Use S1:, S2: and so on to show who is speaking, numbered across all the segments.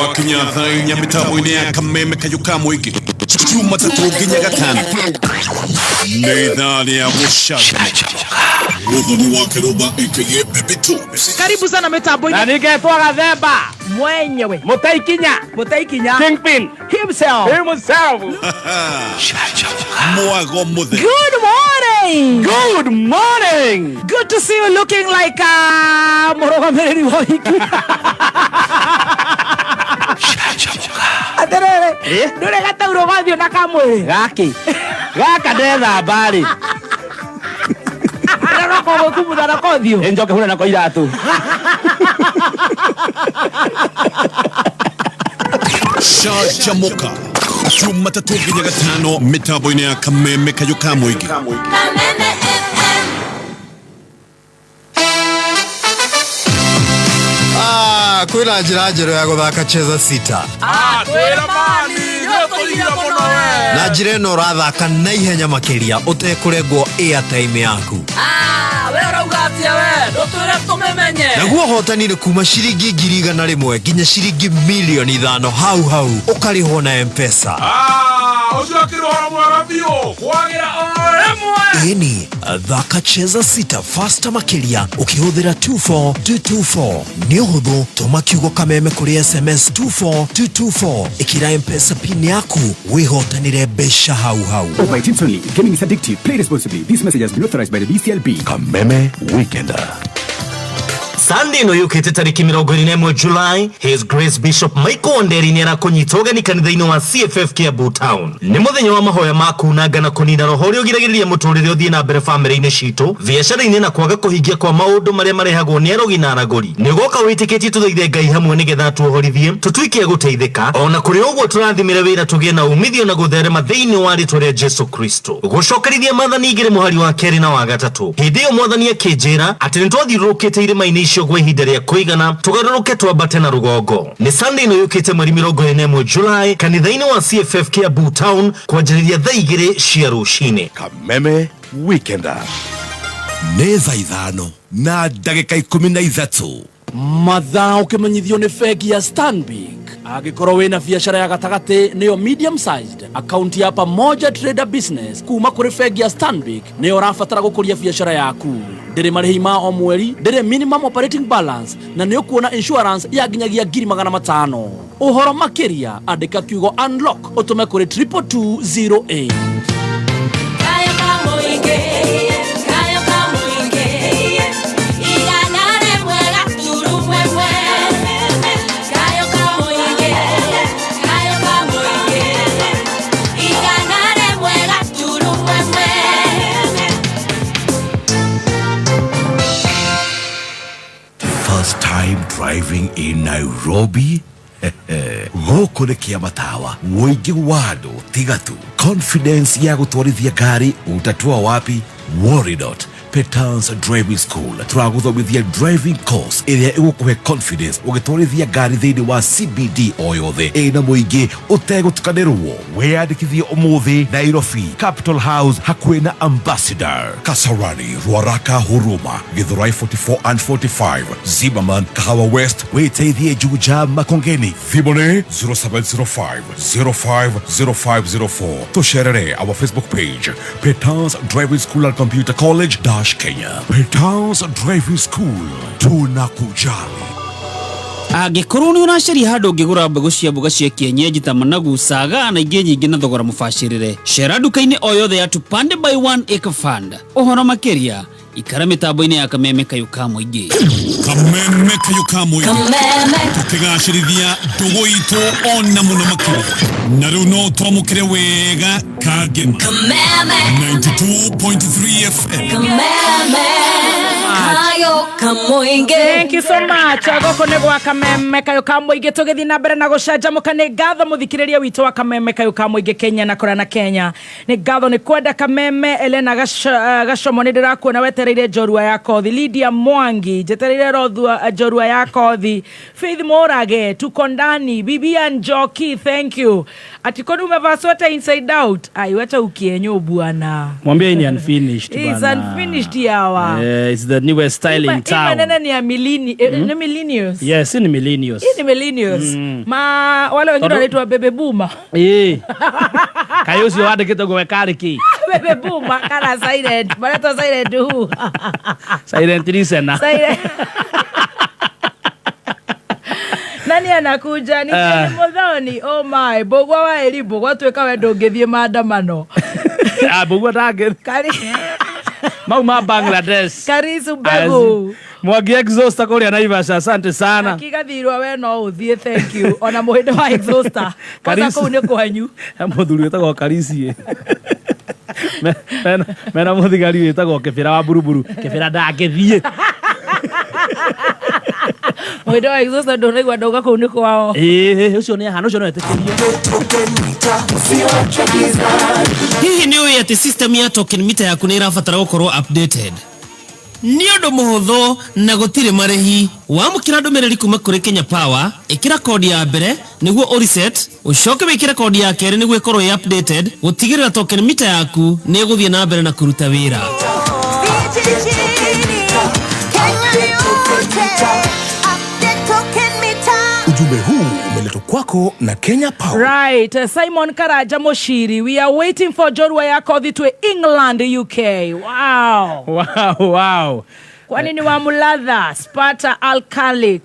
S1: wakinya thainya mitambo-ini ya kameme kayuka mwiki Chuma tatuginya gatano Neidhani ya gushajamuka Uthoni wake roba aka Baby Two.
S2: Karibu sana mitambo-ini.
S3: Na ningetwa Gathemba
S2: Mwenyewe
S3: Mutaikinya
S2: Kingpin himself
S1: Mwago muthe.
S2: Good morning. Good to see you looking like Moroga Mereri Wahiki. Aterere Nure gata urogathio na kamwe
S3: Gaka ndetha mbari
S2: Ndaroko kumutha na kothio
S3: Njoke huna nako iratu
S1: Shajamuka Chuma tatuginya gatano mitambo-ini ya kameme kayuka mwiki
S4: Kwina njira njerũ ya gũthaka Cheza Sita.
S3: Kwĩra mani nĩũkũrigia mũno we.
S4: Na njĩra ĩno ũrathaka na ihenya makĩria ũtekũrengwo airtime yaku.
S2: We ũrauga atĩa we ndũtwĩre tũmĩmenye.
S4: Naguo ũhotani nĩ kuma ciringi 100,000 nginya ciringi 5,000,000 hau ũkarĩhwo na M-Pesa.
S3: Ũcio akĩrũhara mwega biũ kwagĩra o rĩmwe.
S4: Ĩni thaka Cheza Sita faster makĩria ũkĩhũthĩra 24224. Nĩ ũhũthũ tũma kiugo kameme kũrĩ SMS 24224 ĩkĩra M-Pesa pin yaku wĩhotanĩre mbeca hau.
S5: By Teams only. Gaming is addictive. Play responsibly. This message has been authorized by the BCLB.
S1: Kameme Weekender.
S6: Sunday no yukite tariki 21 July, His Grace Bishop Michael Onderi ni arakonyita ũgeni kanitha-inĩ wa CFF Kiambu Town. Nĩ mũthenya wa mahoya ma kunanga na kũnina roho ũrĩa ũgiragĩrĩria mũtũrĩre ũthiĩ na mbere famĩlĩ-inĩ citũ, biacara-inĩ na kwaga kũhingia kwa maũndũ marĩa marehagwo nĩ arogi na aragũri. Nĩgoka wĩtĩkĩtie tũthaithe Ngai hamwe nĩgetha tuohorithie, tũtuĩke gũteithĩka, ona kũrĩ ũguo tũrathimĩre wĩra tũgĩe na umithio na gũtherema thĩinĩ wa rĩĩtwa rĩa Jesu Kristo. Gũcokerithia Mwathani igĩrĩ mũhari wa kerĩ na wa gatatũ. Hĩndĩ ĩyo Mwathani akĩnjĩra atĩ nĩtwathiũrũrũkĩte irĩma-inĩ icio kwa ihinda rĩa kũigana tũgarũrũke twambate na rũgongo. Nĩ Sunday ĩno yũkĩte mweri 21 July kanitha-inĩ wa CFF Kiambu Town kwanjĩrĩria thaa 2 cia rũcinĩ.
S1: Kameme Weekender.
S4: Nĩ thaa 5 na ndagĩka 13.
S7: Mathaa ũkĩmenyithio nĩ bengi ya Stanbic. Angĩkorwo wĩna biacara ya gatagatĩ nĩyo medium sized, akaunti ya pamoja trader business kuma kũrĩ bengi ya Stanbic nĩyo ũrabatara gũkũria biacara yaku. Ndĩrĩ marĩhi ma o mweri, ndĩrĩ minimum operating balance na nĩ ũkuona insurance ya nginyagia 500,000. Ũhoro makĩria andĩka kiugo unlock ũtũme kũrĩ 22208.
S4: First time driving in Nairobi? Gũkũ nĩ Kĩamatawa, mũingĩ wa andũ tiga tu. Confidence ya gũtwarithia ngari utatua wapi? Worry not. Petans Driving School tũragũthomithia driving course ĩrĩa ĩgũkũhe confidence ũgĩtwarithia ngari thĩinĩ wa CBD o yothe ĩna mũingĩ ũtegũtukanĩrwo. Wĩyandĩkithie ũmũthĩ Nairobi Capital House hakuhĩ na Ambassador, Kasarani, Ruaraka, Huruma, Githurai 44 and 45, Zimmerman, Kahawa West. Wĩteithie Juja, Makongeni. Thimũ nĩ 0705 050504. Tũcerere our Facebook page Petans Driving School and Computer College Kenya. Petans Driving School, tunakujali.
S8: Angĩkorwo nĩ ũracaria handũ ũngĩgũra mbegũ cia mboga cia kienyeji ta managu, saga na ingĩ nyingĩ na thogora mũbacĩrĩre, cera nduka-inĩ o yothe ya Tupande by 1 Acre Fund. Ũhoro makĩria ikara mitambo-inĩ ya Kameme Kayuka Mũingĩ.
S1: Kameme Kayuka Mũingĩ tũkĩgacĩrithia ndũgũ itũ ona mũno makĩria. Na rĩu no twamũkĩre wega kagema 92.3 FM.
S2: Thank you so much. Agoko nĩ gwa Kameme Kayuka Mũingĩ tũgĩthiĩ na mbere na gũcanjamũka. Nĩ ngatho mũthikĩrĩria witũ wa Kameme Kayuka Mũingĩ Kenya na kũrana Kenya. Nĩ ngatho nĩ kwenda Kameme. Elena Gacomo nĩ ndĩrakuona wetereire njorua ya kothi. Lydia Mwangi jetereire rothua njorua ya kothi. Faith Morage tuko ndani. Bibian Njoki, thank you. Ati kwani umevaa sweta inside out? Ai, wacha ukienyo bwana.
S7: Mwambie ni unfinished bwana.
S2: It's unfinished yawa.
S7: It's the newest style in town.
S2: Maneno ni ya millennials.
S7: Yes, ni millennials.
S2: Ni millennials. Wale wengine wanaitwa bebe boomer.
S7: Kayo si wade kito go kariki.
S2: Bebe boomer kana silent. Banato silent huu.
S7: Silent listener.
S2: Nani anakuja ni Modhoni? Oh my, bogwa wa elibo watu ekawe ndongethie maandamano.
S7: Bogwa tage. Mau Bangladesh.
S2: Karisu Begu.
S7: Mwagi exhauster kule Naivasha, asante sana.
S2: Akigathirwa we no uthie, thank you. Ona muhinde wa exhauster. Kwanza kuu ni kwanyu.
S7: Muthuri wetagwo Karisi. Mena muthigari wetagwo Kebira wa buruburu. Kebira ndangethie.
S2: Muhinde wa exhauster ndũraigua ndauga kuu ni kwao.
S7: Ucio ni ahana, ucio no etekirio.
S8: Hihi ni uĩ atĩ system ya token meter yaku nĩ irabatara gũkorwo updated? Nĩ ũndũ mũhũthũ na gũtirĩ marĩhi. Wamũkĩra ndũmĩrĩri kuma kũrĩ Kenya Power, ĩkĩra kodi ya mbere nĩguo ũreset, ũcoke wĩkĩre kodi ya kerĩ nĩguo ĩkorwo ĩ updated, gũtigĩrĩra token meter yaku nĩ ĩgũthiĩ na mbere na kũruta wĩra.
S9: Ujumbe huu umeletwa kwako na Kenya Power.
S2: Right, Simon Karaja Moshiri. We are waiting for John Wayakothi to England, UK.
S7: Wow.
S2: Kwani ni wa Mulatha, Sparta Alcalix.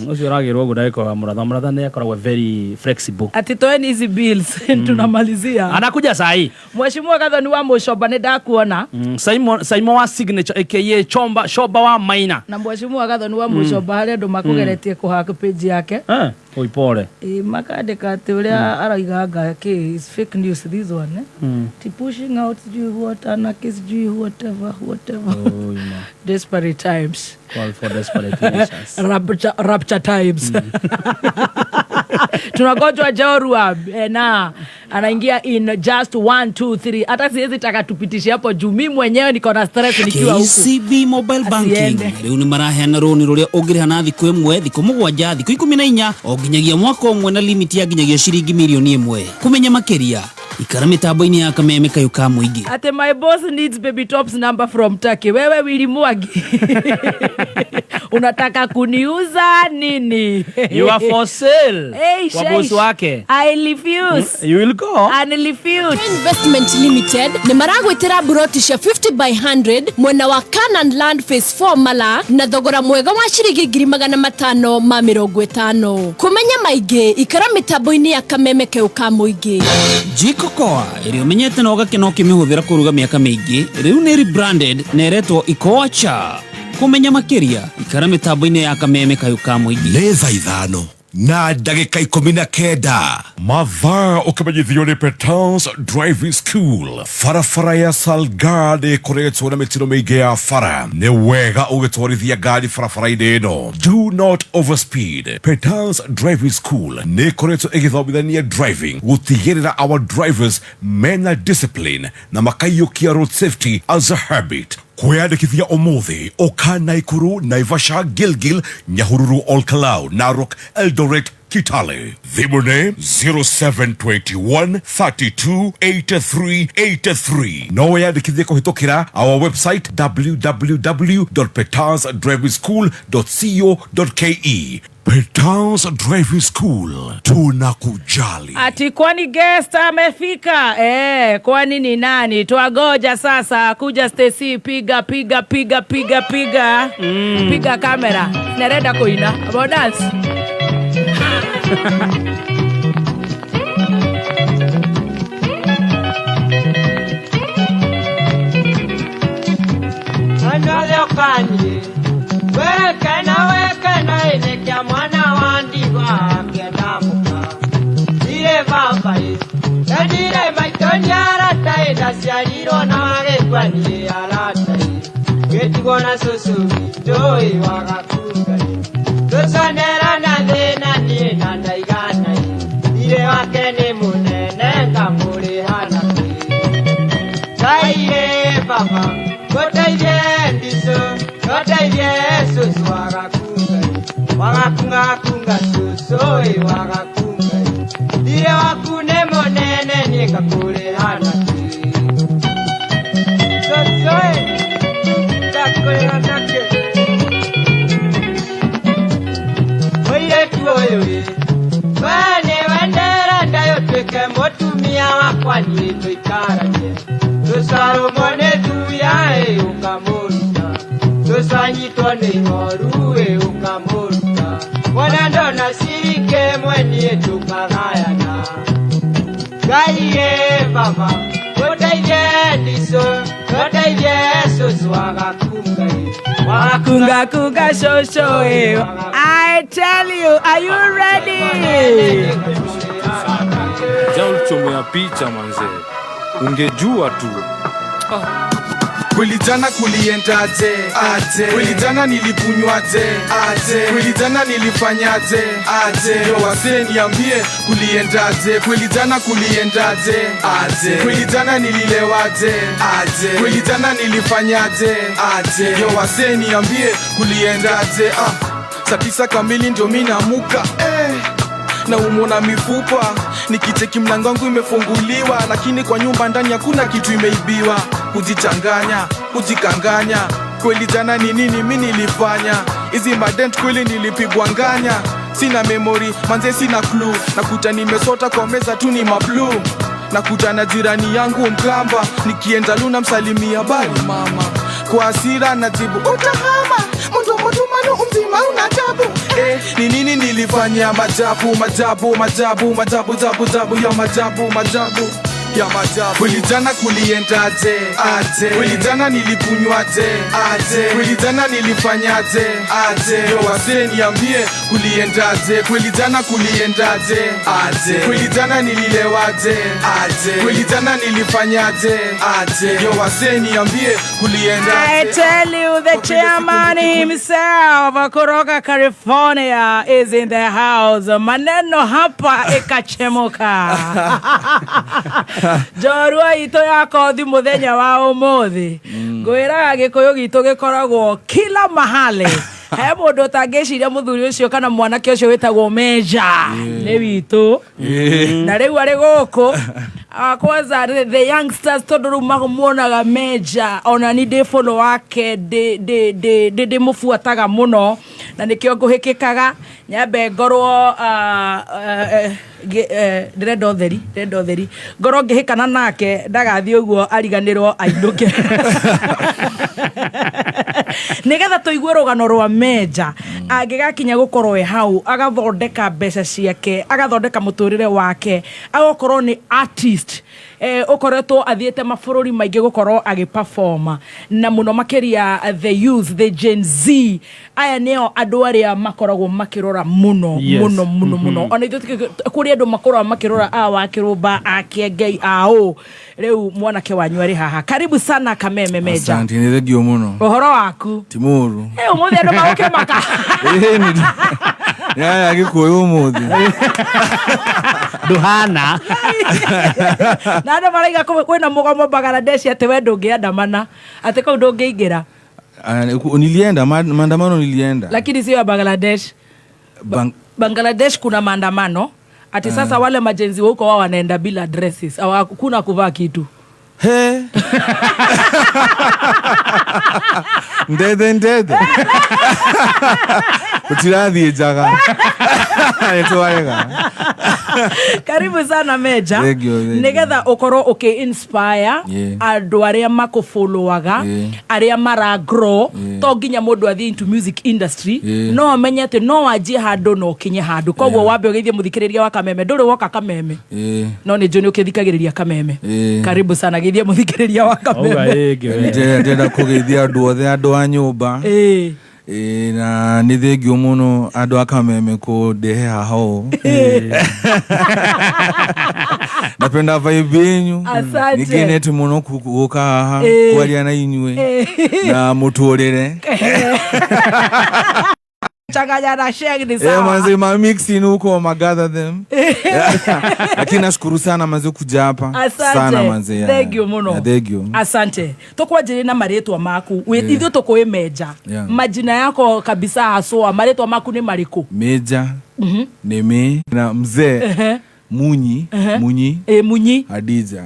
S7: Ucio ragirwo guo ndaiko wa Mulatha nĩ akoragwo very flexible.
S2: Ati toeni hizi bills tunamalizia.
S7: Anakuja sahi.
S2: Mheshimiwa Gathoni wa Mushoba nĩ ndakuona.
S7: Simon wa signature aka Shoba wa Maina.
S2: Na Mheshimiwa Gathoni wa Mushoba harĩa andũ makugeretie kũhaka page yake.
S7: Oi pole.
S2: Makandĩka atĩ ũrĩa aroiganga is fake news this one. Pushing out what anarchist whatever.
S7: Oh,
S2: Desperate times.
S7: Call for desperate measures.
S2: Rapture times. Tunagojwa Jorua na anaingia in just 1 2 3. Hata siwezi taka tupitishe hapo juu mimi mwenyewe niko na stress nikiwa huko.
S8: KCB mobile banking rĩu nĩ maraheana rũni rũrĩa ũngĩrĩha na thikũ ĩmwe, thikũ mũgwanja, thikũ 14 o nginyagia mwaka ũmwe na limit ya nginyagia ciringi milioni 1. Kũmenya makĩria ikara mitambo-inĩ ya Kameme Kayo ka Mũingĩ.
S2: Ate my boss needs baby tops number from Turkey. Wewe Willy Mwangi. Unataka kuniuza nini?
S7: You are for sale.
S2: Hey,
S7: kwa boss wake.
S2: I refuse.
S7: You will go.
S2: And refuse.
S10: Investment Limited ni maragwitira buroti cia 50 by 100 mwena wa Canaan Land Phase 4 Mala na thogora mwega wa ciringi 550. Kumenya maingĩ ikara mitambo-inĩ ya Kameme Kayo ka Mũingĩ.
S8: Jikokoa ĩrĩa ũmenyete na ũgakena ũkĩmĩhũthĩra kũruga mĩaka mĩingĩ rĩu nĩ rebranded na ĩretwo Ikoa Cha. Kũmenya makĩria ikara mĩtambo-inĩ ya Kameme Kayo ka Mũingĩ.
S4: Nĩ thaa 5 na ndagĩka 19 mathaa ũkĩmenyithio nĩ Petans Driving School. Barabara ya Salgad ĩkoretwo na mĩtino mĩingĩ ya bara. Nĩ wega ũgĩtwarithia ngari barabara-inĩ ĩno. Do not overspeed. Petans Driving School nĩ ĩkoretwo ĩgĩthomithania driving, gũtigĩrĩra our drivers mena discipline na makaiyũkia road safety as a habit. Kwiyandikithia umuthi Oka, Naikuru, Naivasha, Gilgil, Nyahururu, Olkalau, Narok, Eldoret, Kitale. Thimune 0721 32 83 83. No wiyandikithie kuhitukira our website www.petansdrivingschool.co.ke. Petans Driving School, tunakujali.
S2: Ati kwani guest amefika? Kwani ni nani? Tuagoja sasa kuja Stacy, piga kamera. Nerenda kuina. About dance.
S11: Another kanye. Wekena inekia mwana wandigwa mgendamuka. Dire vampire. Dire maitonyara taida siariro na wagekwa ni alatai. Getigona susumi toi wagakunga. Tusonera na dhena ni na ndaigana. Dire wakene munene ngamuri hana. Taire papa. Kotaide ndiso. Kotaide susu wagakunga susu wagakunga. Dire wakune kwani toikaranye tusaro mone tuyae ukamuruta tusanyitwa ni ng'oruwe ukamuruta wanandona sirike mweni tukagayana Gaiye baba Kodaije diso Kodaije soso
S2: Wakakunga kunga shosho I tell you, are you ready?
S3: Jaul chomo ya picha manze ungejua tu
S12: Kweli jana kuliendaje aje kweli jana nilikunywaje aje kweli jana nilifanyaje aje yo wase niambie kuliendaje kweli jana kuliendaje aje kweli jana nililewaje aje kweli jana nilifanyaje aje yo wase niambie kuliendaje saa 9 kamili ndio mimi naamka na umona mifupa nikicheki mlango wangu imefunguliwa lakini kwa nyumba ndani hakuna kitu imeibiwa kujichanganya kujikanganya kweli jana ni nini mimi nilifanya hizi madent kweli nilipigwa nganya sina memory manze sina clue nakuta nimesota kwa meza tu ni mablu nakuta na jirani yangu mkamba nikienda luna msalimia bali mama kwa hasira najibu utahama mtu manu mzima unatabu ni nini nilifanya majabu ya majabu kweli jana kuliendaje aje kweli jana nilikunywaje aje kweli jana nilifanyaje aje yo wase niambie kuliendaje kweli jana kuliendaje aje kweli jana nililewaje aje kweli jana nilifanyaje aje yo wase niambie kuliendaje
S2: I tell you the chairman himself kutoka California is in the house maneno hapa ikachemuka Jorua ito yako thi muthenya wa umuthi ngwira gikuyu gitu gikoragwo kila mahali he mundu tangeciria muthuri ucio kana mwanake ucio witagwo Meja ni witu na riu ari guku kwanza the youngsters tondu mamuonaga Meja ona ni de follow wake de mufuataga muno na nikio nguhikikaga nyambe ngorwo ndĩrenda ũtheri ngorwo ngĩhĩkana nake ndagathiĩ ũguo ariganĩrwo ainũke nĩgetha tũigue rũgano rwa Meja angĩgakinya gũkorwo e hau agathondeka mbeca ciake agathondeka mũtũrĩre wake agakorwo nĩ artist ukoretwo athiete mabũrũri maingĩ gukorwo agiperforma na muno makeria the youth the Gen Z aya neo andu aria makoragwo makirora muno muno ona ithuĩ kuri andu makoragwo makirora wa kirumba akiengei ao riu mwanake wanyu ari haha karibu sana Kameme Meja.
S12: Asante ni thegio muno
S2: uhoro waku
S12: Timuru
S2: umuthi andu magoke maka
S12: ya agikuyu umuthi
S2: duhana na ndo maraiga kwena mugomo Bangladesh ate we ndungiandamana ate kau ndungiingira
S12: nilienda maandamano nilienda
S2: lakini sio Bangladesh Bangladesh kuna maandamano ati sasa wale majenzi huko wao wanaenda bila dresses hakuna kuvaa kitu
S12: ndede kutiradhi jaga netoaga
S2: karibu sana Meja nigetha ukoro inspire andu aria makufollowaga aria mara grow to nginya mundu athi into music industry no amenyete no ajie handu no kinye handu kogwo wambe ugeithie muthikiriria wa Kameme nduri woka Kameme no ni joni ukithikagiriria Kameme karibu sana geithie muthikiriria wa Kameme
S12: ndenda kugeithia andu othe andu a nyumba na ni thegio muno andu a Kameme kundehe haho napenda vibe yenyu nigenete muno guka haha kwaria na inywe na muturire
S2: changanya na shag ni sawa
S12: manze ma mixing huko magather them lakini nashukuru sana manze kuja hapa sana manze
S2: thank you muno asante tukwanjire na maretwa maku ithu tukuwe Meja majina yako kabisa haswa maretwa maku ni mariku
S12: Meja neme na mzee Munyi
S2: Munyi
S12: Hadija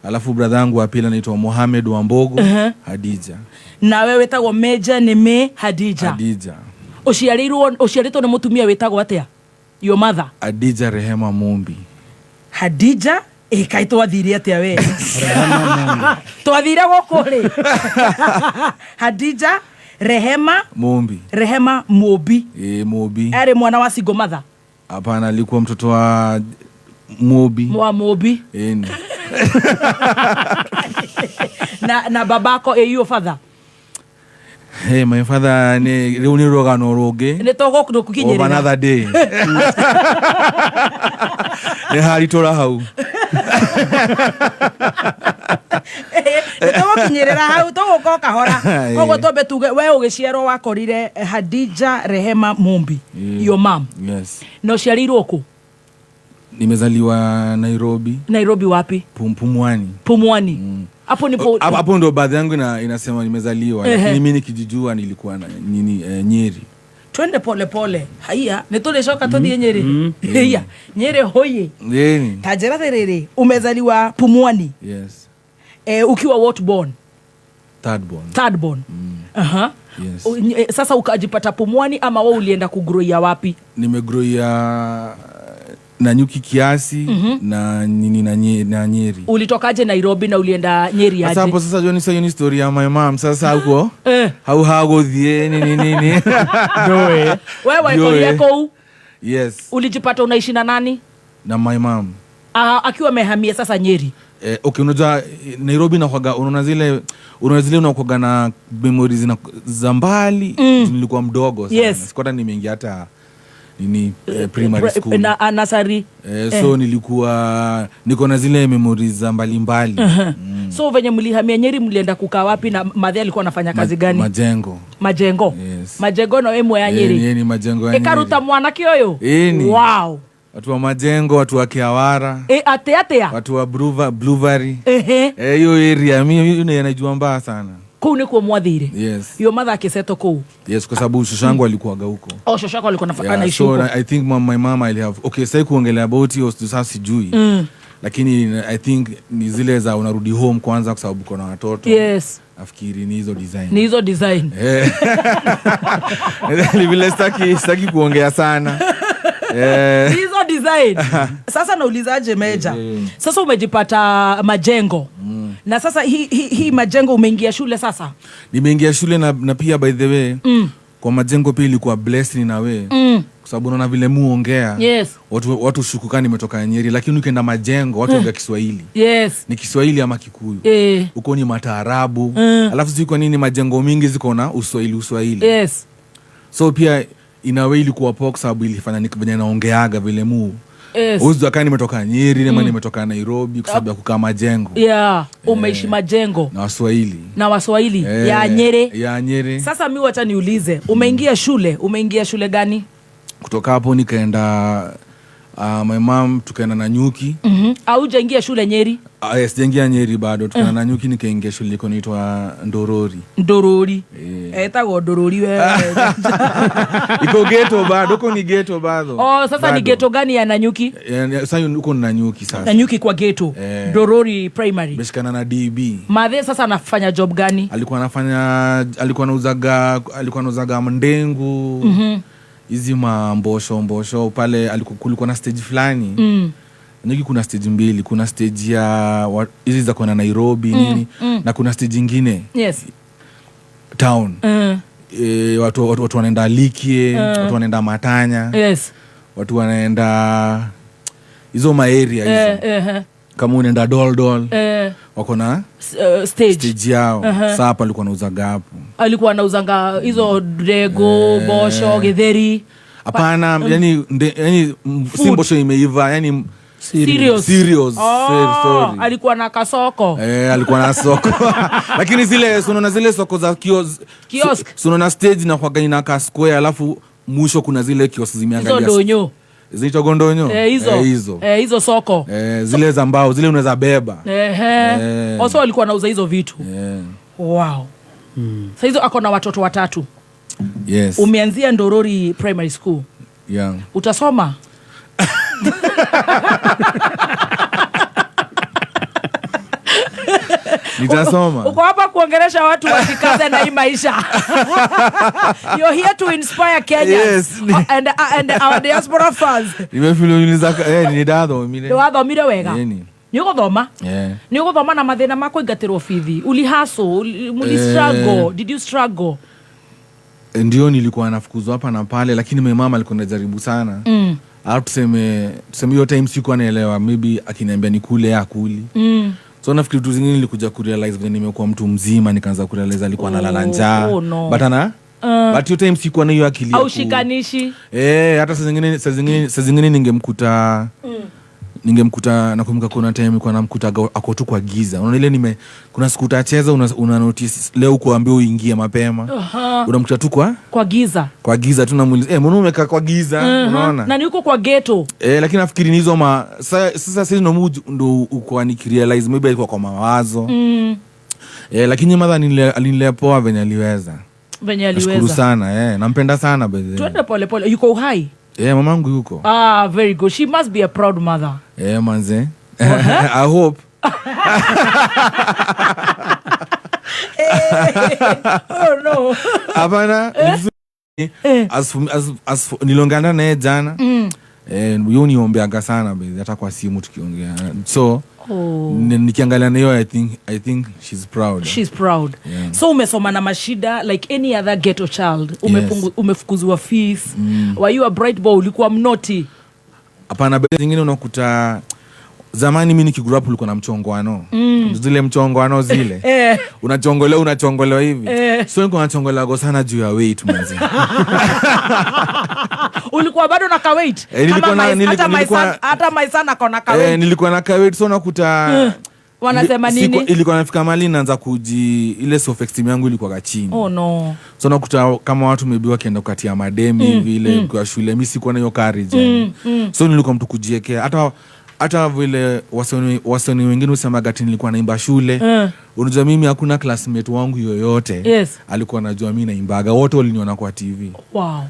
S12: alafu brother yangu wa pili anaitwa Mohamed Wambogo Hadija
S2: na wewe wetagwo Meja neme Hadija uciaritwo ni mutumia wetagwo atia your mother
S12: Hadija Rehema Mumbi
S2: Hadija Kai twathire atia we twathire gukuri Hadija Rehema Mombi
S12: Mobi
S2: ari mwana wa Single Mother.
S12: Hapana, alikuwa mtoto wa Mobi
S2: na babako your father.
S12: Hey, my father ni rogano roge
S2: ne togo kukinyerera
S12: of another day ne hari tora hau
S2: togo kinyerera hau togo ko kahora kogo tobe tuge we ugiciero wakorire Hadija Rehema Mombi your mom.
S12: Yes.
S2: No ciarirwo ku?
S12: Nimezaliwa Nairobi.
S2: Nairobi wapi?
S12: Pumwani. Hapo ndo baadhi yangu inasema nimezaliwa, lakini mimi nikijijua nilikuwa na Nyeri.
S2: Twende pole pole. Haya, netole shoka todi Nyeri. Haya, Nyeri hoye.
S12: Yeni.
S2: Tajera terere. Umezaliwa Pumwani.
S12: Yes.
S2: Ukiwa what born?
S12: Third born.
S2: Aha.
S12: Yes.
S2: Sasa ukajipata Pumwani ama wewe ulienda kugrowia wapi?
S12: Nimegrowia Nanyuki kiasi na Nyeri.
S2: Ulitokaje Nairobi na ulienda Nyeri aje?
S12: Sasa sasa Johnny say ni story ya my mom. Sasa huko how thie nini
S2: doe. Wewe iko yako?
S12: Yes.
S2: Ulijipata unaishi na nani?
S12: Na my mom.
S2: Akiwa amehamia sasa Nyeri.
S12: Okay, unajua Nairobi na kwaga unaona zile unakuwa na memories za mbali. Nilikuwa mdogo sana.
S2: Yes.
S12: Sikuwa nimeingia hata primary school
S2: na nasari
S12: so niko na zile memories za mbalimbali.
S2: So venye mlihamia Nyeri mlienda kukaa wapi na madhe alikuwa anafanya kazi gani?
S12: Majengo.
S2: Yes. Majengo na emwe ya Nyeri.
S12: Yeni majengo ya Nyeri.
S2: Ekaruta mwana kioyo. Wow.
S12: Watu wa Majengo, watu wa Kiawara.
S2: Atea.
S12: Watu wa Blueberry. Hiyo area mimi yanajua mbaya sana.
S2: Kuni kwa mwadhire.
S12: Yes.
S2: Your mother akiseto ku.
S12: Yes, kwa sababu shoshangu alikuwaga huko.
S2: Shoshangu alikuwa anafanya ishi huko.
S12: So I think my mama will have. Okay, sasa kuongelea about hiyo sasa sijui. Lakini I think ni zile za unarudi home kwanza kwa sababu kuna watoto.
S2: Yes.
S12: Afikiri ni hizo design. Ni vile sitaki kuongea sana.
S2: Hizo design. Sasa naulizaje Meja? Sasa umejipata Majengo. Na sasa hii Majengo umeingia shule sasa?
S12: Nimeingia shule na pia by the way kwa Majengo pia ilikuwa blessed na wewe. Kwa sababu unaona vile muongea.
S2: Yes.
S12: Watu shukukani nimetoka Nyeri, lakini ukienda Majengo watu ongea Kiswahili.
S2: Yes.
S12: Ni Kiswahili ama Kikuyu. Uko ni Mataarabu. Alafu sijui kwa nini Majengo mingi ziko na Uswahili.
S2: Yes.
S12: So pia ina way ilikuwa poa sababu ilifanya nikabanya naongeaga vile mu.
S2: Yes.
S12: Uzo akani nimetoka Nyeri na nimetoka Nairobi kwa sababu ya kukaa Majengo.
S2: Yeah, umeishi Majengo
S12: na Waswahili.
S2: Ya Nyeri.
S12: Ya Nyeri.
S2: Sasa mimi wacha niulize, umeingia shule gani?
S12: Kutoka hapo nikaenda my mom tukaenda Nanyuki.
S2: Au hujaingia shule Nyeri?
S12: Yes, sijaingia Nyeri bado. Tukaenda Nanyuki nikaingia shule inaitwa
S2: Ndorori. Etago Ndorori wewe.
S12: Iko ghetto bado, uko ni ghetto bado.
S2: Sasa bado. Ni ghetto gani ya Nanyuki?
S12: Sasa uko Nanyuki sasa.
S2: Nanyuki kwa ghetto. Ndorori primary.
S12: Beshikana na DB.
S2: Madhe sasa anafanya job gani?
S12: Alikuwa anauzaga mndengu. Hizi mbosho pale kulikuwa na stage fulani. Niki kuna stage mbili, kuna stage ya hizi za kwenda Nairobi nini na kuna stage nyingine.
S2: Yes.
S12: Town. Watu wanaenda Likie, watu wanaenda Matanya.
S2: Yes.
S12: Watu wanaenda hizo area hizo. Kama unaenda Doldol. Wako na stage yao. Sasa hapa alikuwa anauzaga hapo.
S2: Alikuwa anauzanga hizo Drego, bosho, githeri.
S12: Hapana, yani si bosho imeiva, yani serious. Sorry.
S2: Alikuwa na kasoko.
S12: Alikuwa na soko. Lakini unaona zile soko za kiosk. Unaona stage na kwa ina ka square alafu mwisho kuna zile kiosk zimeangalia.
S2: Hizo donyo.
S12: Zinaitwa gondonyo.
S2: Hizo soko.
S12: Zile za mbao, zile unaweza beba.
S2: Also alikuwa anauza hizo vitu. Wow. Sasa hizo ako na watoto 3.
S12: Yes.
S2: Umeanzia Ndorori Primary School.
S12: Yeah.
S2: Utasoma?
S12: Nitasoma.
S2: Uko hapa kuongelesha watu wasikaze na hii maisha. You're here to inspire Kenyans.
S12: Yes.
S2: And our diaspora fans.
S12: Nimefululiza ni dado mire.
S2: Dado mire wega.
S12: Yeni.
S2: Niko thoma?
S12: Yeah.
S2: Niko thoma na mathina mako igatirwo fithi. Uli hustle, muli struggle. Did you struggle?
S12: Ndio nilikuwa nafukuzwa hapa na pale, lakini my mama alikuwa anajaribu sana. Alafu tuseme hiyo time sikuwa naelewa, maybe akiniambia nikule akuli. So nafikiri tu zingine nilikuja kurealize vile nimekuwa mtu mzima, nikaanza kurealize alikuwa analala njaa.
S2: No.
S12: But hiyo time sikuwa na hiyo akili.
S2: Au shikanishi.
S12: Hata saa zingine ningemkuta nakumbuka kuna time nilikuwa namkuta ako tu kwa giza. Unaona ile kuna siku utacheza una notice leo kuambia uingie mapema. Unamkuta tu kwa giza. Kwa giza tu namuuliza, mbona umekaa kwa giza? Unaona?
S2: Na niko kwa ghetto.
S12: Lakini nafikiri ni hizo sasa ndo uko ni realize maybe alikuwa kwa mawazo. Lakini mother alinilea poa venye aliweza. Nashukuru sana, nampenda sana beze.
S2: Tuende pole pole. Yuko uhai?
S12: Mamangu yuko.
S2: Very good. She must be a proud mother.
S12: Manze. I hope.
S2: Oh no.
S12: Hapana. As nilongana naye jana. Yeye niombeanga sana beze hata kwa simu tukiongea. So nikiangalia nayo I think she's proud.
S2: She's proud. Yeah. So umesoma na mashida like any other ghetto child. Umefukuzwa fees. Were you a bright boy? Ulikuwa mnoti?
S12: Hapana, bezi zingine unakuta zamani mimi nikigrow up ulikuwa na mchongwano. Zile mchongwano zile. Unachongolewa hivi. So nilikuwa nachongolewa sana juu ya weight manzi.
S2: Ulikuwa bado na ka weight? Hata my son akona ka weight.
S12: Nilikuwa na ka weight, so nakuta
S2: wanasema nini?
S12: Ilikuwa nafika mali naanza ile self esteem yangu ilikuwa chini.
S2: Oh no.
S12: So nakuta kama watu maybe wakienda kukatia mademi vile kwa shule, mimi sikuwa na hiyo courage. So nilikuwa mtu kujiekea hata vile wasanii wengine usema gati nilikuwa naimba shule. Unajua mimi hakuna classmate wangu yoyote alikuwa anajua mimi naimbaga, wote waliniona kwa TV.
S2: Wow.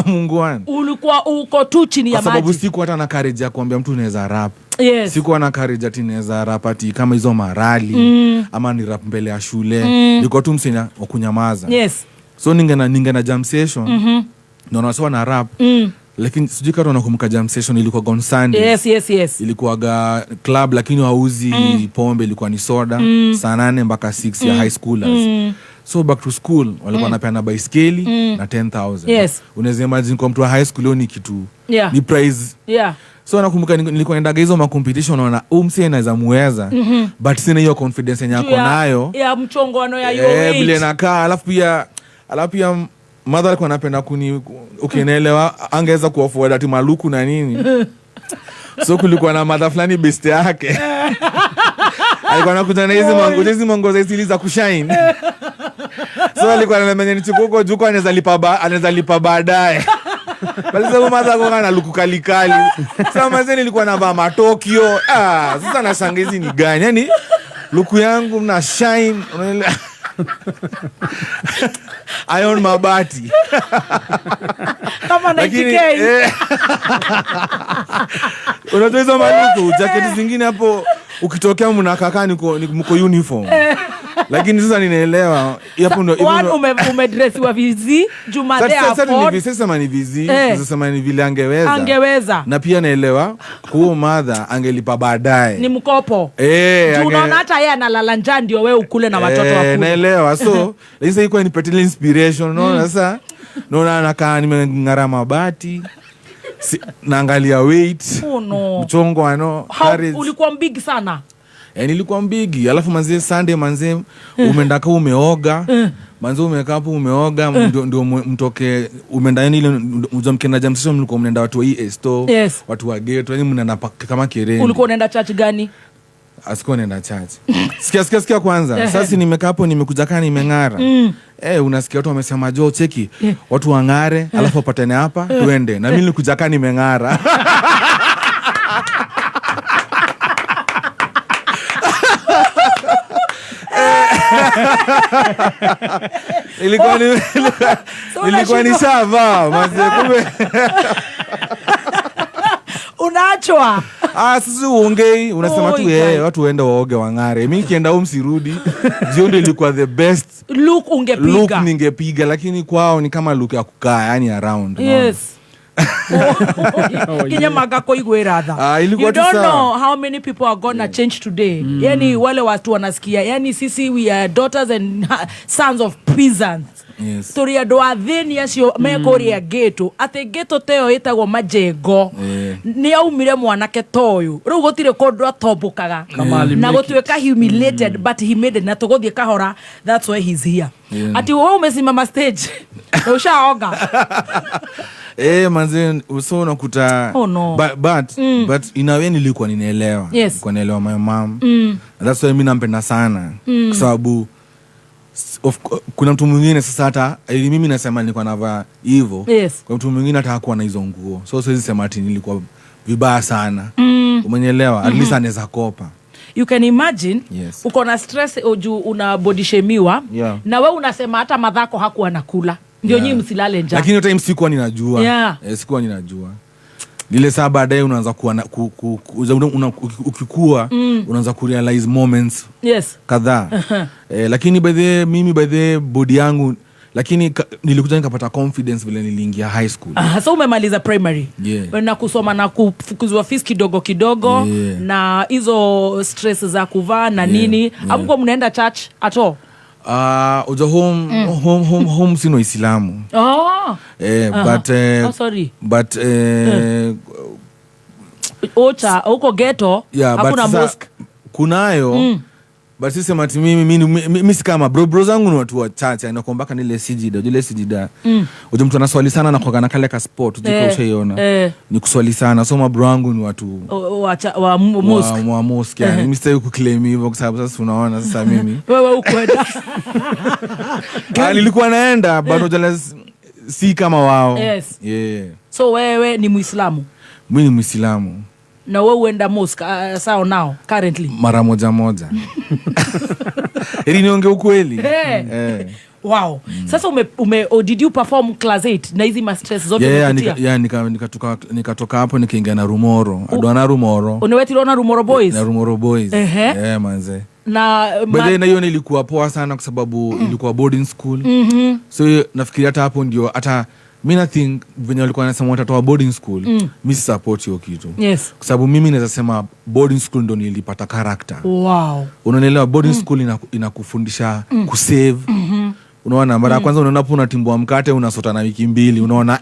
S12: Mungu wangu.
S2: Ulikuwa uko tu chini ya maji.
S12: Kwa sababu sikuwa hata na courage ya kuambia mtu unaweza rap. Sikuwa na courage ati naweza rap ati kama hizo marali ama ni rap mbele ya shule. Nilikuwa tu msenya wa kunyamaza. So ninge na jam session. Ndio nasema na rap. Lakini sijui kama unakumbuka jam session ilikuwa on Sunday.
S2: Yes.
S12: Ilikuwa club lakini hauzi pombe, ilikuwa ni soda saa 8 mpaka 6 ya high schoolers. So back to school walikuwa wanapeana baiskeli na 10,000. Unaweza imagine kwa mtu wa high school ni kitu ni prize. So nakumbuka nilikuwa naenda hizo ma competition, naona msee anaweza muweza but sina hiyo confidence yako nayo
S2: ya mchongoano ya hiyo
S12: vile nakaa. Alafu pia mother alikuwa anapenda ukinielewa angeweza kuafford ati maluku na nini. So kulikuwa na mother fulani best yake. Alikuwa anakuja na hizi mango za isili za kushine. So alikuwa ananiambia nichukue juko anaweza lipa baadaye. Bali sababu mother kwa na luku kalikali. Sasa mzee nilikuwa navaa matokio. Sasa nashangizi ni gani? Yaani luku yangu na shine unaelewa. Iron mabati.
S2: Kama 90K.
S12: Unajua hizo maluku, jacket zingine hapo ukitokea mnakaa mko uniform. Lakini sasa ninaelewa hapo ndio
S2: umedressiwa vizi Jumade hapo.
S12: Sasa ni vizi, sasa ni vile angeweza. Na pia naelewa kwa mother angelipa baadaye.
S2: Ni mkopo. Unaona hata yeye analala njaa ndio wewe ukule na watoto wakule.
S12: Naelewa. So sasa ilikuwa nipatie inspiration, unaona sasa. Naona nakaa nimeng'ara mabati. Naangalia weight. Mchongo
S2: ulikuwa big sana.
S12: Nilikuwa mbigi. Alafu manze Sunday umeenda kama umeoga. Manze umekaa hapo umeoga ndio mtoke umeenda ile mkenda jam session mlikuwa mnaenda watu wa ESTO, watu wa ghetto, yani mnaenda kama kereni.
S2: Ulikuwa unaenda church gani?
S12: Asikuwa naenda church. Sikia kwanza. Sasa nimekaa hapo nimekuja kana nimeng'ara. Unasikia watu wamesema jo cheki watu wang'are alafu wapatane hapa tuende. Na mimi nilikuja kana nimeng'ara. Ilikuwa ni sawa manze kumbe.
S2: Unaachwa.
S12: Sisi uongei unasema tu watu waende waoge wang'are. Mimi nikienda home sirudi. Jioni ilikuwa the best
S2: look ungepiga.
S12: Look ningepiga lakini kwao ni kama look ya kukaa yani around.
S2: Kinya magako igwera tha. You don't know how many people are gonna change today. Yani wale watu wanasikia. Yani sisi we are daughters and sons of peasants.
S12: Yes.
S2: Story ya doa thini acio mekori ya geto ate geto teo itagwo majengo ni aumire mwanake toyu riu gutire kondu atombokaga na gutweka humiliated but he made it na tuguthie kahora. That's why he's here. Ati wewe umesimama stage na ushaoga
S12: manze uso unakuta but inawe nilikuwa ninaelewa. Nilikuwa naelewa my mom. That's why mimi nampenda sana kwa sababu kuna mtu mwingine sasa hata mimi nasema nilikuwa navaa hivyo. Kwa mtu mwingine hata hakuwa na hizo nguo. So siwezi sema ati nilikuwa vibaya sana. Umeelewa? At least anaweza kopa.
S2: You can imagine uko na stress oju una body shamiwa na wewe unasema hata madhako hakuwa nakula. Ndio nyinyi msilale njaa.
S12: Lakini time sikuwa ninajua. Sikuwa ninajua. Lile saa baadaye unaanza kuwa ukikua unaanza kurealize moments kadhaa. Lakini mimi by the body yangu lakini nilikuja nikapata confidence vile niliingia high school.
S2: So umemaliza primary. Na kusoma na kufukuzwa fees kidogo na hizo stress za kuvaa na nini. Hapo mnaenda church at all?
S12: Uja home sino Islamu. But
S2: uko ghetto hakuna mosque.
S12: Kunayo but sisi mati mimi si kama bro zangu ni watu wa church inakombaka nile sijida. Uja mtu anaswali sana na kwa kale ka sport ujika ushaiona. Ni kuswali sana. So bro wangu ni watu
S2: wa mosque.
S12: Wa mosque. Mimi sitaki kuclaim hivyo kwa sababu sasa unaona sasa mimi.
S2: Wewe ukwenda.
S12: Nilikuwa naenda bado si kama wao.
S2: So wewe ni Muislamu?
S12: Mimi ni Muislamu.
S2: Na wewe uenda mosque sao now currently?
S12: Mara moja. Ili niongee ukweli.
S2: Wow. Sasa did you perform class 8 na hizi ma stress zote umepitia?
S12: Nikatoka hapo nikaingia na Rumoro. Adwana Rumoro.
S2: Unawetilona Rumoro Boys?
S12: Na Rumoro Boys. Manze.
S2: Na
S12: hiyo nilikuwa poa sana kwa sababu ilikuwa boarding school. So nafikiri hata hapo ndio hata mimi think venye walikuwa wanasema watoto wa boarding school mimi support hiyo kitu. Kwa sababu mimi naweza sema boarding school ndo nilipata character.
S2: Wow.
S12: Unaelewa boarding school inakufundisha kusave. Unaona mara kwanza unaona hapo unatimbua mkate unasota na wiki 2 unaona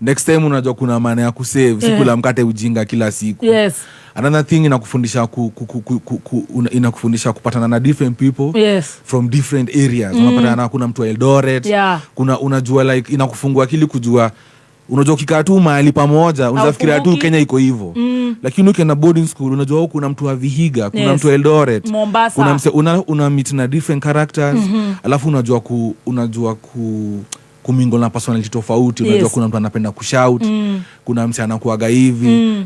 S12: next time unajua kuna maana ya kusave siku la mkate ujinga kila siku. Another thing inakufundisha inakufundisha kupatana na different people from different areas. Unapatana kuna mtu wa Eldoret, kuna unajua like inakufungua akili kujua unajua ukikaa tu mahali pamoja unafikiria tu Kenya iko hivyo. Lakini ukienda boarding school unajua huko kuna mtu wa Vihiga, kuna mtu wa Eldoret,
S2: Mombasa.
S12: Una meet na different characters. Alafu unajua kumingle na personality tofauti. Unajua kuna mtu anapenda kushout, kuna mtu anakuaga hivi.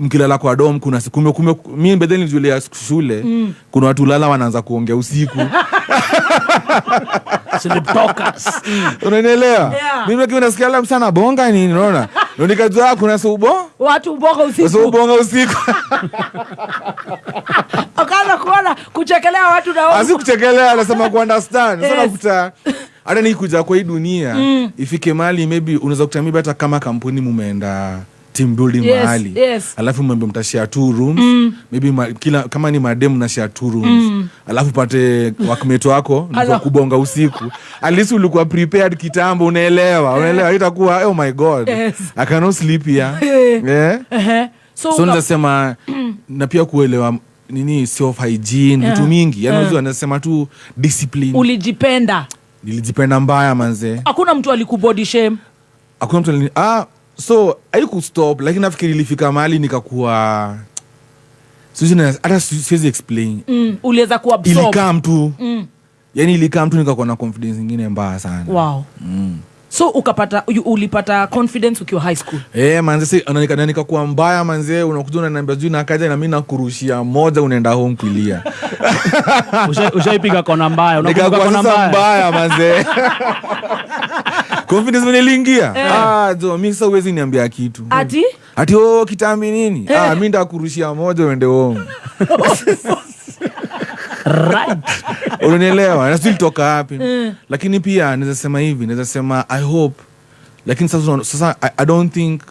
S12: Mkilala kwa dom kuna mimi bedeni nijulia shule kuna watu lala wanaanza kuongea usiku.
S7: Sleep talkers.
S12: Unaelewa? Mimi kama nasikia la msana bonga nini unaona? Ndio nikajua kuna
S2: watu bonga usiku.
S12: Bonga usiku.
S2: Akaanza kuona kuchekelea watu na wao.
S12: Kuchekelea anasema ku understand. Sasa kuta hata nikuja kwa hii dunia ifike mahali maybe unaweza kutamia hata kama kampuni mumeenda team building mahali. Alafu mwembe mtashare 2 rooms. Maybe kama ni madem na share 2 rooms. Alafu pate workmate wako ndio kubonga usiku. At least ulikuwa prepared kitambo unaelewa itakuwa oh my god. I cannot sleep here. So nasema na pia kuelewa nini self hygiene vitu mingi. Yaani anasema tu discipline.
S2: Ulijipenda?
S12: Nilijipenda mbaya manze.
S2: Hakuna mtu alikubody shame?
S12: Hakuna mtu so haiku stop lakini nafikiri ilifika mahali nikakuwa hata siwezi explain.
S2: Uliweza kuabsorb.
S12: Ilikaa mtu. Yaani ilikaa mtu nikakuwa na confidence nyingine mbaya sana.
S2: Wow. So ulipata confidence ukiwa high school?
S12: Manze nikakuwa mbaya manze unakuja unaniambia juu na kaja na mimi nakurushia moja unaenda home kulia.
S7: Ushaipiga kona mbaya
S12: unakumbuka kona mbaya manze. Confidence mwenye lingia. Mimi sasa uwezi niambia kitu.
S2: Ati
S12: kitambi nini? Mimi ndakurushia moja uende home.
S7: Right.
S12: Unanielewa? Na still toka hapi. Lakini pia naweza sema hivi, naweza sema I hope lakini sasa I don't think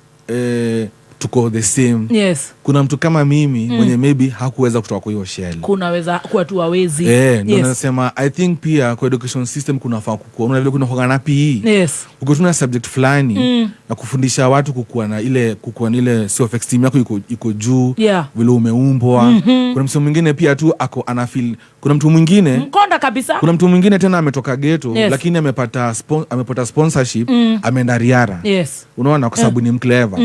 S12: tuko the same.
S2: Yes.
S12: Kuna mtu kama mimi mwenye maybe hakuweza kutoka kwa hiyo shell.
S2: Kunaweza kuwa tu hawezi.
S12: Ndio nasema I think pia kwa education system kunafaa kukua. Una vile kuna hogana PE.
S2: Yes.
S12: Uko tuna subject fulani na kufundisha watu kukua na ile self esteem yako iko juu, vile umeumbwa. Kuna mtu mwingine pia tu ana feel, kuna mtu mwingine
S2: mkonda kabisa.
S12: Kuna mtu mwingine tena ametoka ghetto lakini amepata sponsorship, ameenda Riara.
S2: Yes.
S12: Unaona kwa sababu ni mclever.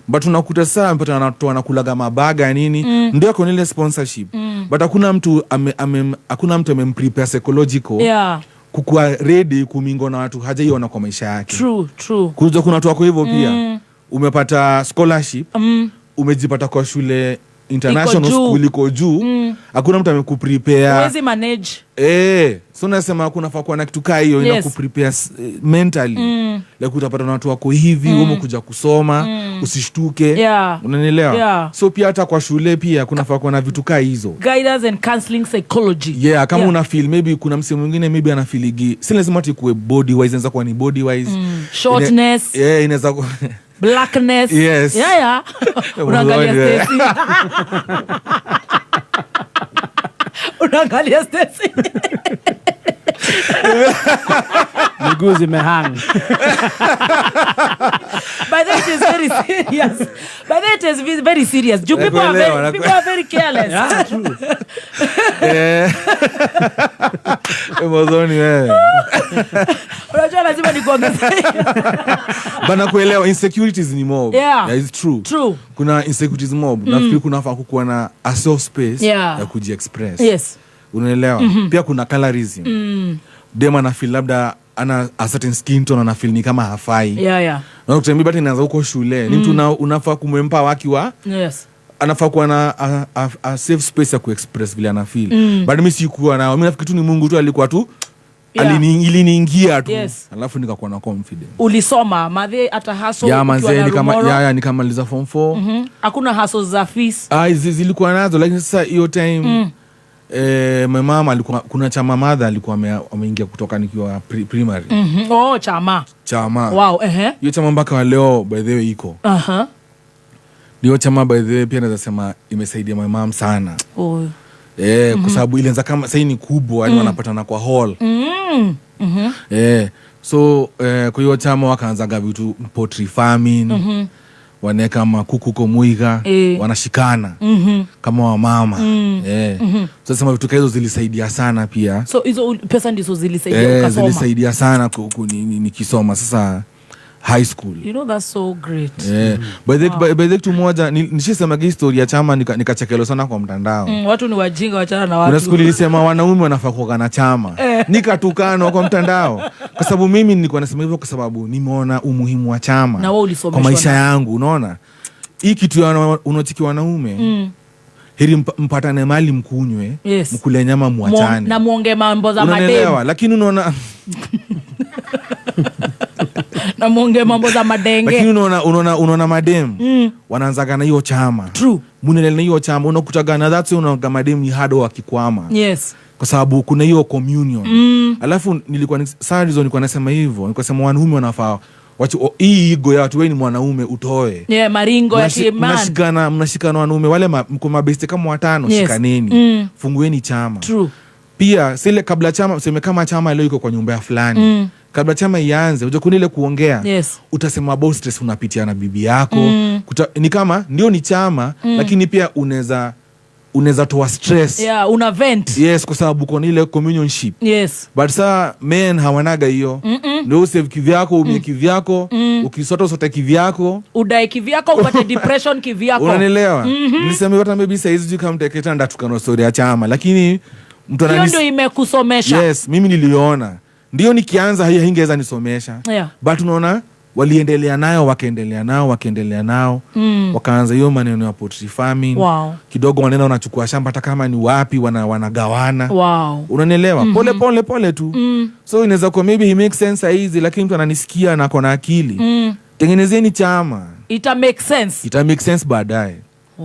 S12: But unakuta saa amepata anakulaga mabaga nini, ndio kwa ile sponsorship. But hakuna mtu amemprepare psychological kukua ready kumingo na watu hajaiona kwa maisha yake.
S2: True.
S12: Kuna watu wako hivyo pia. Umepata scholarship, umejipata kwa shule international school iko juu, hakuna mtu amekuprepare.
S2: Huwezi manage.
S12: So nasema kuna faa kuwa na kitu kaa hiyo inakuprepare mentally. Like utapata na watu wako hivi, umekuja kusoma, usishtuke. Unanielewa? So pia hata kwa shule pia kuna faa kuwa na vitu kaa hizo.
S2: Guidance and counseling psychology.
S12: Kama una feel maybe kuna msemo mwingine maybe ana feeligi. Si lazima tukue body wise, inaweza kuwa ni body wise.
S2: Shortness.
S12: Inaweza kuwa
S2: blackness.
S12: Yes.
S2: Unaangalia Stacy. Unaangalia Stacy.
S7: Miguu zimehang.
S2: But that is very serious. People are very careless.
S7: Yeah, true.
S2: Unajua lazima nikuongezee.
S12: Bana kuelewa insecurities ni mob. It's true. Kuna insecurities mob. Nafikiri kuna faa kukuwa na a safe space ya kujiexpress.
S2: Yes.
S12: Unaelewa? Pia kuna colorism. Dema na feel labda ana a certain skin tone na feel ni kama hafai. Na kutembi bati inaanza huko shule. Ni mtu unafaa kumempa waki wa. Anafaa kuwa na a safe space ya kuexpress vile ana feel. But mimi sikuwa na, mimi nafikiri tu ni Mungu tu alikuwa tu iliniingia tu. Alafu nikakuwa na confidence.
S2: Ulisoma madhe hata hustle
S12: nikamaliza form 4.
S2: Hakuna hustle za fees.
S12: Zilikuwa nazo lakini sasa hiyo time my mama alikuwa kuna chama madha alikuwa ameingia kutoka nikiwa primary. Chama.
S2: Wow,
S12: hiyo chama mpaka leo by the way iko. Hiyo chama by the way pia naweza sema imesaidia my mom sana. Kwa sababu ilianza kama sasa ni kubwa, yani wanapatana kwa hall. So kwa hiyo chama wakaanzaga vitu poultry farming. Waneka makuku kwa Muiga, wanashikana kama wamama. Sasa sema vitu hizo zilisaidia sana pia.
S2: So hizo pesa ndizo zilisaidia ukasoma.
S12: Zilisaidia sana nikisoma sasa high school.
S2: You know that's so great.
S12: By the moja nishisema historia ya chama nikachekelo sana kwa mtandao.
S2: Watu ni wajinga wachana na watu.
S12: Kuna siku nilisema wanaume wanafaa kuwa na chama. Nikatukana kwa mtandao. Kwa sababu mimi nilikuwa nasema hivyo kwa sababu nimeona umuhimu wa chama.
S2: Na wewe ulisomeshwa
S12: kwa maisha yangu, unaona? Hii kitu unachiki wanaume. Heri mpatane mali mkunywe, mkule nyama muachane.
S2: Na muonge mambo za madem.
S12: Unaelewa? Lakini unaona
S2: na muonge mambo za madenge.
S12: Lakini unaona madem wanaanzaga na hiyo chama.
S2: True.
S12: Munele na hiyo chama unakutaga na that's unaona madem ni hado wakikwama.
S2: Yes.
S12: Kwa sababu kuna hiyo communion. Alafu nilikuwa nasema hivyo, nilikuwa sema wanaume wanafaa hii ego ya watu, wewe ni mwanaume utoe.
S2: Maringo ya man.
S12: Mnashikana wanaume wale mko mabeste kama 5, shikaneni. Fungueni chama.
S2: True.
S12: Pia sile kabla chama useme kama chama leo iko kwa nyumba ya fulani. Kabla chama ianze unajua kuna ile kuongea. Utasema about stress unapitia na bibi yako. Ni kama ndio ni chama lakini pia unaweza toa stress.
S2: Una vent.
S12: Kwa sababu kuna ile communionship. But saa men hawanaga hiyo. Ndio save kivyako, umie kivyako, ukisota sote kivyako,
S2: udai kivyako, upate depression kivyako.
S12: Unanielewa? Nilisema hata maybe size you come take it and tukano story ya chama lakini mtu
S2: hiyo ndio imekusomesha.
S12: Mimi niliona. Ndio nikianza haingeweza nisomesha. But unaona waliendelea nayo wakaendelea nao wakaanza hiyo maneno ya poultry farming. Kidogo wanaenda wanachukua shamba hata kama ni wapi wanagawana. Unanielewa? Pole tu. So inaweza kuwa maybe he makes sense hizi lakini mtu ananisikia na kona akili. Tengenezeni chama.
S2: Ita make sense baadaye.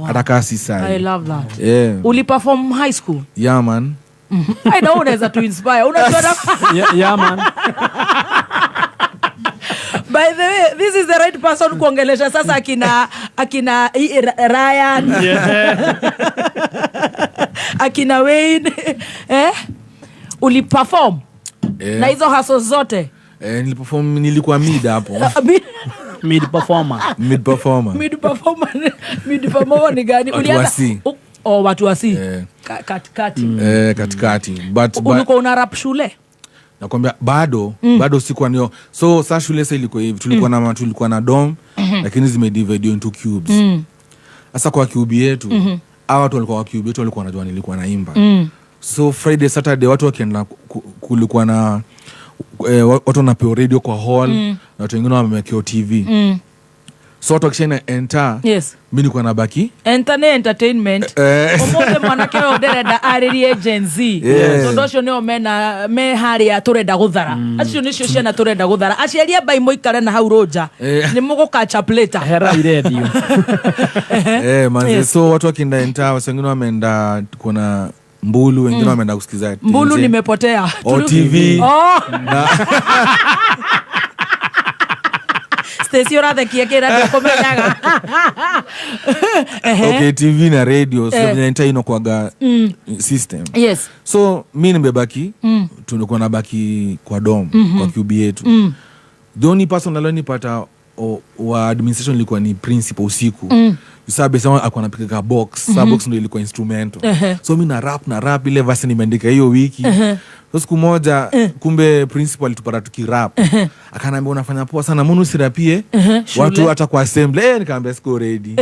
S12: Hata kasi sana.
S2: I love that. Uliperform high school?
S12: Man.
S2: I know unaweza to inspire. Unajua
S7: man.
S2: By the way, this is the right person kuongelesha sasa akina Ryan. Akina Wayne. Uliperform na hizo hustle zote.
S12: Niliperform, nilikuwa mid hapo.
S7: Mid performer
S2: ni gani? Watu wasi.
S12: Katikati. But
S2: ulikuwa una rap shule?
S12: Nakwambia bado sikuwa nio. So sasa shule sasa ilikuwa hivi. Tulikuwa na dorm lakini zimedivide into cubes. Sasa kwa cube yetu, watu walikuwa kwa cube yetu walikuwa wanajua nilikuwa naimba. So Friday, Saturday watu wakienda kulikuwa na watu wanapewa radio kwa hall na watu wengine wamewekea TV. So watu wakishaina enter, mimi nilikuwa nabaki
S2: entertainment. Omote mwanake odereda ariri agency. So ndocio nio me hari ya turenda guthara. Acio nicio ciana turenda guthara. Aciaria bai moikare na hau roja. Ni mugukacha plate.
S7: Hera radio.
S12: Man, so watu wakienda enter, wengine wameenda kuna Mbulu, wengine wameenda kusikiza
S2: Mbulu. Nimepotea
S12: TV.
S2: Station rather kiekera komenyaga.
S12: Okay, TV na radio so enter inakuaga system.
S2: Yes.
S12: So mimi nimebaki, tulikuwa nabaki kwa dom, kwa QB yetu. The only person alionipata wa administration ilikuwa ni principal usiku. Sabe sasa alikuwa anapiga box. Box ndio ilikuwa instrumental. So mimi na rap ile verse nimeandika hiyo wiki. So siku moja kumbe principal alitupata tukirap. Akaniambia unafanya poa sana, mbona usirapie watu hata kwa assembly? Nikamwambia siko ready.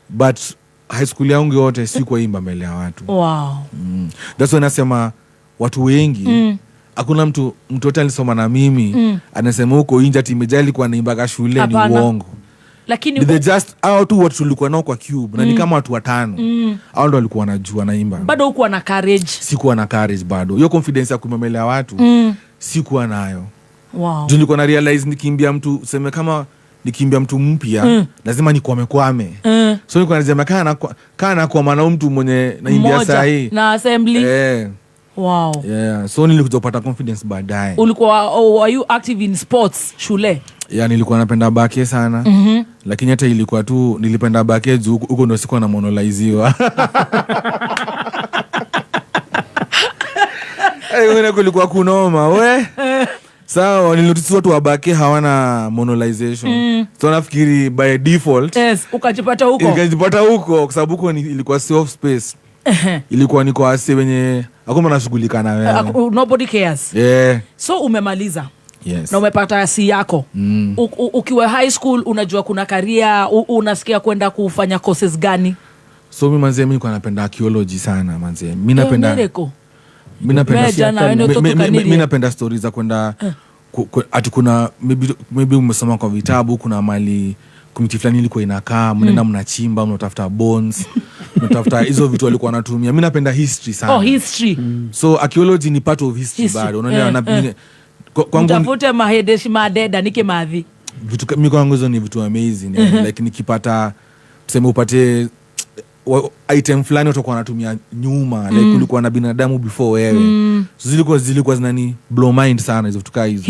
S12: But high school yangu yote sikuwa imba mbele ya watu.
S2: Wow.
S12: That's why nasema watu wengi hakuna mtu yote alisoma na mimi anasema huko nje ati imejali kwa naimba shule. Ni uongo.
S2: Lakini
S12: they just watu tulikuwa nao kwa cube na ni kama watu 5. Hao ndio walikuwa wanajua naimba.
S2: Bado huko na courage?
S12: Sikuwa na courage bado. Hiyo confidence ya kumemelea watu sikuwa nayo.
S2: Wow.
S12: Nilikuwa na realize nikimbia mtu, sema kama nikimbia mtu mpya lazima nikwame. So nilikuwa nasema kana kwa maana mtu mwenye naimbia saa hii
S2: na assembly. Wow.
S12: Yeah, so nilikuja kupata confidence baadaye.
S2: Ulikuwa were you active in sports shule?
S12: Yeah, nilikuwa napenda bake sana. Lakini hata ilikuwa tu nilipenda bake juu huko ndio sikuwa na monolaiziwa. Wewe kulikuwa kunoma we. Sawa, nilitisi watu wa bake hawana monolization. So nafikiri by default
S2: ukajipata huko
S12: kwa sababu huko ilikuwa safe space. Ilikuwa ni kwa wase wenye hakuna nashughulika na wewe.
S2: Nobody cares. So umemaliza.
S12: Yes.
S2: Na umepata C yako. Ukiwa high school unajua kuna career, unasikia kwenda kufanya courses gani?
S12: So mimi manze, mimi napenda archaeology sana manze. Mimi napenda stories za kwenda ati kuna maybe umesoma kwa vitabu, kuna mali community fulani ilikuwa inakaa, mnaenda mnachimba, mnatafuta bones, mnatafuta hizo vitu walikuwa wanatumia. Mimi napenda history sana.
S2: History.
S12: So archaeology ni part of history bado. Unaona
S2: Mtafute mahedeshi madeda nike madhi.
S12: Vitu mimi kwangu hizo ni vitu amazing. Like nikipata tuseme upate item fulani utakuwa unatumia nyuma, like kulikuwa na binadamu before wewe. So zilikuwa zinani blow mind sana hizo vitu kai hizo.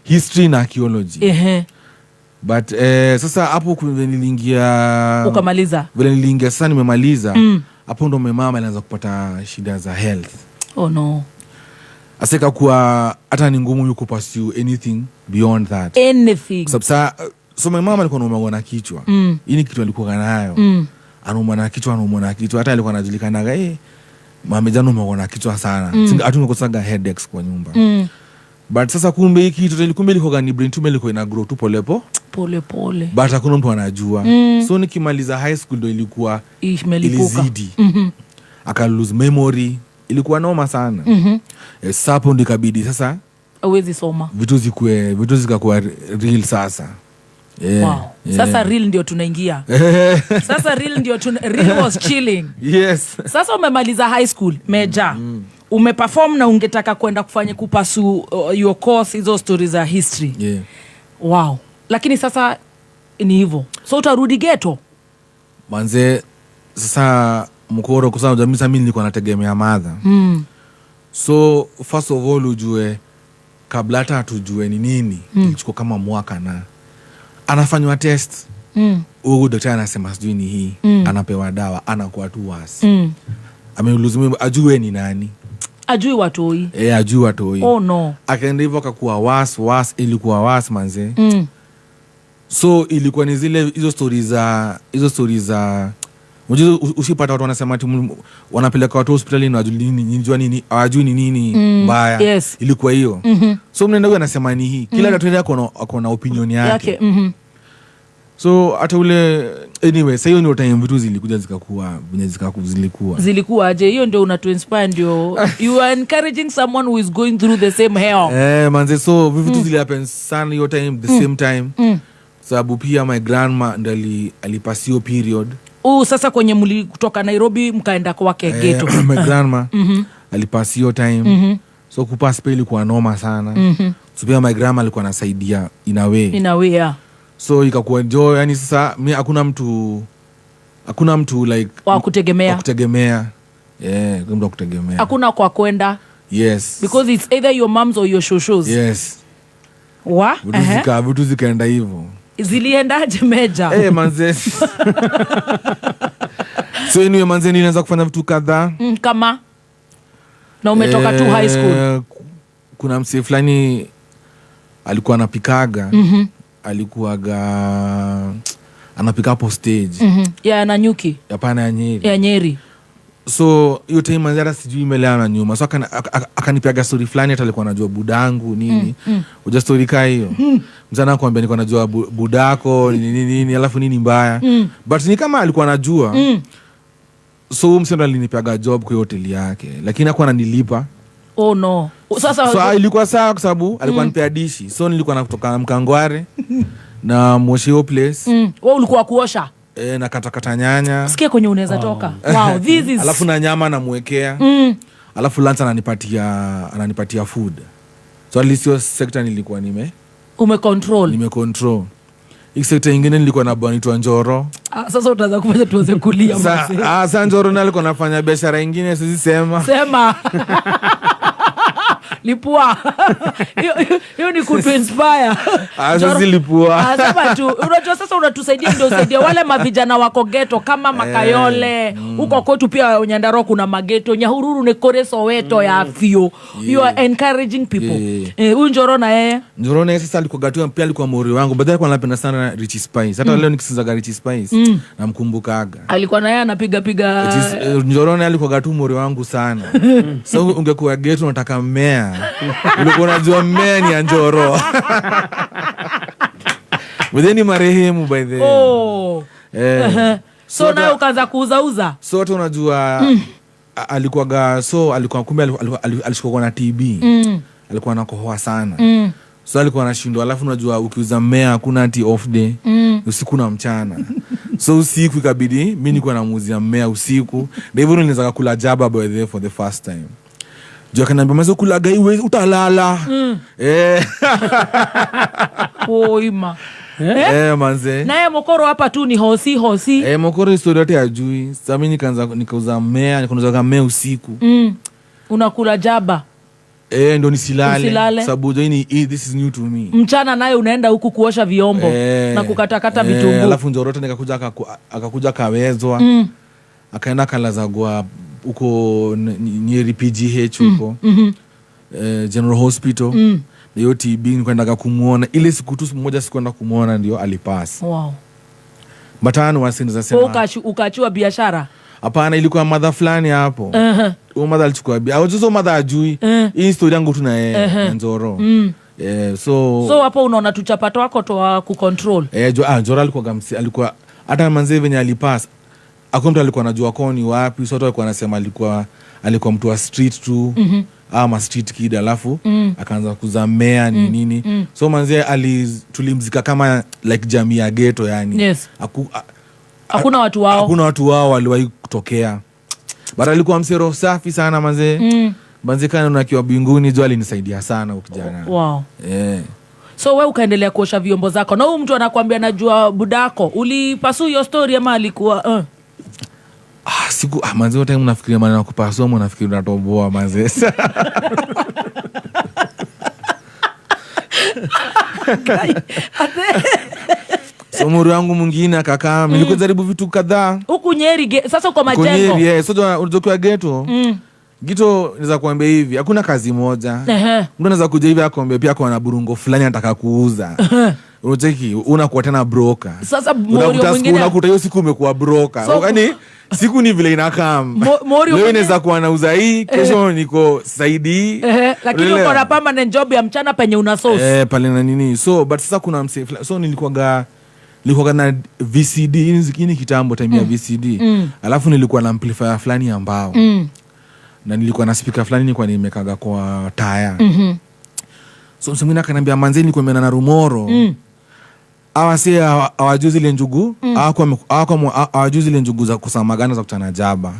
S12: History na archaeology. But sasa hapo niliingia
S2: ukamaliza.
S12: Vile niliingia sasa nimemaliza. Hapo ndo mama anaanza kupata shida za health.
S2: Oh no.
S12: Aseka kuwa hata ni ngumu yuko pursue anything beyond that.
S2: Anything.
S12: So my mama alikuwa anaumwa na kichwa. Hii ni kitu alikuwa nayo. Anaumwa na kichwa. Hata alikuwa anajulikana mama jana anaumwa na kichwa sana. Hatungekosaga headaches kwa nyumba. But sasa kumbe hiki kitu ilikuwa ni brain tumor, ilikuwa ina grow tu pole
S2: pole.
S12: But hakuna mtu anajua. So nikimaliza high school ndo ilikuwa ilizidi. Aka lose memory. Ilikuwa noma sana. Sapo ndo ikabidi sasa
S2: hauwezi soma.
S12: Vitu zikakuwa real sasa.
S2: Wow. Sasa real ndio tunaingia. Sasa real was chilling.
S12: Yes.
S2: Sasa umemaliza high school, meja. Umeperform na ungetaka kwenda kufanya kupasu your course hizo stories za history. Wow. Lakini sasa ni hivyo. So utarudi ghetto?
S12: Manze sasa mkoro kwa sababu jamii mimi nilikuwa nategemea madha. So first of all ujue kabla hata atujue ni nini ilichukua kama mwaka na anafanywa test huyu daktari anasema sijui ni hii anapewa dawa anakuwa tu wasi ameulizwa ajue ni nani
S2: ajui watoi
S12: ajui watoi
S2: oh no
S12: akaenda hivyo akakuwa was ilikuwa was manze so ilikuwa ni zile hizo stories za unajua usipata watu wanasema ati wanapeleka watu hospitali na hawajui ni nini mbaya
S2: yes.
S12: ilikuwa hiyo so mnaenda huyo anasema ni hii kila daktari ako na opinion yake so hata ule anyway sasa hiyo ndio time vitu zilikuja
S2: zilikuwa aje hiyo ndio una to inspire ndio you are encouraging someone who is going through the same hell
S12: manze so vitu zili happen sana hiyo time the same time sababu pia my grandma ndali alipasio period
S2: sasa kwenye mli kutoka Nairobi mkaenda kwake ghetto
S12: my grandma alipasio time so kupass pale ilikuwa noma sana so pia my grandma alikuwa anasaidia in a way
S2: yeah.
S12: So ikakuwa ndio yani sasa mimi hakuna mtu like
S2: wa kutegemea
S12: mtu kutegemea
S2: hakuna kwa kwenda
S12: yes
S2: because it's either your moms or your shoshos
S12: yes vitu zikaenda hivyo
S2: ziliendaje meja
S12: manze so anyway manze nilianza kufanya vitu kadhaa
S2: kama na umetoka tu high school
S12: kuna msee fulani alikuwa anapikaga alikuwaga anapika hapo stage
S2: ya Nanyuki
S12: hapana
S2: ya Nyeri
S12: so hiyo time manzara sijui imelea na nyuma so akanipiaga story fulani hata alikuwa anajua budangu nini uja story kaa hiyo mzana akwambia nilikuwa najua budako nini alafu nini mbaya but ni kama alikuwa anajua so msendo alinipiaga job kwa hoteli yake lakini hakuwa ananilipa
S2: oh no sasa
S12: so ilikuwa sawa kwa sababu alikuwa anipea dishi so nilikuwa natoka Mkangware na Moshio place
S2: wewe ulikuwa kuosha
S12: na katakata nyanya
S2: sikia kwenye unaweza toka wow this is
S12: alafu na nyama namwekea alafu lunch ananipatia food so at least your sector nilikuwa
S2: umecontrol
S12: hii sector nyingine nilikuwa na bwanitwa Njoro
S2: sasa utaanza kufanya tuanze kulia mzee
S12: sasa Njoro naye alikuwa anafanya biashara nyingine sisi sema
S2: lipua hiyo ni kutu inspire
S12: sasa lipua
S2: sasa tu unajua sasa unatusaidia ndio usaidia wale mavijana wako ghetto kama Makayole huko kwetu pia Nyandarua kuna mageto Nyahururu ne Koreso weto ya afio you are encouraging people huyu Njoro na yeye
S12: sasa alikuwa gatua pia alikuwa mori wangu baadaye alikuwa anapenda sana Rich Spice hata leo nikisinza Rich Spice namkumbukaga
S2: alikuwa na yeye anapiga
S12: Njoro naye alikuwa gatua mori wangu sana so ungekuwa ghetto unataka mmea ulikuwa unajua mmea ni ya Njoro Mdeni marehemu by the
S2: so na ukaanza kuuza
S12: so watu unajua alikuwa kumbe alishikwa na TB alikuwa anakohoa sana so alikuwa anashindwa alafu unajua ukiuza mmea hakuna ati off day usiku na mchana so usiku ikabidi mimi nilikuwa namuuzia mmea usiku ndio hivyo nilianza kula jaba by the for the first time Jua kanambia mazo kulaga iwe utalala
S2: Poima
S12: manze
S2: naye Mokoro hapa tu ni hosi
S12: Mokoro historia yote ajui sasa mimi nikauza mmea nikauza mmea usiku
S2: unakula jaba
S12: ndo nisilale sababu this is new to me
S2: mchana naye unaenda huku kuosha vyombo na kukatakata vitunguu
S12: alafu Njorote nikakuja akakuja kawezwa akaenda kalazagwa uko Nyeri PGH huko General Hospital hiyo TB nikaenda kumuona ile siku tu moja sikwenda kumuona ndio alipass batano wasinza sema
S2: ukachua biashara
S12: hapana ilikuwa mother fulani hapo mother alichukua au mother ajui hii story yangu tuna Njoro
S2: so hapo unaona tuchapato wako to ku control
S12: Njoro alikuwa hata manze venye alipass akomtu alikuwa anajua koni wapi so alikuwa anasema alikuwa mtu wa street tu ama street kid alafu akaanza kuzamea nini so manze tulimzika kama like jamii ya ghetto yani
S2: yes. Hakuna watu wao
S12: waliwahi kutokea bara alikuwa msero safi sana manze manze kana unakiwa binguni jo alinisaidia sana ukijana
S2: so wewe ukaendelea kuosha vyombo zako na huyu mtu anakuambia najua budako ulipasu hiyo story ama alikuwa
S12: siku manze wote mnafikiria maneno kupasua mnafikiri unatoboa manze So mori wangu mwingine akakaa, nilikuwa jaribu vitu kadhaa.
S2: Huku Nyeri, sasa uko Majengo.
S12: Nyeri, so unajua ghetto. Gito niza kuambia hivi, hakuna kazi moja. Mtu anaweza kuja hivi akwambia pia kwa na burungo fulani anataka kuuza. Unacheki, unakuwa tena broker.
S2: Sasa Morio mwingine
S12: unakuta hiyo siku umekuwa broker. Yaani siku ni vile inakaa. Leo inaweza kuwa nauza hii, kesho niko saidi.
S2: Lakini uko na permanent job ya mchana penye una source.
S12: Pale na nini. So but sasa kuna mse, so nilikuwa na VCD, hii kitambo time ya VCD. Alafu nilikuwa na amplifier fulani ya mbao. Na nilikuwa na speaker fulani nilikuwa nimekaga kwa taya. So msemina akaniambia manzeni nilikuwa nimeenda na Rumoro. Awasi hawajuzi ile njugu, hawajuzi ile njugu za kusamagana za kutana jaba.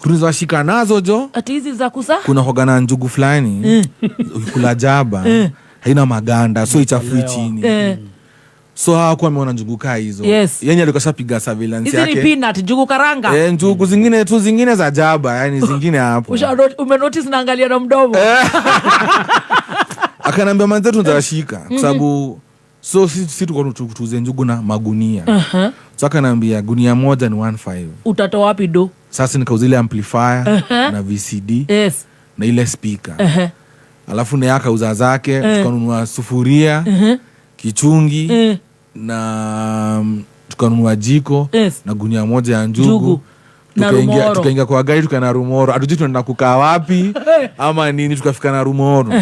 S12: Tunaweza shika nazo jo.
S2: Ati hizi za kusa?
S12: Kuna hogana njugu fulani ukikula jaba haina maganda, so ichafui chini. So hawakuwa wameona njugu kaa hizo. Yenye alikuwa shapiga surveillance yake.
S2: Hizi ni peanut, njugu karanga.
S12: Njugu zingine za jaba, yani zingine hapo.
S2: Umenotice naangalia na mdomo.
S12: Akanambia manzetu nitashika kwa sababu so sisi tuko tuuze njugu na magunia. So akanambia gunia moja ni 15.
S2: Utatoa wapi do?
S12: Sasa nikauza ile amplifier na VCD na ile speaker. Alafu naye akauza zake, tukanunua sufuria, kichungi na tukanunua jiko na gunia moja ya njugu. Tukaingia kwa gari tukaenda Rumoro. Hatujui tunaenda kukaa wapi ama nini, tukafika na Rumoro.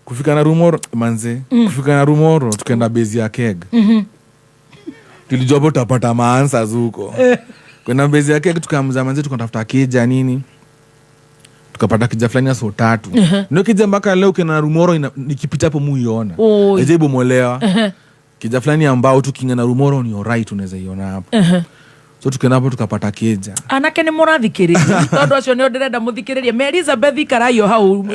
S12: Kufika na Rumoro manze, kufika na Rumoro tukaenda base ya Keg. Tulijua hapo tutapata maansa huko. Kwenda base ya Keg tukamza manze, tukatafuta kija nini. Tukapata kija fulani ya so 3. Ndio kija mpaka leo kena Rumoro nikipita hapo muiona. Ejebu molewa. Kija fulani ambao tukinga na Rumoro ni alright, unaweza iona hapo. So tukena hapo tukapata kija.
S2: Anake ni murathikiriria. Tondu acio ni ndirenda muthikiririe. Elizabeth Karayo hau.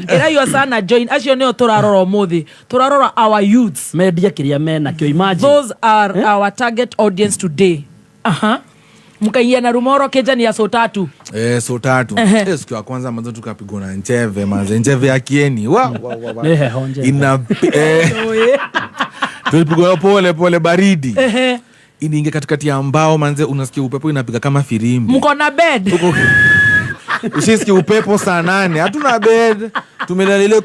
S2: Karayo sana join. Acio ni turarora umuthi. Turarora our youths.
S7: Media kiria mena kio imagine.
S2: Those are our target audience today. Mkaingia na Rumoro kija ni ya so 3.
S12: So 3. Siku ya kwanza manzo tukapigwa na Njeve manze. Njeve ya Kieni. Ina tulipigwa pole baridi. Iniingia katikati ya mbao manze, unasikia upepo inapiga kama firimbi.
S2: Mko na bed?
S12: Usisikia upepo saa 8. Hatuna bed. Tumelala ile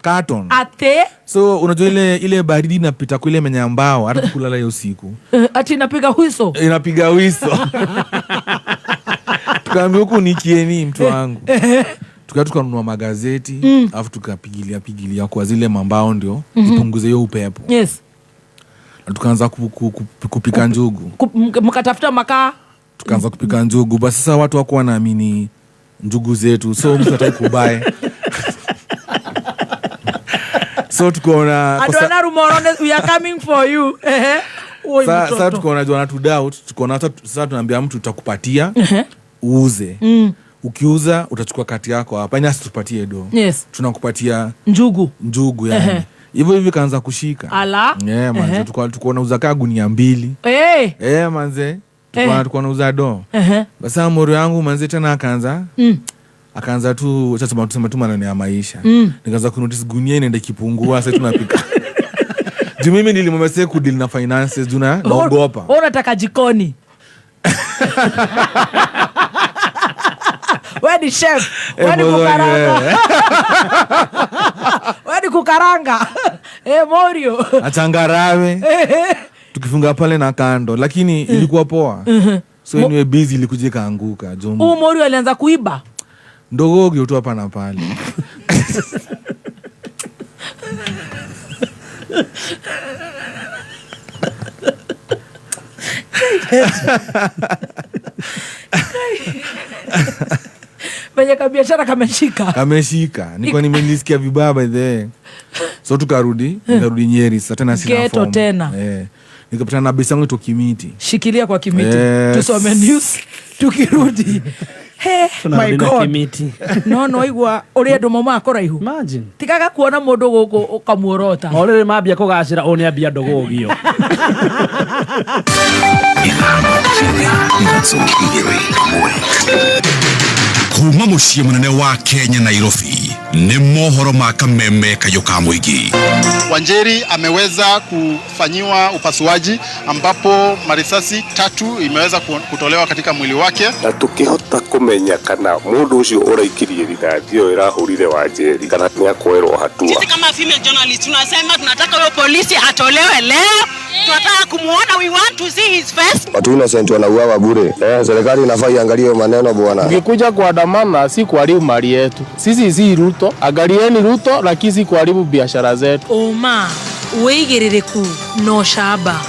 S12: carton.
S2: Ate?
S12: So unajua ile baridi inapita kwa ile menya mbao, hata kulala hiyo siku.
S2: Ati inapiga wiso?
S12: Inapiga wiso. Tukaambia huku ni Kieni mtu wangu. Tukanunua magazeti, alafu tukapigilia kwa zile mambao ndio ipunguze hiyo upepo. Tukaanza kupika njugu.
S2: Mkatafuta makaa.
S12: Tukaanza kupika njugu. Basi sasa watu wako wanaamini njugu zetu. So mtu hataki kubae. So tukaona
S2: Adwana Rumoro, we are coming for you.
S12: Sasa tukaona jua to doubt. Tukaona sasa tunaambia mtu tutakupatia uuze. Ukiuza utachukua kati yako hapa. Nyasi tupatie do. Tunakupatia njugu yani. Hivyo kaanza kushika.
S2: Ala.
S12: Manze tulikuwa nauza kaa gunia 2. Manze tulikuwa nauza do. Basi Morio yangu manze tena akaanza tu tusema tu maneno ya maisha. Nikaanza kunotice gunia inaenda kipungua, sasa tunapika. Juu mimi nilimwambia kudeal na finances juna naogopa.
S2: Unataka jikoni. Wewe ni chef. Wewe ni kukaranga. Wewe ni kukaranga. Morio.
S12: Achangarawe. Tukifunga pale na kando, lakini ilikuwa poa. So anyway busy ilikuja kaanguka.
S2: Morio alianza kuiba.
S12: Ndogogi utu hapa na pale.
S2: Venye kabiashara kameshika.
S12: Niko nimelisikia vibaya by the. So tukarudi Nyeri sasa tena sina
S2: Geto
S12: form.
S2: Tena.
S12: Nikapata na besi yangu to Kimiti.
S2: Shikilia kwa Kimiti. Tusome news tukirudi. My God. Kimiti. No igwa uri andu mama koraihu.
S7: Imagine.
S2: Tikaga kuona mundu guku ukamuorota.
S7: Orere mambia kugacira one ambia ndogogio.
S4: Ina kuma muciĩ munene wa Kenya Nairobi ni mohoro ma Kameme Kayuka Muigi.
S13: Wanjeri ameweza kufanyiwa upasuaji ambapo marisasi 3 imeweza kutolewa katika mwili wake,
S14: na tukihota kumenya kana mundu ucio uraikirie rithathi iyo irahurire Wanjeri kana ni akoerwo hatua.
S15: Sisi kama female journalist tunasema tunataka huyo polisi atolewe leo. Tunataka kumuona, we want to see his face.
S16: Watu innocent wanauawa bure. Serikali inafaa iangalie maneno bwana.
S17: Ukikuja kuandamana si kuharibu mali yetu. Sisi si Ruto, angalieni Ruto lakini si kuharibu biashara zetu.
S2: Oma, uigirireku no shaba.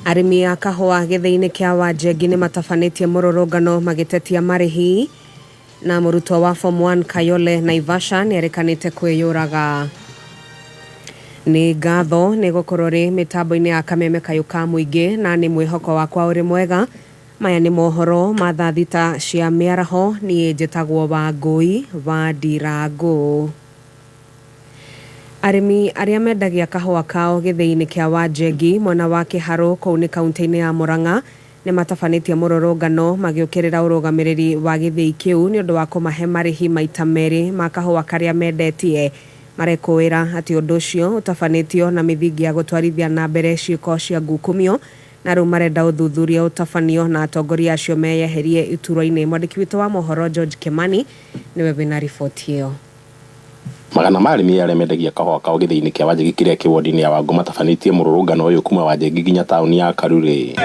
S18: Arimi a kahua githĩ-inĩ kĩa Wanjengi nĩ matabanĩtie mũrũrũngano magĩtetia marĩhi, na mũrutwo wa Form 1 Kayole Naivasha nĩerekanĩte kwĩyũraga. Nĩ ngatho nĩ gũkorwo rĩ mĩtambo-inĩ ya Kameme Kayuka Muigi, na nĩ mwĩhoko wakwa ũrĩ mwega. Maya nĩ mohoro ma thaa thita cia mĩaraho. Niĩ njĩtagwo Wangũi wa Ndirango. Arimi arĩa mendagia kahua kao gĩthĩ-inĩ kĩa Wanjengi mwena wa Kĩharũ kũu nĩ kaunti-inĩ ya Murang'a nĩ matabanĩtie mũrũrũngano magĩũkĩrĩra ũrũgamĩrĩri wa gĩthĩi kĩu nĩ ũndũ wa kũmahe marĩhi maita merĩ ma kahua karĩa mendetie. Marekũĩra atĩ ũndũ ũcio ũtabanĩtio na mĩthingi ya gũtwarithia na mbere ciĩko cia ngukumio, na rĩu marenda ũthuthuria ũtabanio na atongoria acio meyeherie iturwa-inĩ. Mwandĩki witũ wa mohoro George Kimani nĩwe wĩna riboti ĩyo.
S19: Magana marĩmi arĩa mendagia kahua kao gĩthĩ-inĩ kĩa Wanjengi kĩrĩa kĩ wodi-inĩ ya Wangũ matabanĩtie mũrũrũngano ũyũ kuma Wanjengi nginya taũni ya Karuri.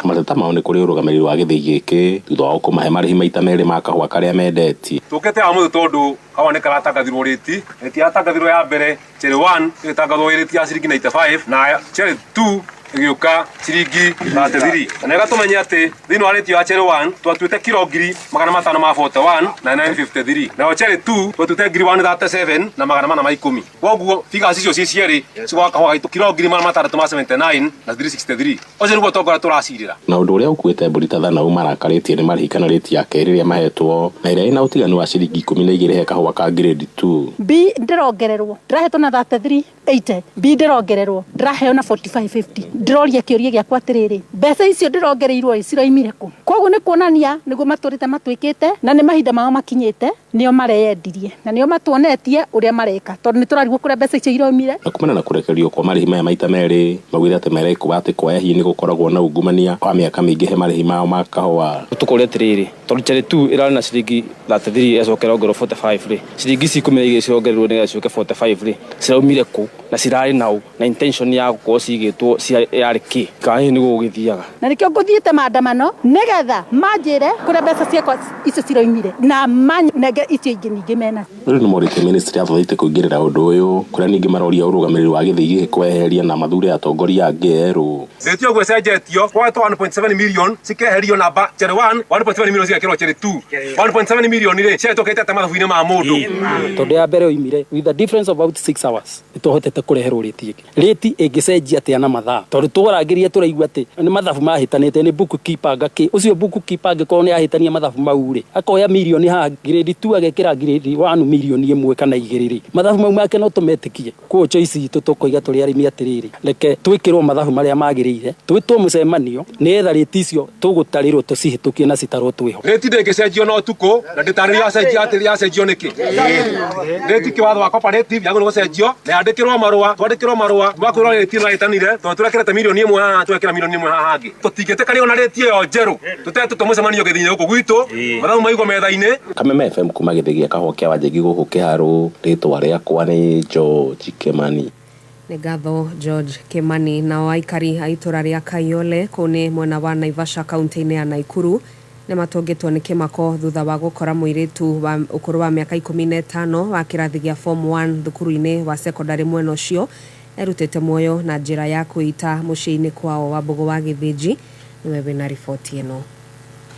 S19: Mateta mao nĩ kũrĩ ũrũgamĩrĩri wa gĩthĩi gĩkĩ thutha wa kũmahe marĩhi maita merĩ ma kahua karĩa mendetie.
S3: Tũkĩte amũthĩ tondũ kahua nĩ karatangathirwo rĩti yatangathirwo ya mbere Cherry 1 ĩtangathwo rĩti ya ciringi 95 na Cherry 2 igĩũka ciringi 33. Na ĩgatũmenya atĩ thĩinĩ wa rĩti ya Cherry 1 twatuĩte kiro ngiri magana matano ma 41 na 953, na Cherry 2 twatuĩte ngiri 137 na magana mana ma 10. Koguo figures icio ci cierĩ cigakahua kiro ngiri magana matandatũ ma 79 na 363. Ũcio nĩguo tongora tũracirĩra.
S19: Na ũndũ ũrĩa ũkuĩte mbũri ta thana marakarĩtie nĩ marĩhi kana rĩti ya kerĩ rĩrĩa mahetwo na ĩrĩa ĩna ũtiganu wa ciringi 12 he kahua ka grade 2.
S20: B ndĩrongererwo ndĩrahetwo na 3380, B ndĩrongererwo ndĩraheo na 4550. Ndĩroria kĩũria gĩakwa atĩrĩrĩ, mbeca icio ndĩrongereirwo ciroimire kũ? Koguo nĩ kuonania nĩguo matũrĩte matuĩkĩte na nĩ mahinda mao makinyĩte, nĩo mareyendirie na nĩo matuonetie ũrĩa mareka, tondũ nĩ tũrarigwo kũrĩa mbeca icio iroimire.
S19: Na kumana na kũrekererio kwa marĩhi maya maita merĩ, maugĩte atĩ merekwo atĩ kwa hihi nĩ gũkoragwo na ungumania wa mĩaka mĩingĩ he marĩhi mao ma kahua.
S21: Tũkũrĩa atĩrĩrĩ, tondũ Cherry 2 ĩrarĩ na ciringi 33 ĩcokerwo ngoro 45 rĩ, ciringi ici 12 cirongererwo nĩ ciũke 45 rĩ, ciraumire kũ na cirarĩ nau na intention ya gũkorwo cigĩtwo yarĩ kĩ kaĩ nĩ gũgĩthiaga.
S20: Na nĩkĩo ngũthiĩte maandamano nĩgetha manjĩre kũrĩa mbeca ciakwa icio ciroimire na manenge icio ingĩ ningĩ mena.
S19: Rĩu nĩ morĩte ministry athothĩte kũingĩrĩra ũndũ ũyũ kũrĩa ningĩ maroria ũrũgamĩrĩri wa gĩthĩ gĩkĩ kweheria na mathure atongoria angĩ erũ.
S3: Rĩtio ũguo cenjetio kwetwo 1.7 million cikeherio namba Cherry 1 1.7 million cigekĩrwo Cherry 2 1.7 million rĩ cietũkĩte ta mathabu-inĩ ma mũndũ.
S21: Tondũ ya mbere oimire with the difference of about 6 hours nĩtũhotete kũreherwo rĩti ĩngĩ. Rĩti ĩngĩcenjia atĩa na mathaa, tondũ tũrangĩria tũraigua atĩ nĩ mathabu mahĩtanĩte nĩ bookkeeper ngakĩ ũcio bookkeeper angĩkorwo nĩ ahĩtania mathabu mau rĩ akoya mirioni haha grade 2 agekĩra grade 1 mirioni 1 kana 2 rĩ mathabu mau make no tũmetĩkie. Kuo choice itũ tũkoiga tũrĩ arĩmi atĩrĩrĩ, reke twĩkĩrwo mathabu marĩa magĩrĩire twĩtwo mũcemanio nĩgetha rĩti icio tũgũtarĩrwo tũcihĩtũkie na citarwo twĩho.
S3: Rĩti ndĩngĩcenjio no tukũ na ndĩtarĩrio yacenjio nĩkĩ. Rĩti kĩwatho wa cooperative yagĩrĩirwo gũcenjio na yandĩkĩrwo marũa, twandĩkĩrwo marũa twakwĩrwo rĩti ĩno ĩtanire tondũ tũrekĩrĩte mirioni 1 haha twekĩra mirioni 1 haha hangĩ. Tũtingĩtĩkania ona rĩti ĩyo njerũ tũtetwo mũcemanio gĩthĩ-inĩ gũkũ gwitũ mathabu maigwo metha-inĩ.
S19: Kameme FM kuma gĩthĩ gĩa kahua kĩa Wanjengi gũkũ Kĩharũ, rĩtwa rĩakwa nĩ George Kimani.
S18: Nĩ ngatho George Kimani. Nao aikari a itũra rĩa Kayole kũu nĩ mwena wa Naivasha kaunti-inĩ ya Naikuru nĩ matũngĩtwo nĩ kĩmako thutha wa gũkora mũirĩtu wa ũkũrũ wa mĩaka 15 wa kĩrathi gĩa Form 1 thukuru-inĩ wa secondary mwena ũcio erutĩte muoyo na njĩra ya kwĩita mũciĩ-inĩ kwao wa Mbogo wa Gĩthĩnji. Nĩwe wĩna riboti ĩno.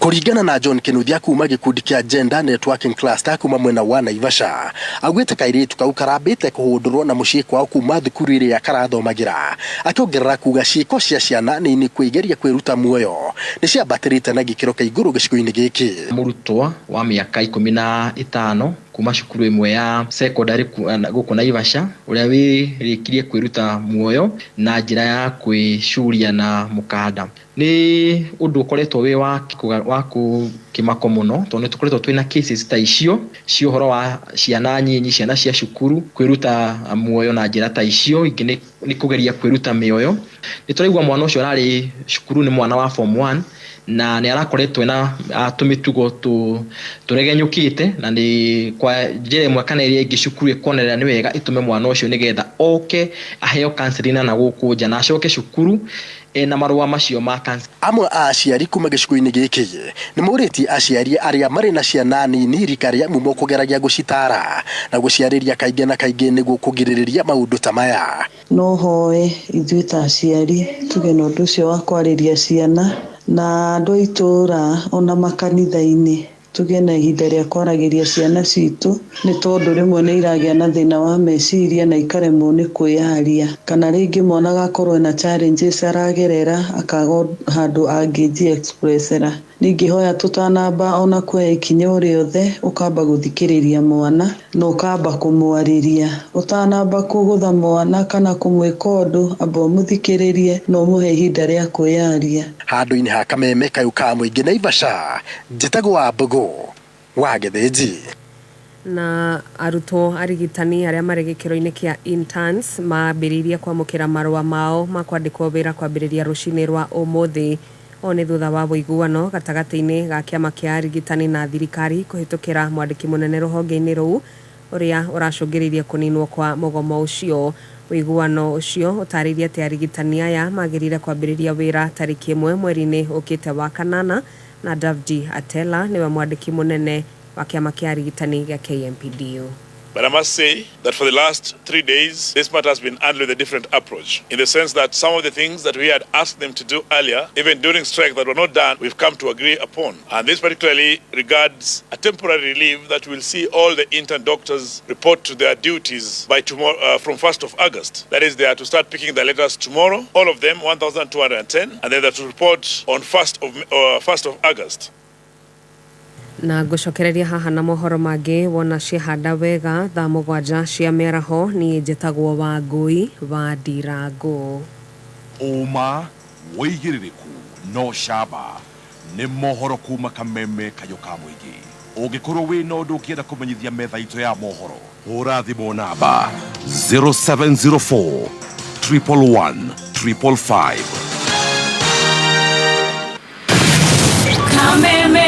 S22: Kuringana na John Kinuthia kuma gikundi kia Gender Networking Cluster kuma mwena wa Naivasha, agwĩte kairĩtu kau karambĩte kũhũndũrwo na mũciĩ kwao kuma thukuru ĩrĩa karathomagira, akĩongerera kuga ciĩko cia ciana nĩ kwĩgeria kwĩruta muoyo nĩ ciambatĩrĩte na gĩkĩro kĩa igũrũ gĩcigo-inĩ gĩkĩ.
S5: Mũrutwo wa mĩaka 15 kuma cukuru ĩmwe ya secondary gũkũ Naivasha ũrĩa wĩrĩkirie kwĩruta muoyo na njĩra ya kwĩcuria na mũkanda. Nĩ ũndũ ũkoretwo wĩ wa kũkĩmako mũno tondũ tũkoretwo twĩna cases ta icio cia ũhoro wa ciana nyinyi, ciana cia cukuru kwĩruta muoyo na njĩra ta icio, ingĩ nĩ kũgeria kwĩruta mĩoyo. Nĩ tũraigua mwana ũcio ararĩ cukuru nĩ mwana wa form 1 na nĩ arakoretwo na tũmĩtugo tũregenyũkĩte, na nĩ kwa njĩra ĩmwe kana ĩrĩa ĩngĩ cukuru ĩkonerera nĩ wega ĩtũme mwana ũcio nĩgetha oke aheo counseling na gũkũ nja na acoke cukuru na marũa macio ma counseling.
S22: Amwe a aciari kuma gĩcigo-inĩ gĩkĩ nĩ morĩtie aciari arĩa marĩ na ciana nini rika rĩa mumo kũgeragia gũcitara na gũciarĩria kaingĩ na kaingĩ nĩguo kũgirĩrĩria maũndũ ta maya.
S6: No hoe ithuĩ ta aciari tuge na ũndũ ũcio wa kwarĩria ciana na andũ a itũũra ona makanitha-inĩ tuge na ihinda rĩa kwaragĩria ciana citũ, nĩ tondũ rĩmwe nĩ iragĩa na thĩna wa meciria na ikaremwo nĩ kwĩyaria, kana rĩngĩ mwana agakorwo na challenges aragerera akaga handũ angĩji expressera. Ningĩ hoya tũtanamba ona kuoya ikinya o rĩothe ũkamba gũthikĩrĩria mwana na ũkamba kũmwarĩria, ũtanamba kũgũtha mwana kana kũmwĩka ũndũ amba ũmũthikĩrĩrie na ũmũhe ihinda rĩa kwĩyaria.
S22: Handũ-inĩ ha Kameme kayũ ka mũingĩ Naivasha, njĩtagwo wa Mbũgũ wa Gĩthĩnji.
S18: Na arutwo arigitani arĩa marĩ gĩkĩro-inĩ kĩa interns mambĩrĩirie kwamũkĩra marũa mao ma kwandĩkwo wĩra kwambĩrĩria rũcinĩ rwa ũmũthĩ. O nĩ thutha wa ũiguano gatagatĩ-inĩ ga kĩama kĩa arigitani na thirikari kũhĩtũkĩra mwandĩki mũnene rũhonge-inĩ rũu ũrĩa ũracũngĩrĩirie kũninwo kwa mũgomo ũcio. Ũiguano ũcio ũtarĩirie atĩ arigitani aya magĩrĩire kwambĩrĩria wĩra tarĩki 1 mweri-inĩ ũkĩte wa kanana, na Davji Atela nĩwe mwandĩki mũnene wa kĩama kĩa arigitani gĩa KMPDU.
S23: But I must say that for the last 3 days, this matter has been handled with a different approach, in the sense that some of the things that we had asked them to do earlier, even during strike that were not done, we've come to agree upon. And this particularly regards a temporary relief that will see all the intern doctors report to their duties by tomorrow, from 1st of August. That is, they are to start picking their letters tomorrow, all of them, 1,210, and then they are to report on 1st of August.
S18: Na ngũcokereria haha na mohoro mangĩ wona cihanda wega thaa 7 cia mĩaraho. Niĩ njĩtagwo Wangũi wa Ndirango.
S4: Ũma wĩigĩrĩrĩku no camba nĩ mohoro kuma Kameme kayũ ka mũingĩ. Ũngĩkorwo wĩ na ũndũ ũkĩenda kũmenyithia metha itũ ya mohoro, hũra thimũ namba 0704 111 555.
S2: Kameme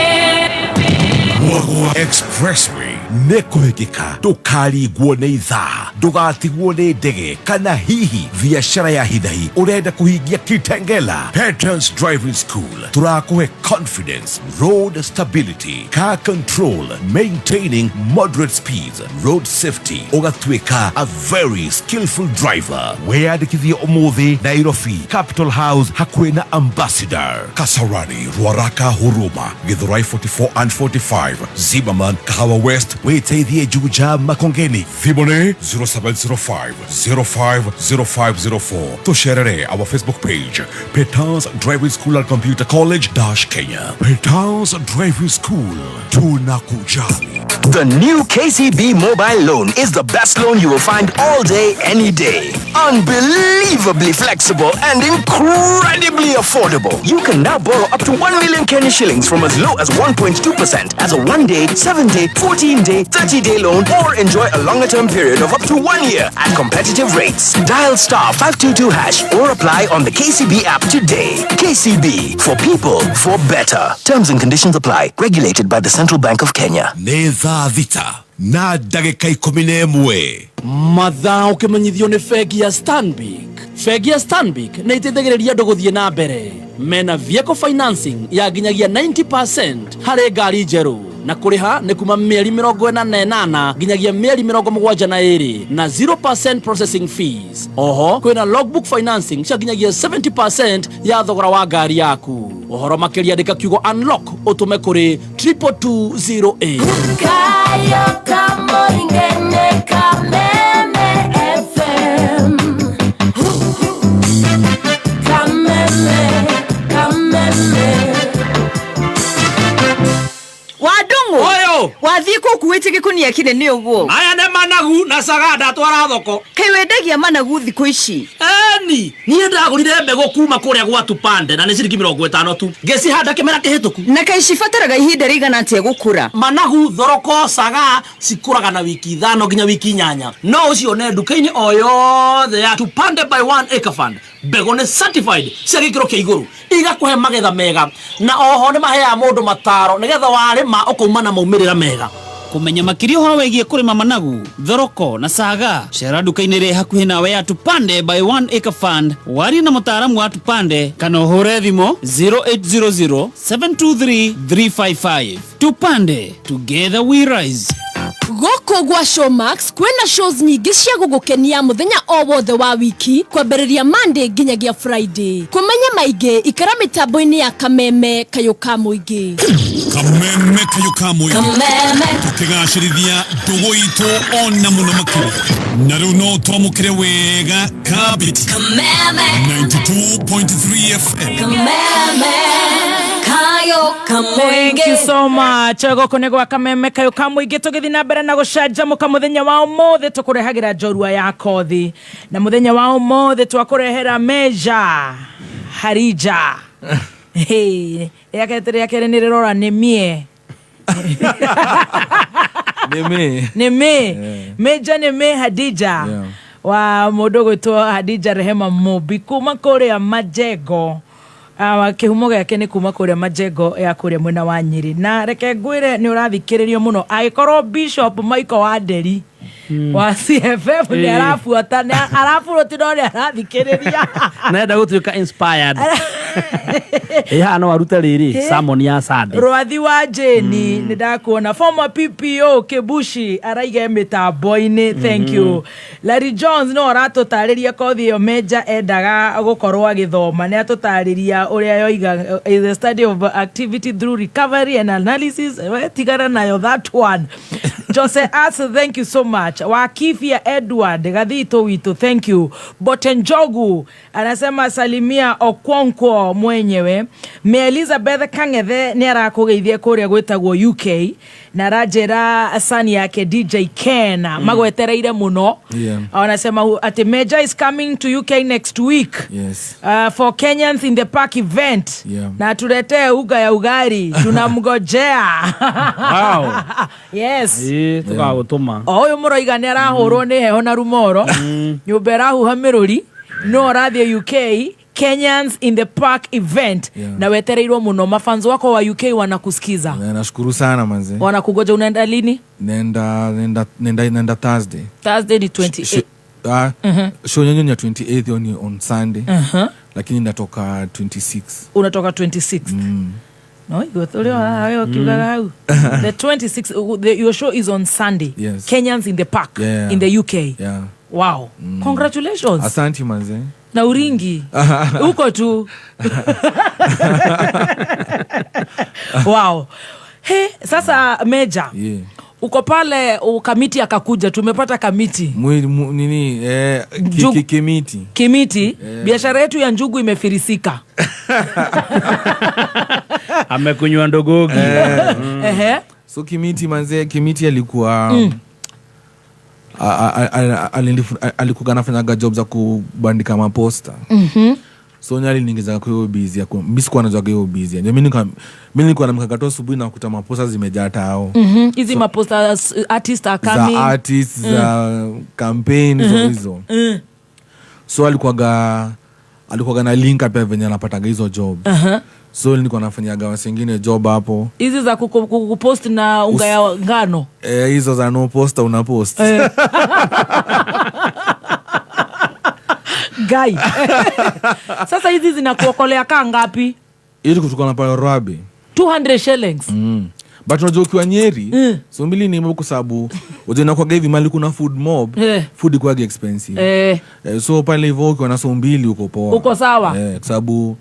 S4: Expressway nĩkũhĩkĩka, ndũkarigwo nĩ ithaa, ndũgatigwo nĩ ndege kana hihi biacara ya hidahi ũrenda kũhingia Kitengela. Peters Driving School tũrakũhe confidence, road stability, car control, maintaining moderate speeds, road safety, ũgatuĩka a very skillful driver. Weyandĩkithie ũmũthĩ Nairobi Capital House hakuhĩ na Ambassador, Kasarani, Ruaraka, Huruma, Githurai 44 and 45, Zimmerman, Kahawa West, weteithie Juja, Makongeni. Thimone 0705 050504. Tusherere our Facebook page, Peters Driving School and Computer College Kenya. Peters Driving School, tunakujali.
S24: The new KCB mobile loan is the best loan you will find all day, any day. Unbelievably flexible and incredibly affordable. You can now borrow up to 1 million Kenya shillings from as low as 1.2% as a 1-day, 7-day, 14-day, 30-day loan, or enjoy a longer term period of up to 1 year at competitive rates. Dial *522# or apply on the KCB app today. KCB, for people, for better. Terms and conditions apply. Regulated by the Central Bank of Kenya.
S4: Neza Vita na ndagĩka 11.
S7: Mathaa ũkĩmenyithio nĩ bengi ya Stanbic. Bengi ya Stanbic nĩ iteithagĩrĩria andũ gũthiĩ na mbere. Mena vehicle financing ya nginyagia 90% harĩ ngari njerũ. Na kũrĩha nĩ kuma mĩeri 48 nginyagia mĩeri 72 na 0% processing fees. Oho, kwĩna logbook financing cia nginyagia 70% ya thogora wa ngari yaku. Ũhoro makĩria andĩka kiugo unlock ũtũme kũrĩ 22208.
S2: Kayo kamoingene Kameme FM. Kameme, Kameme.
S1: gunia kinene uguo
S7: aya ne managu na sagada twara thoko
S1: kai wendagia managu thiku ici
S7: ni ndagurire mbego kuma kuria gwa tupande na ni ciringi 50 tu ngecihanda kimera kihituku
S1: na kai cibataraga ihinda rigana atia gukura
S7: managu thoroko saga cikuraga na wiki 5 nginya wiki 8 no ucio ne nduka-ini o yothe ya Tupande by 1 Acre Fund mbego ni certified cia gikiro kia iguru igakuhe magetha mega na oho ni mahea mundu mataro nigetha warima ukauma na maumirira mega
S8: kumenya makiri horo wegie kurima managu thoroko na saga cera nduka-ini ri hakuhi nawe ya Tupande by 1 Acre Fund wari na mutaaramu wa Tupande kana uhure thimo 0800 723 355 Tupande, together we rise.
S9: Goko gwa Showmax kwena shows nyingi cia gugukenia muthenya o wothe wa wiki kwambĩrĩria Monday nginyagia Friday. Kumenya maingĩ ikara mitambo-ini ya Kameme Kayuka Muingi.
S10: Kameme Kayuka Muingi. Tukigacĩrithia ndugu itu ona muno makĩria. Na rĩu no twamũkĩre wega Kabiti. 92.3 FM.
S2: Thank you so much. Goko nĩ gwa Kameme Kayuka Muingi tũgĩthiĩ na mbere na gũcanjamũka mũthenya wa ũmũthĩ tũkũrehagĩra njorua ya kothi na mũthenya wa ũmũthĩ twakũrehera Meja Harija yaketeria kere nĩ rĩrora nĩ mie Meja nĩ me Hadija wa mũndũ gwĩtwo Hadija Rehema Mũmbi kuma kũrĩa Majengo. Kihumo gĩake nĩ kuma kũrĩa Majengo ya kũrĩa mwena wa Nyeri na reke ngwĩre nĩ ũrathikĩrĩrio mũno agĩkorwo Bishop Michael Wanderi wa CFF nĩ arabuata arabuatĩrwo nĩ arathikĩrĩria
S7: nenda gũtuĩka inspired no arute rĩrĩ sermon ya Sunday
S2: Rwathi wa Jeni nĩ ndakuona former PPO Kebushi araiga mitambo-ini thank you Larry Jones no aratũtarĩria kothi ĩyo Meja endaga gũkorwo agĩthoma nĩ atũtarĩria ũrĩa yoiga the study of activity through recovery and analysis tigana nayo that one Jose As thank you so much Wakifia Edward Gathito wito thank you Botenjogu anasema salimia Okonkwo mwenyewe Me Elizabeth Kangethe ni arakũgeithia kũrĩa gwĩtagwo UK na rajera asani yake DJ Ken magwetereire muno anasema ati Meja is coming to UK next week for Kenyans in the Park event na tuletee uga ya ugari tunamgojea
S7: wow
S2: yes
S7: tukagũtũma
S2: oyo mũroiga nĩ arahũrwo nĩ heho na rumoro nyũmba ĩrahuha mĩrũri no arathie UK Kenyans in the Park event na wetereirwo muno mafanzo wako wa UK wanakusikiza
S25: nashukuru sana manze
S2: wanakugoja unaenda lini
S25: nenda Thursday
S2: ni 28
S25: show yenyewe ni 28 on Sunday lakini natoka 26
S2: unatoka 26 no you thought wewe kiugaga hau the 26 your show is on Sunday Kenyans in the Park in the UK wow congratulations
S25: asante manze
S2: na uringi uko tu wow sasa Meja uko pale kamiti akakuja tumepata kamiti kimiti biashara yetu ya njugu imefirisika
S7: amekunywa ndogogi
S25: so kimiti manze kimiti alikuwa alikuwa anafanyaga job za kubandika maposta so nyali ningiza kwa hiyo busy yako mimi sikuwa najua hiyo busy mimi nilikuwa namkakato asubuhi na kukuta maposta zimejaa tao
S2: hizi maposta artist are coming
S25: za artists za campaign hizo so alikuwa na link up venye anapataga hizo job so nilikuwa nafanyaga wasengine job hapo
S2: hizi za kupost na unga ya ngano
S25: hizo za no posta una post
S2: guy sasa hizi zinakuokolea kaa ngapi
S25: ili kutoka na pale Rabi
S2: 200 shillings
S25: but unajua ukiwa Nyeri so mbili ni kwa sababu unajua kwa hivi mali kuna food mob food kwa expensive so pale hivyo ukiwa na so mbili uko poa
S2: uko sawa
S25: kwa sababu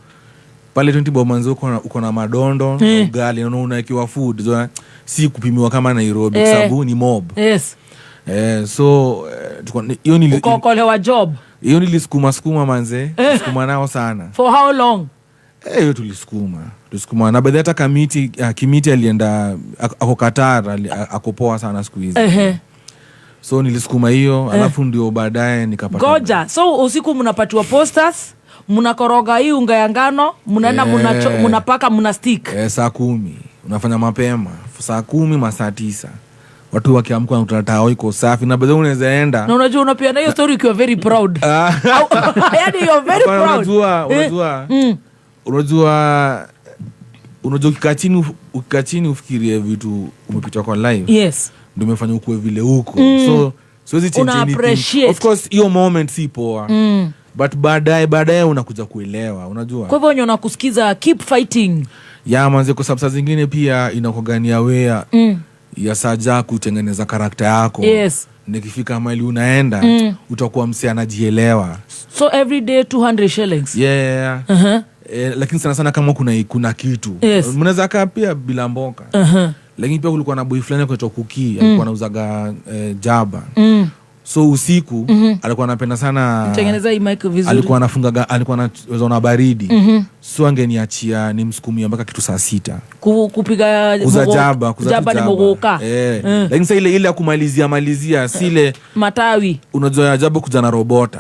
S25: pale 20 bob manzo uko na madondo ugali na unakiwa food si kupimiwa kama Nairobi kwa sababu ni mob so hiyo ni
S2: ukokolewa job
S25: hiyo nilisukuma manze sukuma nao sana
S2: for how long
S25: hiyo tulisukuma na baadhi hata Kimiti alienda ako Qatar, ako poa sana siku hizi. So nilisukuma hiyo alafu ndio baadaye nikapata.
S2: Goja, so usiku mnapatiwa posters, mnakoroga hii unga ya ngano, mnaenda mnapaka mna stick.
S25: Saa 10 unafanya mapema, saa 10 masaa 9 watu wakiamka na tao iko safi na baadaye unaweza enda.
S2: Na unajua unapiana hiyo story ukiwa very proud. Yaani you're very proud. Unajua ukikachini ufikirie vitu umepita kwa live. Yes.
S25: Ndio umefanya ukue vile huko. So siwezi change anything. Of course hiyo moment si poa. But baadaye unakuja kuelewa, unajua.
S2: Kwa hivyo wenye unakusikiza keep fighting.
S25: Ya manze, kwa sababu zingine pia inakogania wea ya saja kutengeneza karakta yako.
S2: Yes.
S25: Nikifika mahali unaenda utakuwa msee anajielewa.
S2: So every day 200 shillings.
S25: Yeah. Lakini sana kama kuna kitu.
S2: Yes.
S25: Mnaweza kaa pia bila mboka. Lakini pia kulikuwa na boy fulani kwa Kuki, alikuwa anauzaga jaba. So usiku alikuwa anapenda sana
S2: tengeneza hii mic vizuri.
S25: Alikuwa anaona baridi. So angeniachia nimsukumia mpaka kitu saa 6.
S2: Kupiga
S25: jaba
S2: ni mogoka.
S25: Lakini sasa ile kumalizia sile
S2: matawi.
S25: Unajua jaba kuja na robota.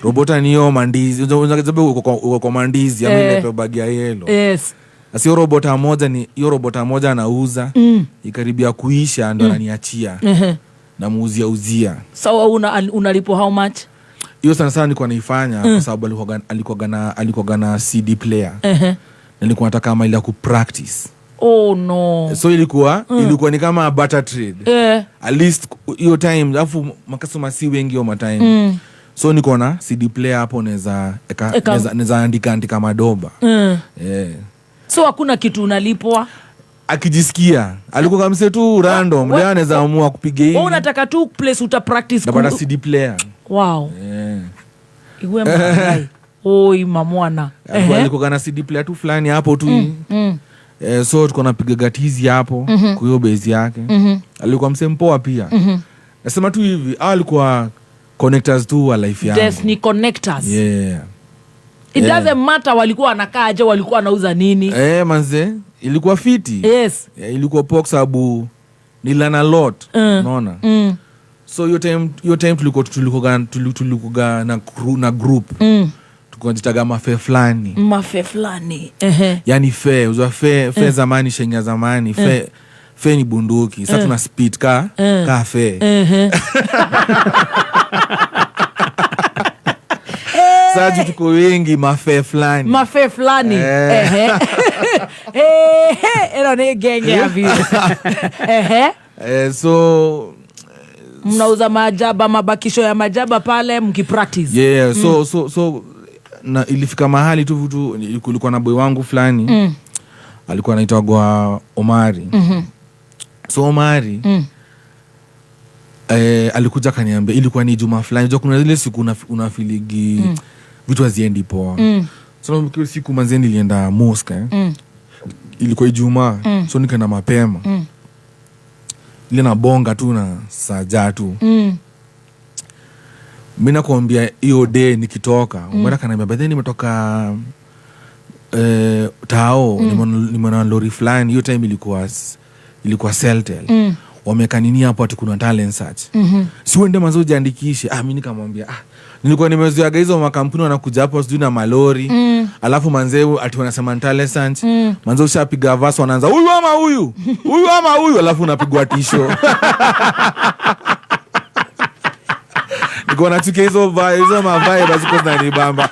S25: Robota ni hiyo mandizi. Unajua jaba uko kwa mandizi ama ile bag ya yellow.
S2: Yes.
S25: Asi robota moja anauza ikaribia kuisha ndo ananiachia. Na muuzia.
S2: So unalipo how much?
S25: Hiyo sana nilikuwa naifanya kwa sababu alikuwa na CD player. Na nilikuwa nataka kama ile ku practice.
S2: Oh no.
S25: So ilikuwa ni kama barter trade. At least hiyo time alafu makasoma si wengi hiyo time. So niko na CD player hapo naweza andika madoba.
S2: So hakuna kitu unalipwa?
S25: Akijisikia alikuwa kama msetu random leo anaweza amua kupiga hivi.
S2: Unataka tu place uta practice
S25: na CD player.
S2: Wow. Iwe mwanai. Oi mamwana.
S25: Alikuwa na CD player tu fulani hapo tu. So tuko napiga gatizi hapo kwa hiyo base yake. Alikuwa msempoa pia. Nasema tu hivi alikuwa connectors tu wa life yangu.
S2: Destiny connectors.
S25: Yeah.
S2: It doesn't matter walikuwa wanakaa aje, walikuwa wanauza nini.
S25: Manze ilikuwa fiti.
S2: Yes.
S25: Ilikuwa poa sababu nilana lot. Unaona? So hiyo time tulikuwa na group. Tukajitaga mafe fulani. Yaani fe, uzwa fe zamani shenga zamani, fe ni bunduki. Sasa tuna speed ka fe. Sasa tuko wengi mafe fulani.
S2: Era ni genge ya vile.
S25: So
S2: mnauza majaba, mabakisho ya majaba pale mkipractice.
S25: Yeah, so na ilifika mahali tu vitu kulikuwa na boy wangu fulani. Alikuwa anaitwa Omari. So Omari alikuja kaniambia ilikuwa ni Juma fulani. Unajua kuna ile siku unafiligi vitu haziendi poa. So na siku manze nilienda mosque. Ilikuwa Ijumaa. So nikaenda mapema. Ile na bonga tu na saja tu. Mimi nakwambia hiyo day nikitoka, umera kanambia baadaye nimetoka tao, nimeona lori fulani. Hiyo time ilikuwa Celtel. Wamekanini hapo ati kuna talent search. Si uende manzo ujiandikishe. Mimi nikamwambia nilikuwa nimezoeaga hizo makampuni wanakuja hapo sijui na malori. Alafu manzeu ati wanasema talent search. Manzo ushapiga verse wanaanza huyu ama huyu. Huyu ama huyu alafu unapigwa tisho. Niko nachukia hizo mavae basi kwa nani bamba.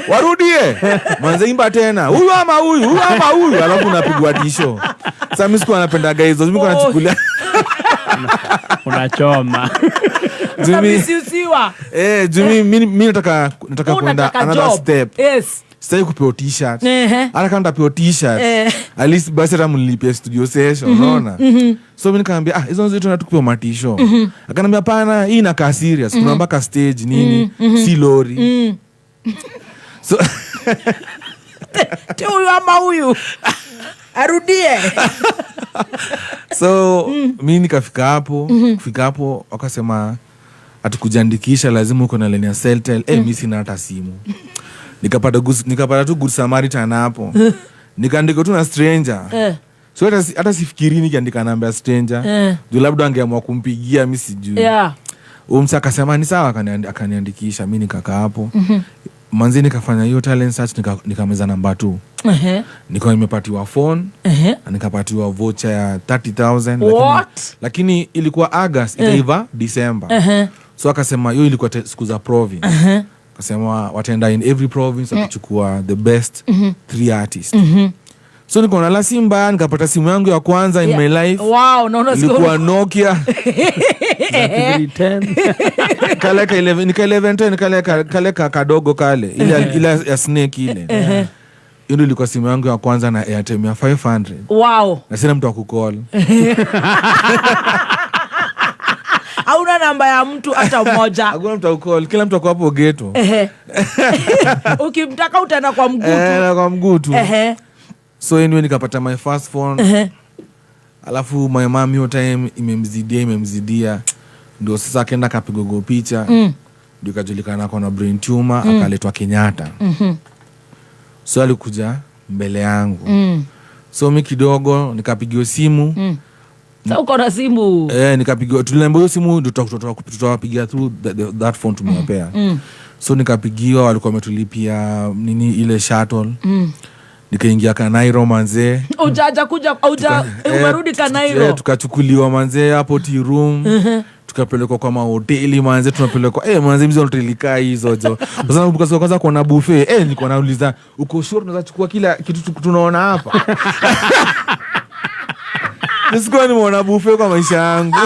S25: Warudie. Manze imba tena. Huyu ama huyu alafu unapigwa tisho. Sasa mimi sikuwa napendaga hizo. Mimi niko nachukulia
S8: unachoma.
S25: Mimi nataka kwenda another step.
S2: Yes.
S25: Sasa kupewa t-shirt. Ala kanda pewa t-shirt. At least basi hata mlipia studio session, unaona? So mimi nikamwambia hizo ndio tunatupewa matisho. Akanambia hapana, hii inakaa serious. Kuna mpaka stage nini, si lori. So
S2: huyu ama huyu arudie.
S25: So mimi nikafika hapo, kufika hapo wakasema atakujiandikisha lazima uko na line ya Celtel. Mimi sina hata simu. nikapata tu good Samaritan hapo. Nikaandika tu na stranger. So hata sifikiri nikiandika namba ya stranger. Juu labda angeamua kumpigia mimi sijui. Msa akasema ni sawa, akaniandikisha, mimi nikakaa hapo. Manzi nikafanya hiyo talent search, nikameza namba 2. Nikawa nimepatiwa phone, nikapatiwa voucher ya 30,000 lakini ilikuwa August, ikaiva December. So akasema hiyo ilikuwa siku za province. Akasema wataenda in every province wakichukua the best 3 artists. So nikaona la simba, nikapata simu yangu ya kwanza in my life.
S2: Wow, naona
S25: ilikuwa Nokia. Kale ka 1110 kale kadogo kale. Ile ya snake ile. Hiyo ilikuwa simu yangu ya kwanza na Airtel ya 500.
S2: Wow.
S25: Na sina mtu wa kucall.
S2: Hauna namba ya mtu hata mmoja.
S25: Hakuna mtu wa kucall, kila mtu ako hapo ghetto.
S2: Ukimtaka utaenda kwa mgutu.
S25: Na kwa mgutu. So anyway nikapata my first phone. Alafu my mom hiyo time imemzidia. Ndio sasa akaenda kapigogo picha. Ndio kajulikana kwa na brain tumor, akaletwa Kenyatta. So alikuja mbele yangu. So mimi kidogo nikapigiwa simu.
S2: Sasa uko na simu.
S25: Nikapigiwa, tuliambiwa hiyo simu ndio tutawapigia through that phone tumewapea. So nikapigiwa, walikuwa wametulipia nini ile shuttle. Nikaingia Kanairo manze.
S2: Umerudi Kanairo.
S25: Tukachukuliwa manze hapo tea room. Tukapelekwa kwa mahoteli manze, tunapelekwa manze mzee hoteli kaa hizo jo. Sasa kwanza kuna buffet. Nilikuwa nauliza uko sure tunaweza chukua kila kitu tunaona hapa? Nisikuwa nimeona buffet kwa maisha yangu.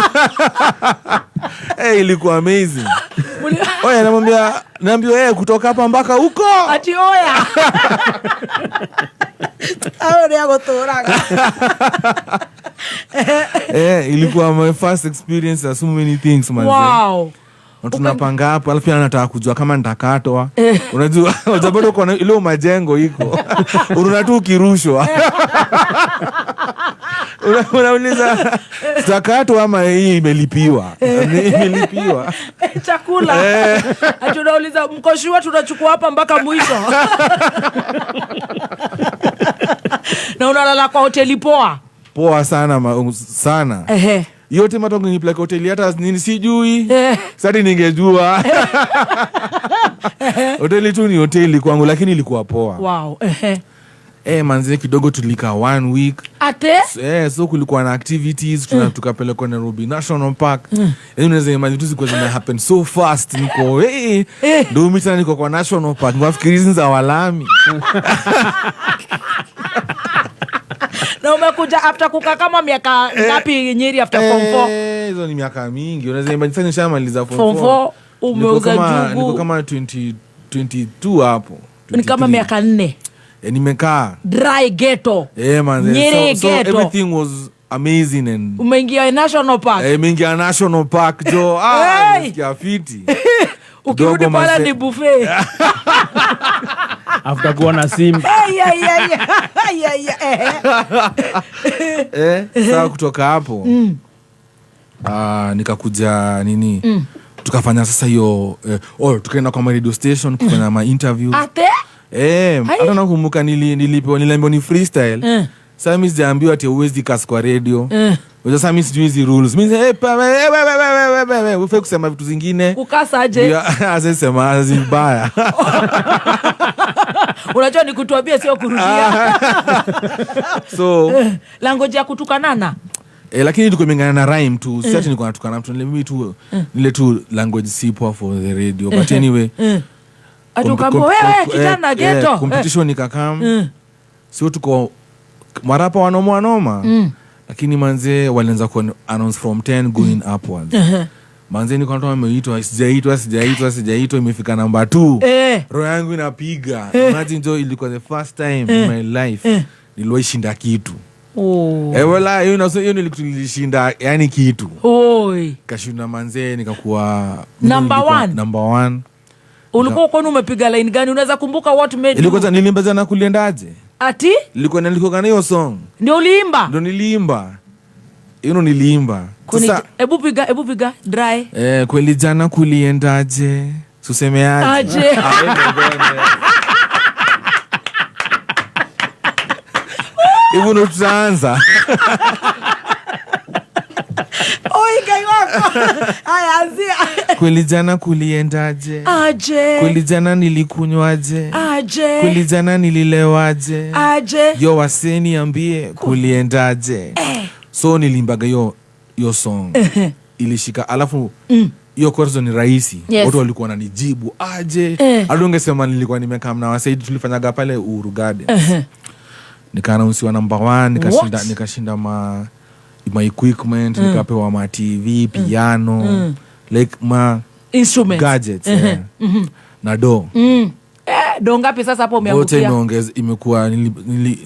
S25: Ilikuwa amazing. Oya naambia kutoka hapa mpaka huko.
S2: Ati oya. Aone yako toraga.
S25: Ilikuwa my first experience of so many things man.
S2: Wow.
S25: Tunapanga hapo, alafu pia nataka kujua kama nitakatwa. Unajua bado kuna ile majengo iko. Unaona tu kirushwa. Unauliza takatwa ama hii imelipiwa? Imelipiwa.
S2: Chakula. Tunauliza mkoshua tunachukua hapa mpaka mwisho. Na unalala kwa hoteli poa.
S25: Poa sana sana. Yote matongo ni plaka hoteli hata nini sijui. Sasa ningejua. Hoteli tu ni hoteli kwangu lakini ilikuwa poa.
S2: Wow.
S25: Manze kidogo tulika 1 week.
S2: Ate?
S25: So kulikuwa na activities, tukapelekwa Nairobi National Park. Unaweza imagine tu ziko zime happen so fast. Niko ndio mimi tena niko kwa National Park. Nafikiri za walami.
S2: Na umekuja after kukaa kama miaka ngapi Nyeri after form 4?
S25: Hizo ni miaka mingi. Unaweza imagine nishamaliza
S2: form 4. Umeuza jugu.
S25: Niko kama 2022 hapo.
S2: Ni kama miaka 4.
S25: Nimekaa
S2: dry ghetto.
S25: Man.
S2: Nyeri
S25: so everything was amazing and
S2: umeingia National Park.
S25: Umeingia National Park jo. Nisikia fiti.
S2: Ukirudi pala ni buffet.
S25: After kuona Simba. Sasa kutoka hapo nikakuja nini tukafanya sasa hiyo tukaenda kwa radio station kufanya ma interviews. Hata nakumbuka niliambiwa ni freestyle. Sasa mimi sijaambiwa ati uwezi kas kwa radio. Sasa mimi sijui hizi rules. Mimi ufai kusema vitu zingine.
S2: Kukasa aje?
S25: Asema zibaya.
S2: Unajua ni kutuambia sio kurudia.
S25: So
S2: language ya kutukanana.
S25: Lakini tuko mengana na rhyme tu. Sasa niko natukana mtu mimi tu nile tu language sipo for the radio. But anyway,
S2: atukambo wewe kijana ghetto.
S25: Competition nikakam. Sio tuko marapa wanoma. Lakini manze walianza ku announce from 10 going upwards. Manze niko natoa ameitwa sijaitwa imefika namba 2. Roho yangu inapiga. Imagine jo ilikuwa the first time in my life nilioshinda kitu. Wala hiyo nilishinda yani kitu. Kashinda manze nikakuwa
S2: number
S25: 1.
S2: Ulikuwa kwani umepiga line gani? Unaweza kumbuka what made
S25: ilikuwa nilimbaza na kuliendaje?
S2: Ati?
S25: Nilikuwa kana hiyo song.
S2: Ndio uliimba?
S25: Ndio niliimba. Hiyo niliimba.
S2: Sasa hebu piga dry.
S25: Kweli jana kuliendaje? Susemeaje? Hivyo ndo tutaanza.
S2: Oi kai wako. Haya anzia.
S25: Kweli jana kuliendaje?
S2: Aje.
S25: Kweli jana nilikunywaje?
S2: Aje.
S25: Kweli jana nililewaje?
S2: Aje.
S25: Yo waseni ambie kuliendaje? So nilimbaga yo song. Ilishika alafu hiyo chorus ni rahisi.
S2: Yes.
S25: Watu walikuwa wananijibu aje. Alongesema nilikuwa nimekaa na Wasaid tulifanyaga pale Uhuru Garden. Nikaanausiwa number 1 nikashinda ma equipment, nikapewa ma TV, piano, like ma
S2: instruments,
S25: gadgets. Na do.
S2: Do ngapi sasa hapo umeangukia?
S25: Wote imeongeza imekuwa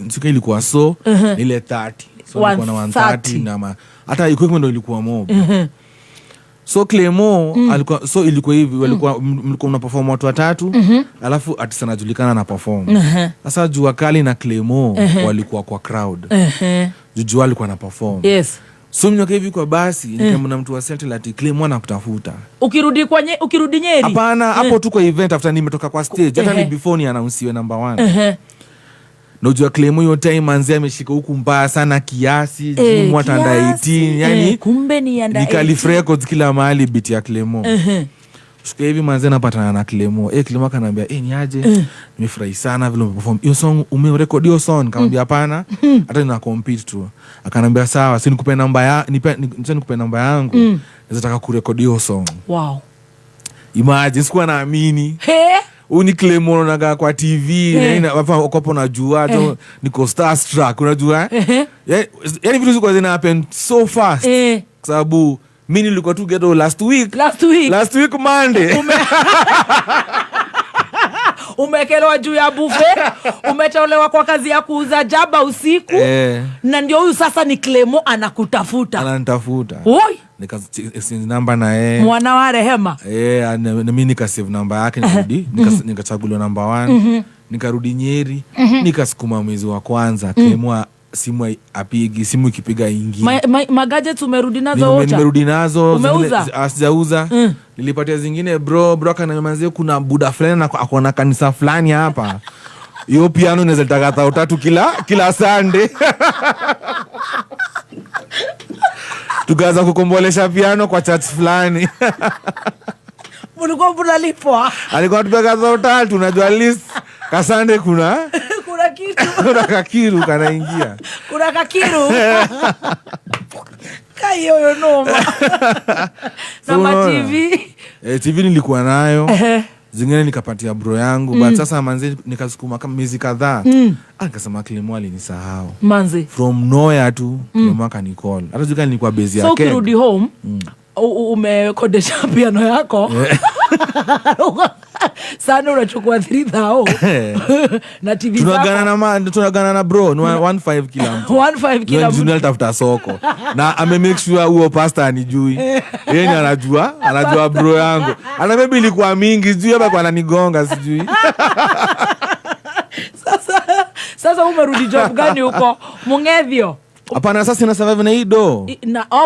S25: siku ilikuwa so ile 30. So ilikuwa na 130 na hata equipment ndio ilikuwa mob. So Clemo alikuwa so ilikuwa hivi walikuwa mlikuwa mna perform watu watatu alafu artist anajulikana na perform. Sasa Jua Kali na Clemo walikuwa kwa crowd. Jua alikuwa na perform.
S2: Yes.
S25: So mnyoka hivi kwa basi nikamwona mtu wa Celtic Clemo anakutafuta.
S2: Ukirudi Nyeri?
S25: Hapana, hapo tu kwa event after nimetoka kwa stage. Hata ni before ni announce number 1. Na Jua Clemo hiyo time anzia ameshika huku mbaya sana kiasi, mwata under 18, yani
S2: kumbe ni under 18.
S25: Nikalif records kila mahali beat ya Clemo. Siku hivi manze napatana na Clemo. Clemo akaniambia, "Ni aje? Nimefurahi sana vile umeperform. Hiyo song umerecord hiyo song?" Nikamwambia, "Hapana, hata nina compete tu." Akaniambia, "Sawa, si nikupe namba nikupe namba yangu. Nataka kurekodi hiyo song."
S2: Wow.
S25: Imagine sikuwa naamini. Uni Clemo naga kwa TV, yani wapo najua tu niko starstruck, unajua? Yani vitu ziko zina happen so fast. Kwa sababu mimi nilikuwa tu ghetto last week Monday.
S2: Umekelewa juu ya buffet, umetolewa kwa kazi ya kuuza jaba usiku. Na ndio huyu sasa ni Clemo anakutafuta.
S25: Ananitafuta.
S2: Oi.
S25: Nikasave namba na
S2: mwana wa rehema.
S25: Na mimi nikasave namba yake nikarudi, nikachaguliwa namba 1. Nikarudi Nyeri, nikasukuma mwezi wa kwanza Clemo simu apigi, simu ikipiga ingi.
S2: Magadgets umerudi nazo wote?
S25: Nimerudi nazo.
S2: Umeuza?
S25: Sijauza. Nilipatia zingine bro akaniambia kuna buda fulani akona kanisa fulani hapa. Hiyo piano inaweza taka 3 kila Sunday. Tukaanza kukombolesha piano kwa church fulani.
S2: Mulikuwa mnalipwa?
S25: Alikuwa tupeka 3, unajua list kasande kuna
S2: kitu.
S25: Kuna kakiru kanaingia.
S2: Kuna kakiru. Kayo noma. Na TV.
S25: TV nilikuwa nayo. Zingine nikapatia bro yangu. But sasa manze nikasukuma kama miezi kadhaa. Akasema Clemo alinisahau.
S2: Manze.
S25: From nowhere tu Clemo akanicall. Hata jukani nilikuwa busy yake.
S2: So ukirudi home umekodesha piano yako. Sana unachukua 3,000 na TV zako.
S25: Tunagana na bro 1.5 kila mtu.
S2: 1.5 kila mtu.
S25: Junior tafuta soko. Na ame make sure huo pastor anijui. Yeye anajua bro yangu. Ana maybe ilikuwa mingi, sijui hapa kwa ananigonga sijui.
S2: Sasa umerudi job gani huko? Mungethio.
S25: Hapana, sasa sina survive na hii do.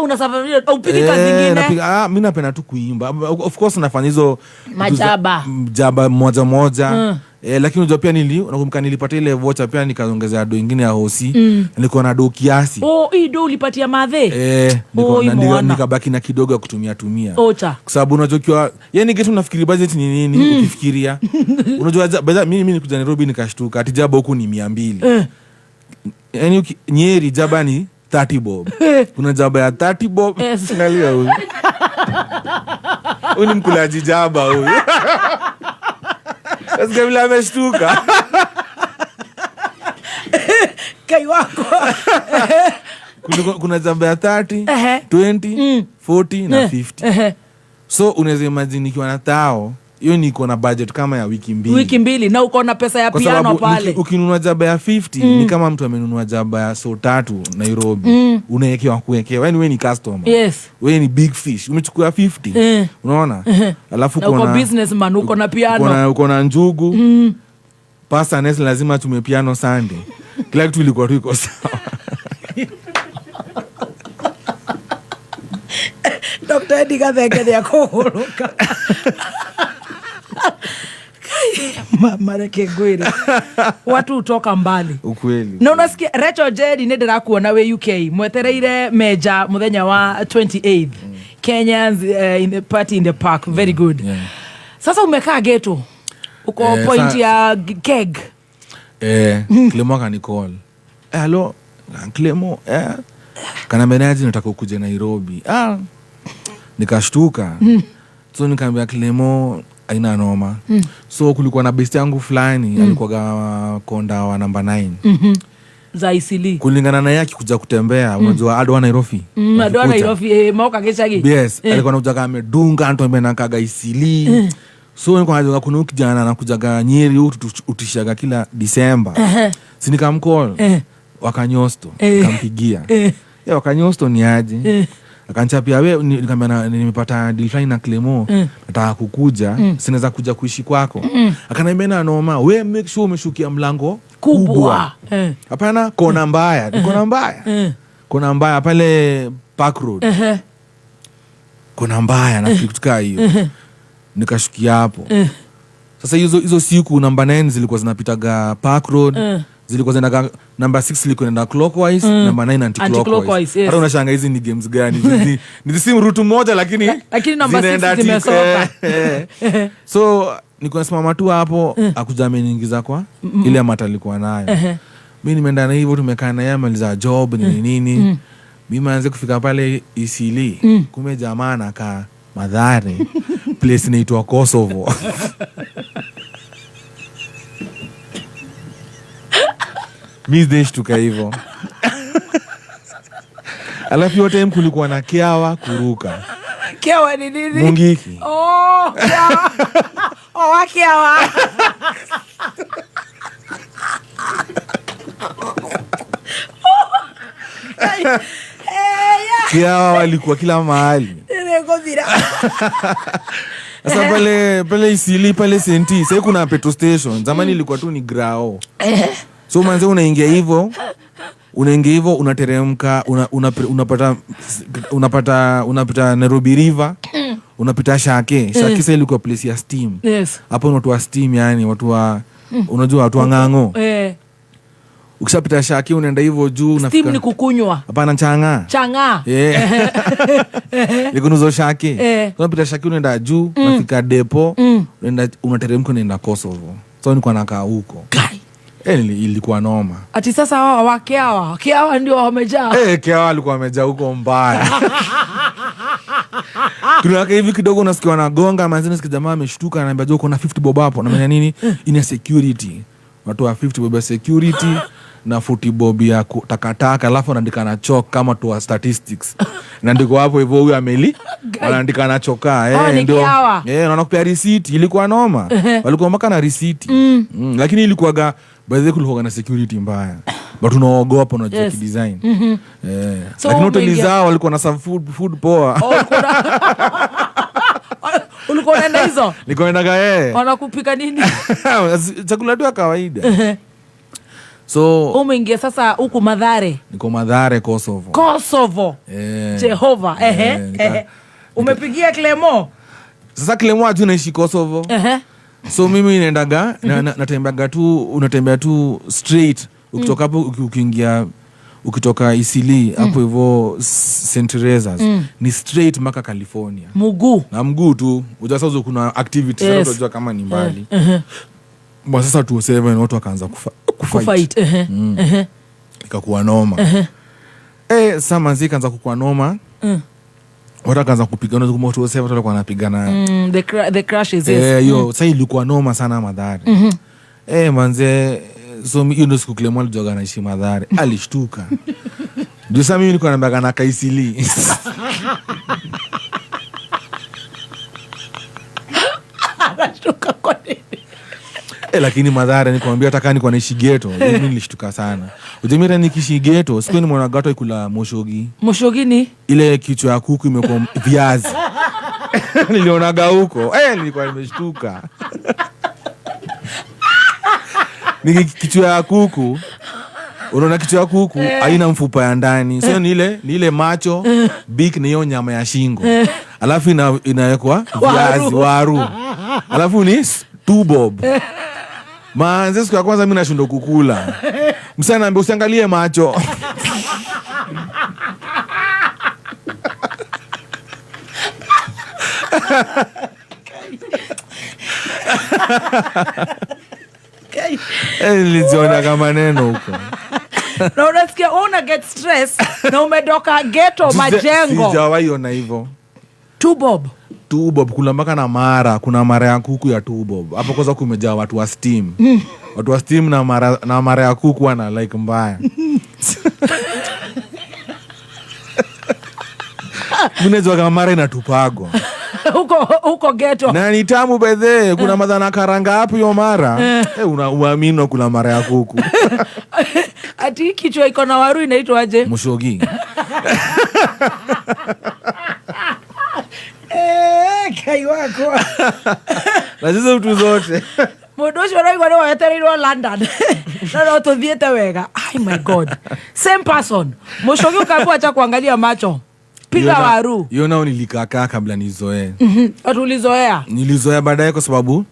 S2: Una survive upige kazi nyingine.
S25: Mimi napenda tu kuimba. Of course nafanya hizo jaba moja. Lakini unajua pia nakumbuka nilipata ile voucher pia nikaongezea do nyingine ya hosi. Nilikuwa na do kiasi.
S2: Hii do ulipatia madhe?
S25: Nikabaki na kidogo ya kutumia.
S2: Ocha.
S25: Kwa sababu unajua yani kitu nafikiri budget ni nini ukifikiria. Unajua mimi nikuja Nairobi nikashtuka ati jaba huku ni 200. Yani Nyeri jaba ni 30 bob. Kuna jaba ya 30 bob. Angalia huyu. Huyu ni mkulaji jaba huyu. Sasa kabla ameshtuka.
S2: Kai wako.
S25: Kuna jaba ya 30, 20, 40 na 50. So unaweza imagine nikiwa na tao hiyo niko na budget kama ya wiki mbili
S2: na uko na pesa ya piano pale.
S25: Ukinunua jaba ya 50 ni kama mtu amenunua jaba ya so 3 Nairobi. Unawekewa kuwekewa. Yaani wewe ni customer.
S2: Yes.
S25: Wewe ni big fish. Umechukua 50. Unaona? Alafu
S2: uko businessman, uko na piano.
S25: Uko na njugu. Pasta Nes lazima tume piano Sunday. Kila kitu ilikuwa tu iko sawa.
S2: Dr. Edgar Thegede ya kuhuruka. Mama Kegwere. Watu utoka mbali.
S25: Ukweli.
S2: Na unasikia Rachel Jedi nende rakuona we UK mwetereire meja muthenya wa 28th. Kenyans in the party in the park. Very good.
S25: Yeah.
S2: Sasa umekaa ghetto. Uko point ya keg.
S25: Clemo akanicall. Hello, Clemo. Kana menaji nataka ukuje Nairobi. Nikashtuka. So nikamwambia Clemo aina noma. So kulikuwa na best yangu fulani alikuwa konda wa number 9.
S2: Za Isili.
S25: Kulingana na yake kuja kutembea, unajua Adwa Nairobi.
S2: Adwa Nairobi moka geshagi.
S25: Yes, alikuwa anakuja kama amedunga antombe na kaga Isili. So nilikuwa najua kuna kijana anakujaga Nyeri utishaga kila December. Si nikamcall. Wakanyosto, kampigia. Wakanyosto ni aje? Akanchapia wewe nikamwambia nimepata deal fine na Clemo. Nataka kukuja, sinaweza kuja kuishi kwako. Akaniambia na noma, wewe make sure umeshukia mlango kubwa. Hapana kona mbaya, kona mbaya. Kona mbaya pale Park Road. Kona mbaya na kitu kama hiyo. Nikashukia hapo. Sasa hizo siku number 9 zilikuwa zinapitaga Park Road. Zilikuwa zinaga number 6 ilikuwa inaenda clockwise, number 9 anti-clockwise. Hata unashanga hizi ni games gani? Ni simu route moja lakini
S2: number 6 zimesota.
S25: So niko nasimama tu hapo akuja ameniingiza kwa ile amata alikuwa nayo. Mimi nimeenda na hivyo tumekaa na yeye maliza job nini. Mimi maanze kufika pale Isili. Kumbe jamaa anakaa Mathare. Place inaitwa Kosovo. Mizeshtuka hivyo. Alafu yote time kulikuwa na Kiawa kuruka.
S2: Kiawa ni nini?
S25: Mungiki.
S2: Kiawa. Kiawa.
S25: Kiawa walikuwa kila mahali. Sasa pale Isili pale Senti, sasa kuna petrol station. Zamani ilikuwa tu ni grao. So manze unaingia hivyo unateremka unapata Nairobi River, unapita Shake sasa ilikuwa place ya steam. Hapo watu wa steam, yani watu wa unajua watu wa Ng'ang'o. Ukishapita Shake unaenda hivyo juu unafika.
S2: Steam ni kukunywa.
S25: Hapana changa. Likunuzo Shake. Unapita Shake unaenda juu, unafika depo, unateremka unaenda Kosovo. So nilikuwa nakaa huko. Ilikuwa noma.
S2: Ati sasa hawa Kiawa ndio wamejaa.
S25: Kiawa alikuwa amejaa huko mbaya. Tunaka hivi kidogo unasikia wanagonga, manzini sikia jamaa ameshtuka ananiambia jo kuna 50 bob hapo. Na nini? Ina security. Watu wa 50 bob ya security na 40 bob ya takataka, alafu anaandika na chalk kama tu wa statistics. Na ndiko hapo hivyo huyu ameli anaandika na choka. Ndio. Wanakupea receipt. Ilikuwa noma. Walikuwa mpaka na receipt. Lakini ilikuwaga baadhi kulikuwa na security mbaya. But unaogopa unajua kidesign. Lakini hoteli zao walikuwa na some food poa.
S2: Ulikuwa unaenda hizo?
S25: Niko naenda
S2: Wanakupika nini?
S25: Chakula tu ya kawaida. So
S2: umeingia sasa huku Mathare.
S25: Niko Mathare Kosovo.
S2: Jehova. Umepigia Clemo?
S25: Sasa Clemo atu naishi Kosovo. So mimi naendaga natembeaga tu, unatembea tu straight ukitoka hapo ukitoka Isili hapo hivyo St. Teresa's ni straight mpaka California. Mguu tu. Unajua kuna activities unajua kama ni mbali. Basi sasa 27 watu wakaanza kufight. Ikakuwa noma. Sasa manzi kaanza kukuwa noma. Watu kaanza kupigana kwa moto 27 watu walikuwa wanapigana.
S2: The crashes
S25: sasa ilikuwa noma sana Mathare. Manze so hiyo ndio siku Clemo alijoga na ishi Mathare. Alishtuka. Ndio sasa mimi nilikuwa naambia na Kaisili.
S2: Alishtuka kwa nini?
S25: Lakini Mathare nikwambia hata kani kwa naishi ghetto, mimi nilishtuka sana. Ujemira nikishi ghetto, siku ni mwana gato ikula moshogi.
S2: Moshogi ni ile
S25: kichwa ya kuku imekuwa viazi. Nilionaga huko. Nilikuwa nimeshtuka. Ni kichwa ya kuku. Unaona kichwa ya kuku haina mfupa ya ndani. So ni ile macho, beak ni hiyo nyama ya shingo. Alafu inawekwa viazi waru. Alafu ni 2 bob. Manze siku ya kwanza mimi nashindo kukula. Msana ambe usiangalie macho. Niliziona kama neno huko.
S2: Na unasikia una get stress na umedoka ghetto majengo.
S25: Sijawahi ona hivyo.
S2: 2 bob.
S25: 2 bob kula mpaka na mara, kuna mara ya kuku ya 2 bob. Hapo kwanza kumejaa watu wa steam. Watu wa steam na mara ya kuku wana like mbaya. Mnezwa kama mara inatupagwa.
S2: Huko ghetto.
S25: Na ni tamu bedhe, kuna madhana karanga hapo hiyo mara. Unaamini kuna mara ya kuku.
S2: Ati kichwa iko na waru inaitwa aje?
S25: Mushogi.
S2: Kai wako.
S25: Na hizo vitu zote.
S2: Mudoshi wanaigwa ni waetereirwo London. Na to thiete wega. Oh my God. Same person. Mushogi ukaambiwa acha kuangalia macho. Piga waru.
S25: Hiyo nao nilikakaa kabla nizoee.
S2: Watu ulizoea?
S25: Nilizoea baadaye kwa sababu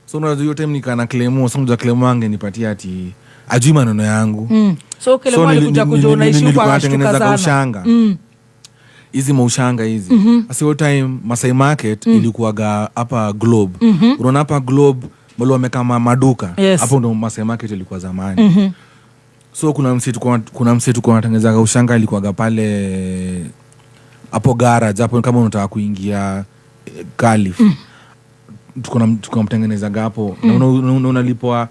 S25: so unajua hiyo time nikana Clemo, so unajua Clemo angenipatia ati ajui maneno yangu.
S2: So Clemo alikuja kuja unaishi kwa
S25: kutengeneza kwa ushanga. Hizi maushanga hizi. Asi hiyo time Masai Market ilikuwaga hapa Globe. Unaona hapa Globe mbona wameka maduka. Hapo ndo Masai Market ilikuwa zamani. So kuna msitu kwa natengeneza ushanga ilikuwaga pale hapo garage hapo kama unataka kuingia Calif. Tukamtengeneza hapo na unalipwa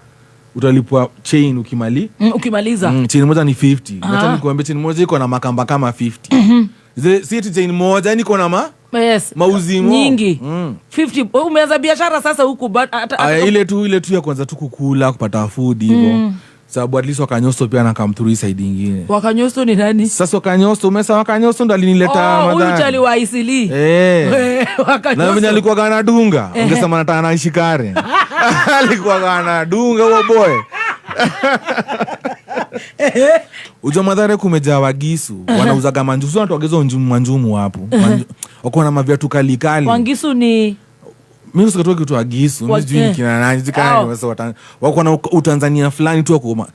S25: utalipwa chain
S2: ukimaliza.
S25: Chain moja ni 50. Hata nikwambia chain moja iko na makamba kama 50. Si chain moja yani iko na mauzimo
S2: nyingi. 50 umeanza biashara sasa huku
S25: ile tu ya kwanza tu kukula kupata food hivyo. Sababu at least Wakanyoso pia anakamthuru side nyingine.
S2: Wakanyoso ni nani?
S25: Sasa Wakanyoso ndo alinileta madhara.
S2: Huyu chali wa Isili.
S25: Na mwenye alikuwa gana dunga. Ungesema nataka na Ishikare. Alikuwa gana dunga huo boy. Ujo madhara kumejaa Wagisu. Wanauzaga manjumu. Watu wagezo manjumu hapo. Wako na maviatu kali kali.
S2: Wangisu ni
S25: mimi sikatoa kitu Wagisu, mimi kina nani zikani wako na Utanzania fulani tu wako.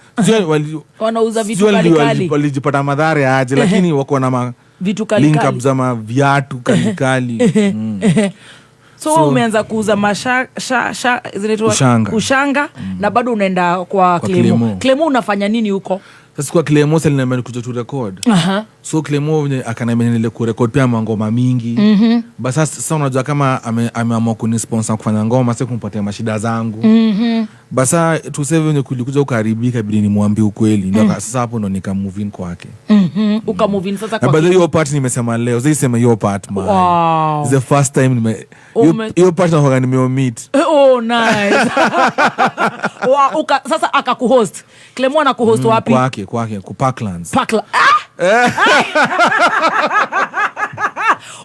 S2: Wanauza vitu kali kali.
S25: Walijipata madhara aje lakini wako na
S2: vitu kali kali.
S25: Link up za viatu kali kali.
S2: So umeanza kuuza ushanga na bado unaenda kwa Clemo. Clemo unafanya nini huko?
S25: Sasa kwa Clemo sasa nimeenda kuja tu record. So Clemo akaniambia nile ku record pia ngoma mingi. Basi sasa unajua kama ameamua kunisponsor kufanya ngoma sasa kumpatia mashida zangu. Basi tuseme venye kulikuja ukaribika bidii nimwambie ukweli. Ndio sasa hapo ndo nika move in kwake.
S2: Uka move in sasa kwa.
S25: But hiyo part nimesema leo. Sasa sema hiyo part man.
S2: Wow.
S25: It's the first time hiyo part na nimeomit.
S2: Oh nice. Sasa akakuhost. Clemo anakuhost wapi?
S25: Kwake ku Parklands.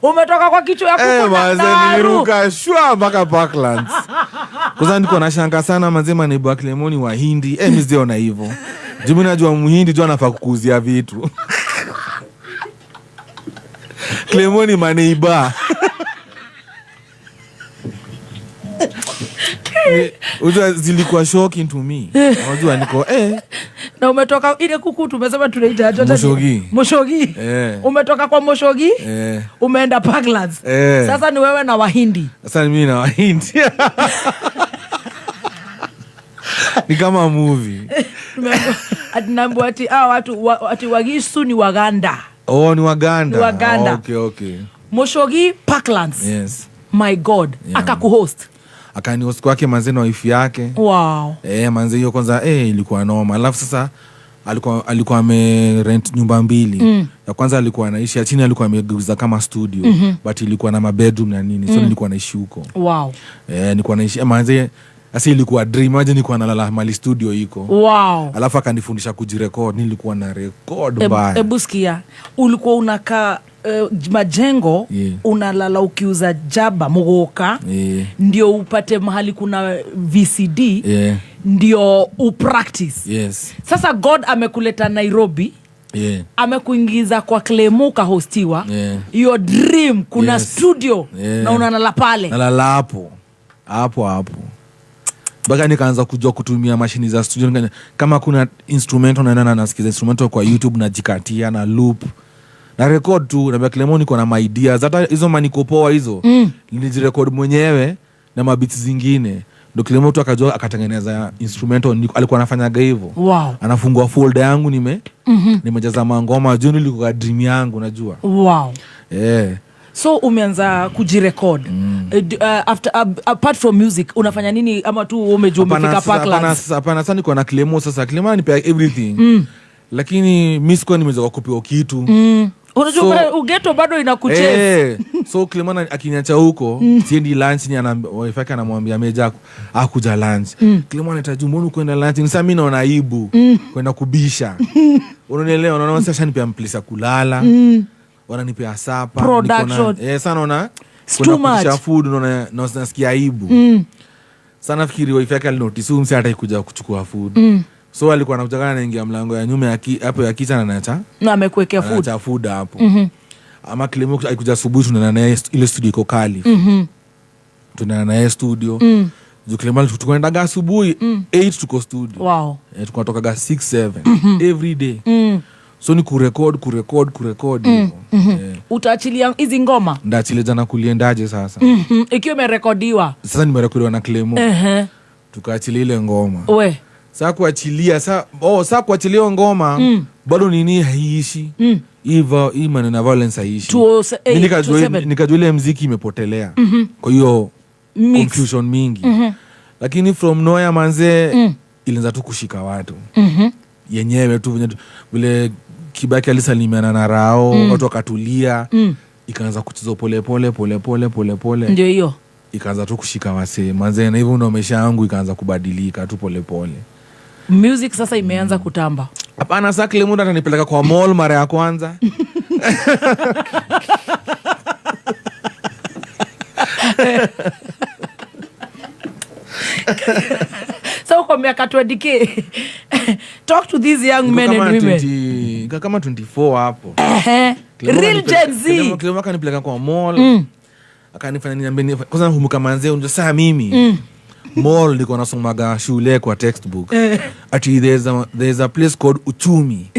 S2: Umetoka kwa kichwa ya kuku na
S25: niliruka shwa mpaka Parklands. Kwanza niko nashanga sana mazema ni Bwa Clemo ni Wahindi. Mimi siona hivyo. Jumi najua Muhindi tu anafaa kukuzia vitu. Clemo ni maneiba. Unajua zilikuwa shocking to me. Unajua niko
S2: na umetoka ile kuku tumesema tunaita Moshogi. Umetoka kwa Moshogi? Umeenda Parklands. Sasa ni wewe na Wahindi.
S25: Sasa ni mimi na Wahindi. Ni kama movie.
S2: Atinambo ati Wagisu ni Waganda.
S25: Ni Waganda.
S2: Ni Waganda.
S25: Okay.
S2: Moshogi Parklands.
S25: Yes.
S2: My God. Akakuhost.
S25: Akanihost kwake manze na wifi yake.
S2: Wow.
S25: Manze hiyo kwanza ilikuwa noma. Alafu sasa alikuwa ame rent nyumba mbili. Ya kwanza alikuwa anaishi chini, alikuwa amegeuza kama studio. But ilikuwa na bedroom na nini. So nilikuwa naishi huko.
S2: Wow.
S25: Nilikuwa naishi manze asi ilikuwa dream aje nilikuwa nalala mali studio iko.
S2: Wow.
S25: Alafu akanifundisha kujirecord, nilikuwa na record mbaya.
S2: Sikia, ulikuwa unakaa majengo unalala ukiuza jaba mugoka ndio upate mahali kuna VCD ndio upractice. Sasa God amekuleta Nairobi, amekuingiza kwa Clemo kahostiwa, your dream kuna studio na unalala pale.
S25: Nalala hapo. Baka nikaanza kujua kutumia mashini za studio. Kama kuna instrumental na nasikiza instrumental kwa YouTube na jikatia na loop. Na record tu na Clement niko na my ideas. Hata hizo maniko poa hizo. Nilijirecord mwenyewe na mabits zingine. Ndio Clement tu akajua akatengeneza instrumental, alikuwa anafanyaga hivyo.
S2: Wow.
S25: Anafungua folder yangu nimejaza mangoma juu nilikuwa dream yangu najua.
S2: Wow. So umeanza kujirecord. After apart from music unafanya nini ama tu umejumika Parklands?
S25: Hapana, sasa niko na Clement sasa. Clement anipea everything. Lakini mimi sikuwa nimeweza kupewa kitu.
S2: Unajua ugeto bado inakucheza.
S25: So Clement akiniacha huko, siendi lunch ni wife yake anamwambia meja akuja lunch. Clement anataka mbona kwenda lunch? Sasa mimi naona aibu kwenda kubisha. Unaelewa, unaona sasa nipea place ya kulala. Wananipea sapa.
S2: Production.
S25: Sana naona
S2: kuna
S25: kupisha food unaona nasikia aibu. Sana nafikiri wife yake alinotice msi hata ikuja kuchukua food. So alikuwa anakuja kana anaingia mlango ya nyuma hapo ya kitchen anaacha.
S2: Na amekuwekea food.
S25: Anaacha food hapo. Ama Clement alikuja asubuhi tunaenda naye ile studio iko kali. Tunaenda naye studio. Clement tukaenda asubuhi 8 tuko studio.
S2: Wow.
S25: Tukatoka 6 7 every day. So ni kurecord hivyo.
S2: Utaachilia hizi ngoma?
S25: Ndaachilia jana kuliendaje sasa.
S2: Ikiwa imerekodiwa.
S25: Sasa nimerekodiwa na Clement. Tukaachilia ile ngoma. Sasa kuachilia sasa kuachilia ngoma bado nini haiishi. Hivyo hii maneno violence haiishi. Nikajua ile muziki imepotelea. Kwa hiyo confusion mingi. Lakini from nowhere manze ilianza tu kushika watu. Yenyewe tu vile Kibaki alisalimiana na Rao, watu wakatulia. Ikaanza kucheza pole.
S2: Ndio hiyo.
S25: Ikaanza tu kushika wase. Manze na hivyo ndio maisha yangu ikaanza kubadilika tu pole.
S2: Music sasa imeanza kutamba.
S25: Hapana, sasa Clement atanipeleka kwa mall mara ya kwanza.
S2: So kwa miaka 20k talk to these young men and women.
S25: Kama 24 hapo.
S2: Real Gen Z.
S25: Clement akanipeleka kwa mall. Akanifanya niambie kwanza humuka manze unajua saa mimi. Mall niko nasomaga shule kwa textbook. Ati there's a place called Uchumi.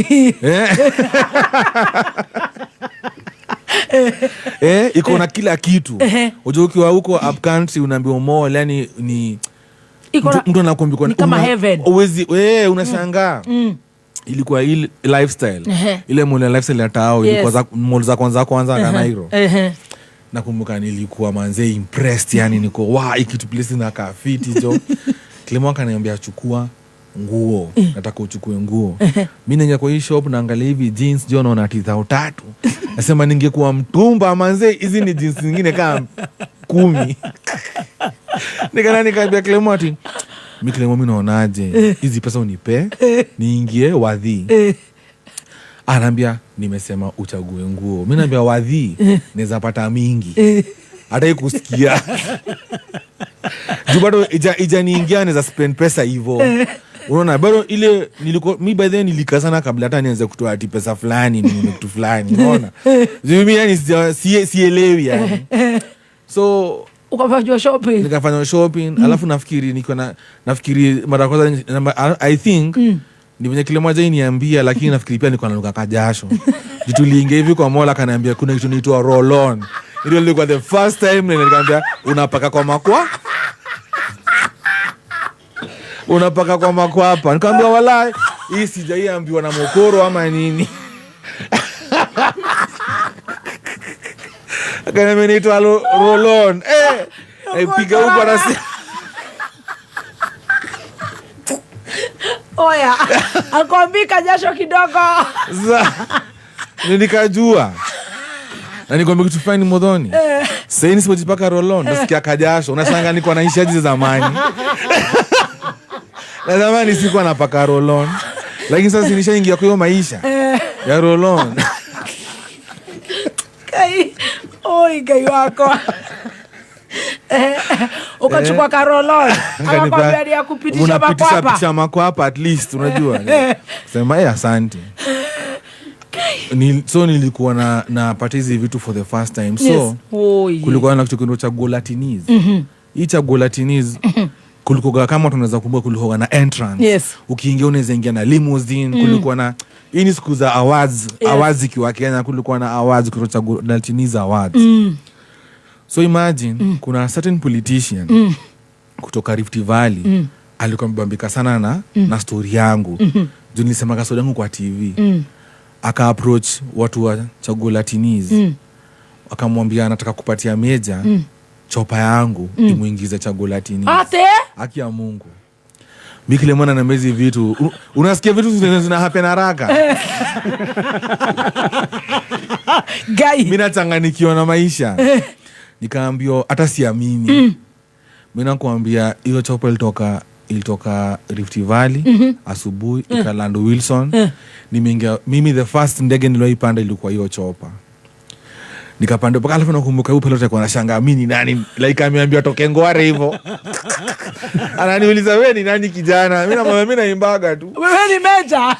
S25: Iko na kila kitu. Unajua ukiwa huko up country unaambiwa mall yani ni mtu anakuambia
S2: ni kama heaven.
S25: Unashangaa. Ilikuwa ile lifestyle. Ile mall ya lifestyle ya tao ilikuwa mall za kwanza kana hilo. Nakumbuka nilikuwa manze impressed yani niko ikitu place na kafiti jo. Clement akaniambia chukua nguo. Nataka uchukue nguo. Mimi nenda kwa hii shop naangalia hivi jeans jo naona 3,000. Nasema ningekuwa mtumba manze hizi ni jeans zingine kama 10. Nikaambia Clement ati mimi Clement mimi naonaje hizi pesa unipe niingie wadhi. Anaambia nimesema uchague nguo. Mimi naambia wadhi naweza pata mingi. Hata ikusikia. Juu bado ija niingia naweza spend pesa hivyo. Unaona bado ile nilikuwa mimi by then nilikazana kabla hata nianze kutoa ati pesa fulani ni kitu fulani unaona. Mimi yani sielewi yani. So
S2: ukafanya shopping.
S25: Nikafanya shopping alafu nafikiri mara kwanza I think ni venye kile moja niambia lakini nafikiri pia niko nanuka kajasho. Tuliingia hivi kwa mola akaniambia kuna kitu inaitwa roll on. Ile ilikuwa the first time nilikwambia unapaka kwa makwa. Unapaka kwa makwa hapa. Nikamwambia wallahi hii sijaiambiwa na mokoro ama nini. Akaniambia inaitwa roll on. Piga huko anasi.
S2: Oya, akwambika jasho kidogo.
S25: Nikajua. Na nikwambia kitu fulani modhoni. Sasa nisipojipaka roll on, nasikia kajasho. Unashangaa niko naishi aje zamani. Na zamani sikuwa napaka roll on. Lakini sasa nishaingia kwa hiyo maisha ya roll on.
S2: Gai wako. Ukachukua karolon akakwambia ya kupitisha
S25: makwapa at least unajua. Sema asante. So nilikuwa na pata hizi vitu for the first time. So kulikuwa na kitu cha Golatinese. Hii cha Golatinese kulikuwa kama tunaweza kumbuka kulikuwa na entrance.
S2: Yes.
S25: Ukiingia unaweza ingia na limousine, kulikuwa na hii ni siku za awards, awards ikiwa Kenya kulikuwa na awards kutoka Latiniza awards. So imagine kuna certain politician kutoka Rift Valley alikuwa mbambika sana na story yangu. Juu nilisema ka story yangu kwa TV. Aka approach watu wa Chaguo Latiniz. Akamwambia anataka kupatia Meja chopa yangu imuingize Chaguo Latiniz.
S2: Ate?
S25: Haki ya Mungu. Mikile mwana na mezi vitu. Unasikia vitu zina happen haraka.
S2: Guy.
S25: Mimi nachanganikiwa na maisha. Nikaambiwa hata siamini. Mimi nakwambia hiyo chopa ilitoka Rift Valley asubuhi ikaland Wilson. Nimeingia mimi the first ndege niliyoipanda ilikuwa hiyo chopa. Nikapanda mpaka alafu nakumbuka huyo pilot alikuwa anashangaa mimi ni nani, like ameambiwa toke Ngware hivyo. Ananiuliza wewe ni nani kijana? Mimi namwambia mimi naimbaga tu.
S2: Wewe ni Meja.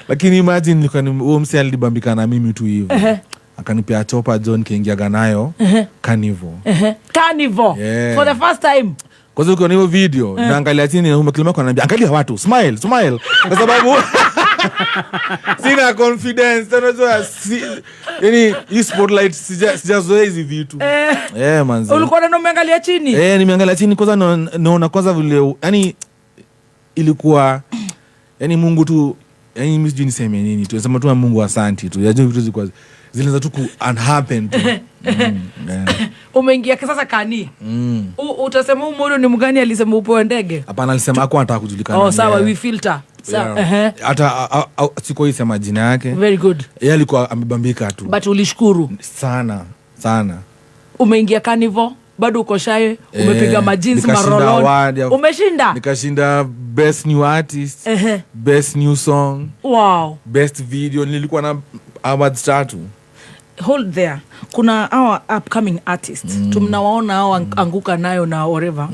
S25: Lakini imagine nilikuwa huyo msee alibambika na mimi tu hivyo. Akanipea chopa John kiingia nayo Carnival.
S2: Carnival.
S25: Yeah.
S2: For the first time.
S25: Kwa sababu kuna hiyo video naangalia chini na umekilima kwa ananiambia angalia watu smile kwa sababu sina confidence unajua yani hii spotlight sijazoea hizi vitu manzi.
S2: Ulikuwa unaangalia chini?
S25: Nimeangalia chini kwanza naona kwanza vile yani ilikuwa yani Mungu tu yani mimi sijui niseme nini tu sema tu Mungu asante tu yaje vitu zilikuwa zinaweza tu ku unhappen tu.
S2: Umeingia sasa kani? Utasema umoro ni mgani alisema upo ndege?
S25: Hapana, alisema hakuwa anataka kujulikana.
S2: Sawa, we filter. Sawa.
S25: Hata siko hii sema jina yake.
S2: Very good.
S25: Yeye alikuwa amebambika tu.
S2: But ulishukuru
S25: sana.
S2: Umeingia Carnival, bado uko shy, umepiga majins marolon. Umeshinda?
S25: Nikashinda best new artist, best new song.
S2: Wow.
S25: Best video, nilikuwa na awards 3.
S2: Hold there. Kuna our upcoming artists. Tumnawaona hao anguka nayo na whatever.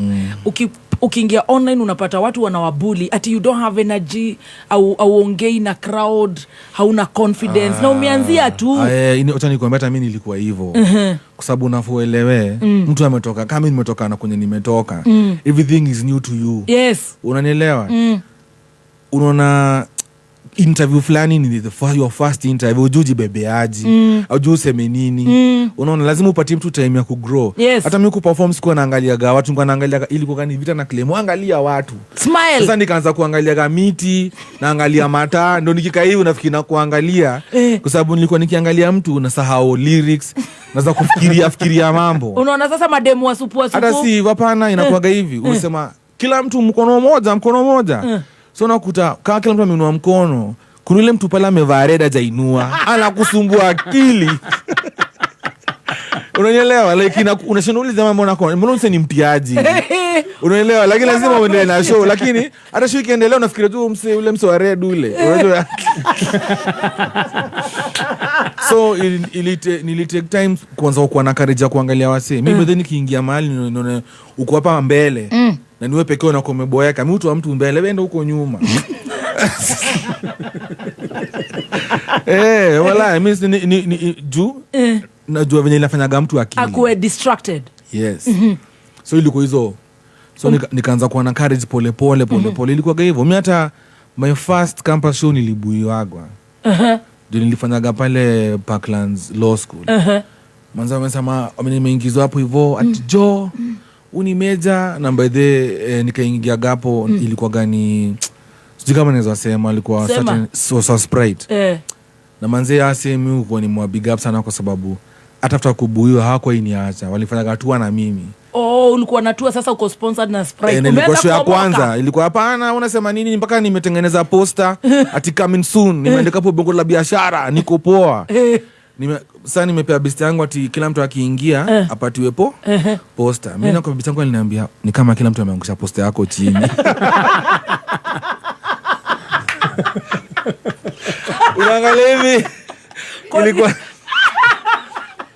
S2: Ukiingia online unapata watu wanawabuli ati you don't have energy au ongei na crowd, hauna confidence na umeanzia tu.
S25: Acha nikwambia hata mimi nilikuwa hivyo. Kwa sababu unafuelewe mtu ametoka kama mimi nimetoka na kwenye nimetoka. Everything is new to you.
S2: Yes.
S25: Unanielewa? Unaona interview fulani ni your first interview, ujuji bebeaji au juu useme nini. Unaona lazima upatie mtu time ya kugrow. Hata mimi kuperform sikuwa naangalia watu, nilikuwa naangalia ili kwa vita na claim angalia watu
S2: smile.
S25: Sasa nikaanza kuangalia miti, naangalia mata, ndio nikikaa hivi nafikiri na kuangalia kwa sababu nilikuwa nikiangalia mtu nasahau lyrics, naanza kufikiria mambo.
S2: Unaona sasa mademu wa supu.
S25: Hata si hapana inakuaga hivi. Unasema kila mtu mkono moja. So nakuta kama kila mtu ameinua mkono, kuna yule mtu pale amevaa red hajainua, anakusumbua akili. Unaelewa? Like unashanauliza mambo unako. Mbona unse ni mtiaji? Unaelewa? Lakini lazima uendelee na show, lakini hata show ikiendelea unafikiria tu ule mse wa red ule. Unajua? So nilitake time kwanza kuwa na courage ya kuangalia wase. Mimi then nikiingia mahali naona uko hapa mbele. Na niwe pekee na kumeboeka mtu wa mtu mbele wenda huko nyuma. Wala mimi ni juu najua venye inafanyaga mtu akili
S2: akuwe distracted.
S25: Yes. So ilikuwa hizo. So nikaanza kuwa na courage pole ilikuwa hivyo. Mimi hata my first campus show nilibuiwagwa. Ndio nilifanyaga pale Parklands Law School. Mwanzo wamesema nimeingizwa hapo hivyo ati Joe uni Meja na by the nikaingia gapo ilikuwa gani sijui kama naweza sema alikuwa certain so Sprite. Na manze asemi huko ni mwa big up sana kwa sababu hata after kubuiwa hawako iniacha, walifanya gatua na mimi.
S2: Ulikuwa natua sasa uko sponsored na Sprite.
S25: Nilikuwa show ya kwanza ilikuwa hapana unasema nini mpaka nimetengeneza poster ati coming soon, nimeandika hapo bongo la biashara niko poa. Sasa nimepea besti yangu ati kila mtu akiingia apatiwe poster. Mimi na kwa besti yangu aliniambia ni kama kila mtu ameangusha poster yako chini. Unaangalia hivi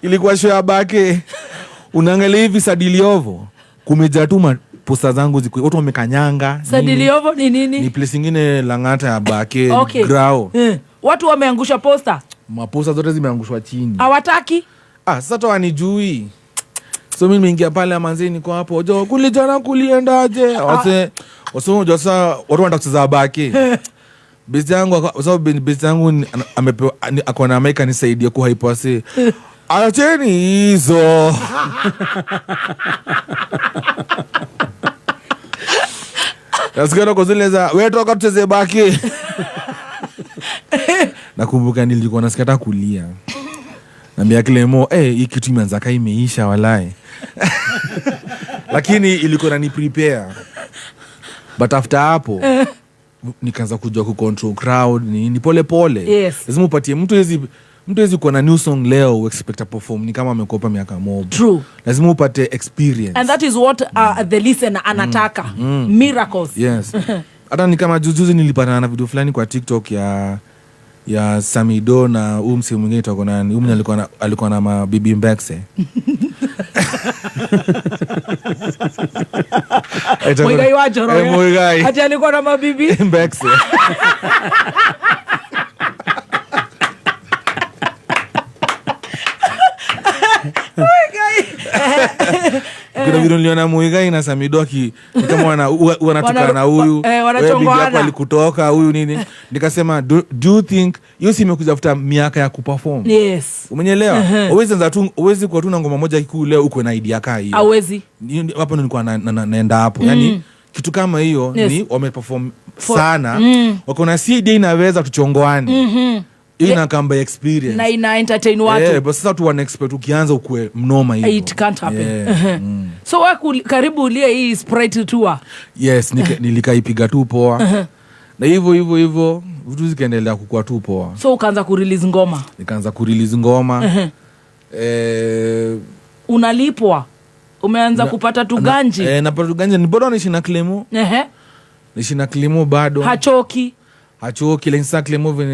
S25: ilikuwa show ya Bake. Unaangalia hivi Sadiliovo kumejaa tu poster zangu ziko watu wamekanyanga.
S2: Sadiliovo ni nini?
S25: Ni place nyingine Lang'ata ya Bake. Grao.
S2: Watu wameangusha poster.
S25: Maposta zote zimeangushwa chini.
S2: Hawataki?
S25: Sasa to wanijui. So mimi nimeingia pale manzi niko hapo. Jo kulijana kuliendaje? Wase unajua sasa watu wanataka kucheza baki. Besi yangu kwa sababu besi yangu amepewa akona Amerika nisaidie ku hypose. Acheni hizo. Nasikana kwa zile za wewe toka tucheze baki. Nakumbuka nilikuwa nasikata kulia. Naambia Clemo, hii kitu imeanza kai imeisha walai. Lakini ilikuwa nani prepare. But after hapo nikaanza kujua ku control crowd ni pole pole.
S2: Yes.
S25: Lazima upatie mtu hizi kuwa na new song leo expect a perform ni kama amekopa miaka mob.
S2: True.
S25: Lazima upate experience.
S2: And that is what the listener anataka. Miracles.
S25: Yes. Hata ni kama juzi nilipata na video fulani kwa TikTok ya Samido na mse mwingine tuko nani alikuwa na mabibi Mbekse.
S2: Mwigai wajoro.
S25: Mwigai.
S2: Hata alikuwa na mabibi
S25: Mbekse. Kuna video niliona Mwigai na Samido kama wanatukana na huyu
S2: wanachongana
S25: alikutoka huyu nini. Nikasema do you think hiyo si imekuja kufuta miaka ya kuperform?
S2: Yes.
S25: Umenyelewa? Uwezi kwa tu na ngoma moja kikuu leo uko na idea kaa hiyo.
S2: Hawezi.
S25: Hapo nilikuwa naenda hapo. Yaani kitu kama hiyo ni wameperform sana. Wako na CD inaweza tuchongoane. Ina kamba experience
S2: na ina entertain watu.
S25: But sasa tu wana expect ukianza ukue mnoma hivyo.
S2: It can't happen. So karibu ulie hii Sprite tour.
S25: Yes, nilikaipiga tu poa. Na hivyo vitu zikaendelea kukua tu poa.
S2: So ukaanza ku-release ngoma.
S25: Nikaanza ku-release ngoma.
S2: Unalipwa. Umeanza kupata tuganji.
S25: Napata tuganji ni bado naishi na Clemo. Naishi na Clemo bado. Hachoki lakini sasa Clemo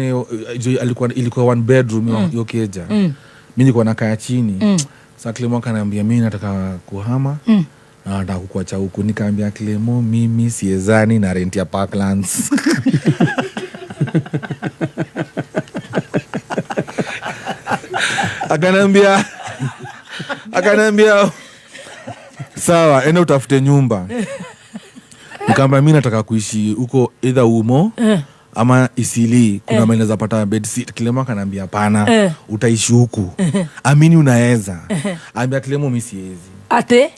S25: ilikuwa one bedroom hiyo keja. Mimi nilikuwa nakaa chini. Sasa Clemo akaniambia mimi nataka kuhama. Na nataka kukuacha huko. Nikaambia Clemo mimi siezani na rent ya Parklands. Akaniambia sawa, enda utafute nyumba. Nikaambia mimi nataka kuishi huko either Umo ama Isili, kuna mahali naweza pata bed seat. Clemo akaniambia hapana, utaishi huku. Amini unaweza. Ambia Clemo mimi siwezi.
S2: Ate?